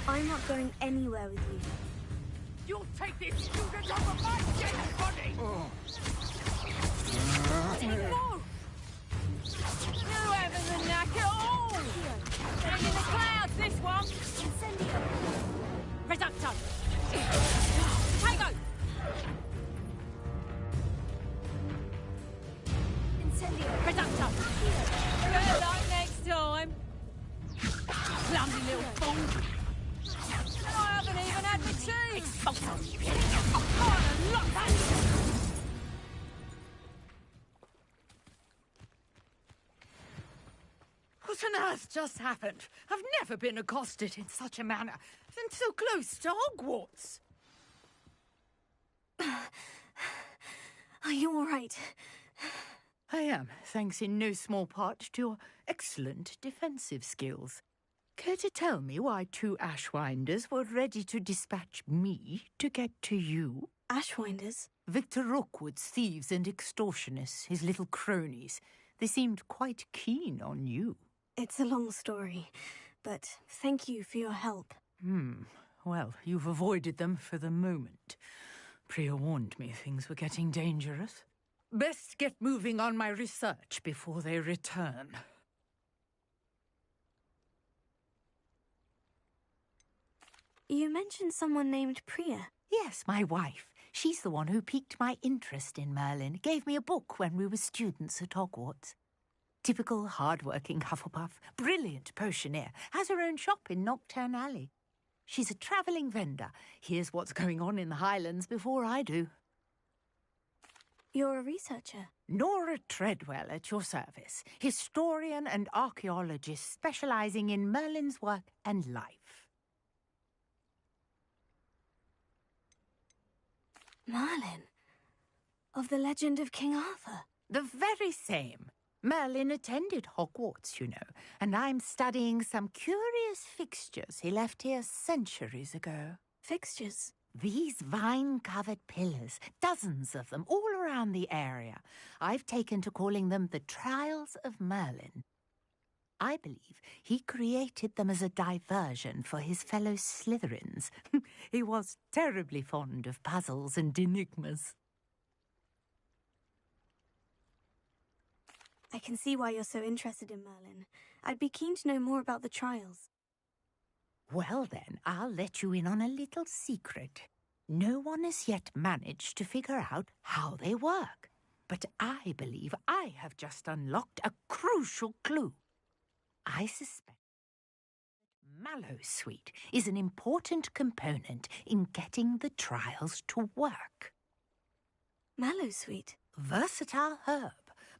I'm not going anywhere with you. You'll take this student off of my dead body! No! You haven't the knack at all! Hang in the clouds, this one! Incendio! Reducto! Tango! Incendio! Reducto! Good luck next time! Clumsy little fool! I haven't even had my tea! Oh, look that! What on earth just happened? I've never been accosted in such a manner, and so close to Hogwarts. Are you all right? I am, thanks in no small part to your excellent defensive skills. Care to tell me why 2 Ashwinders were ready to dispatch me to get to you? Ashwinders? Victor Rookwood's thieves and extortionists, his little cronies. They seemed quite keen on you. It's a long story, but thank you for your help. Well, you've avoided them for the moment. Priya warned me things were getting dangerous. Best get moving on my research before they return. You mentioned someone named Priya. Yes, my wife. She's the one who piqued my interest in Merlin, gave me a book when we were students at Hogwarts. Typical hard-working Hufflepuff, brilliant potioneer, has her own shop in Knockturn Alley. She's a travelling vendor, hears what's going on in the Highlands before I do. You're a researcher? Nora Treadwell at your service, historian and archaeologist specialising in Merlin's work and life. Merlin? Of the legend of King Arthur? The very same. Merlin attended Hogwarts, you know, and I'm studying some curious fixtures he left here centuries ago. Fixtures? These vine-covered pillars, dozens of them, all around the area. I've taken to calling them the Trials of Merlin. I believe he created them as a diversion for his fellow Slytherins. He was terribly fond of puzzles and enigmas. I can see why you're so interested in Merlin. I'd be keen to know more about the trials. Well then, I'll let you in on a little secret. No one has yet managed to figure out how they work. But I believe I have just unlocked a crucial clue. I suspect that Mallowsweet is an important component in getting the trials to work. Mallowsweet? Versatile herb.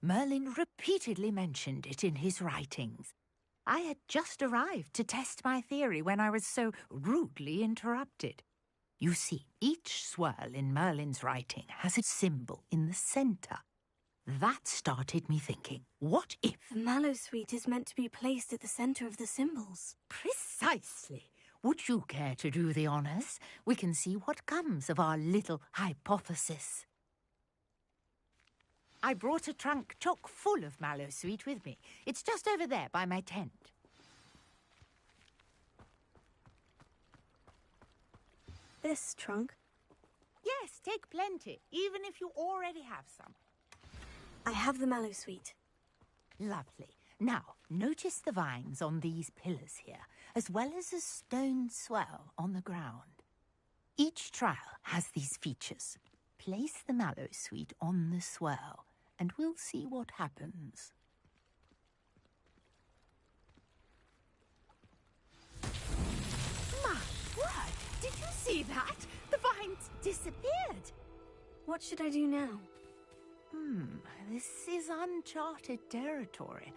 Merlin repeatedly mentioned it in his writings. I had just arrived to test my theory when I was so rudely interrupted. You see, each swirl in Merlin's writing has a symbol in the center. That started me thinking, what if... The Mallowsweet is meant to be placed at the center of the symbols. Precisely. Would you care to do the honors? We can see what comes of our little hypothesis. I brought a trunk chock full of Mallowsweet with me. It's just over there by my tent. This trunk? Yes, take plenty, even if you already have some. I have the Mallowsweet. Lovely. Now, notice the vines on these pillars here, as well as a stone swell on the ground. Each trial has these features. Place the Mallowsweet on the swell, and we'll see what happens. My word! Did you see that? The vines disappeared. What should I do now? This is uncharted territory.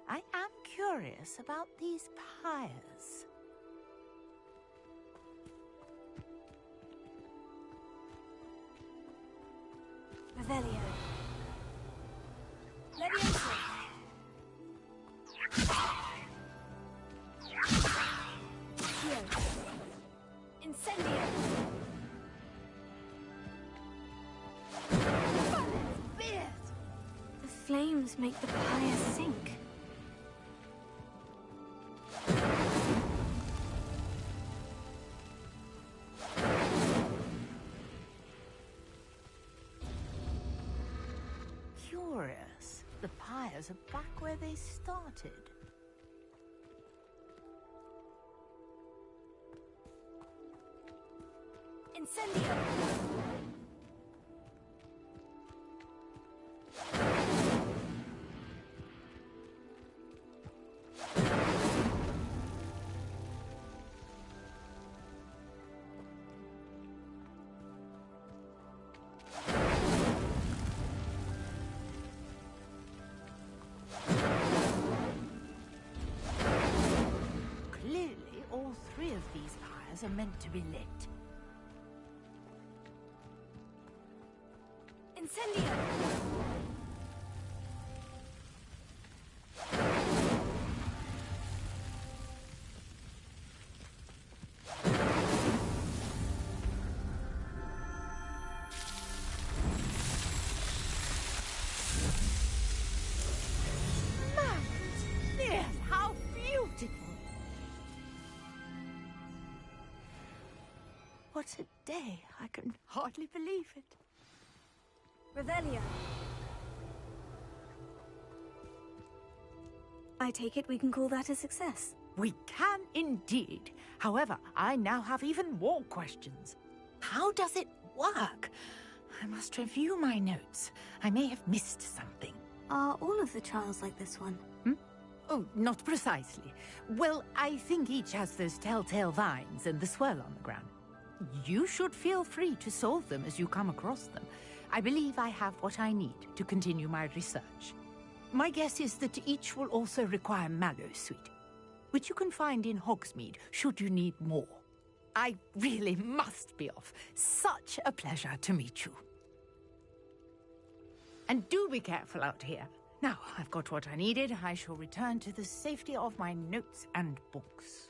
I am curious about these pyres. Revelio. Leviosa. Incendio. The flames make the pyre sink. Curious. The pyres are back where they started. Incendio. Clearly, all three of these pyres are meant to be lit. Incendio. Yes, how beautiful! What a day! I can hardly believe it. Revelio. I take it we can call that a success. We can indeed. However, I now have even more questions. How does it work? I must review my notes. I may have missed something. Are all of the trials like this one? Oh, not precisely. Well, I think each has those telltale vines and the swirl on the ground. You should feel free to solve them as you come across them. I believe I have what I need to continue my research. My guess is that each will also require Mallowsweet, which you can find in Hogsmeade should you need more. I really must be off. Such a pleasure to meet you. And do be careful out here. Now, I've got what I needed. I shall return to the safety of my notes and books.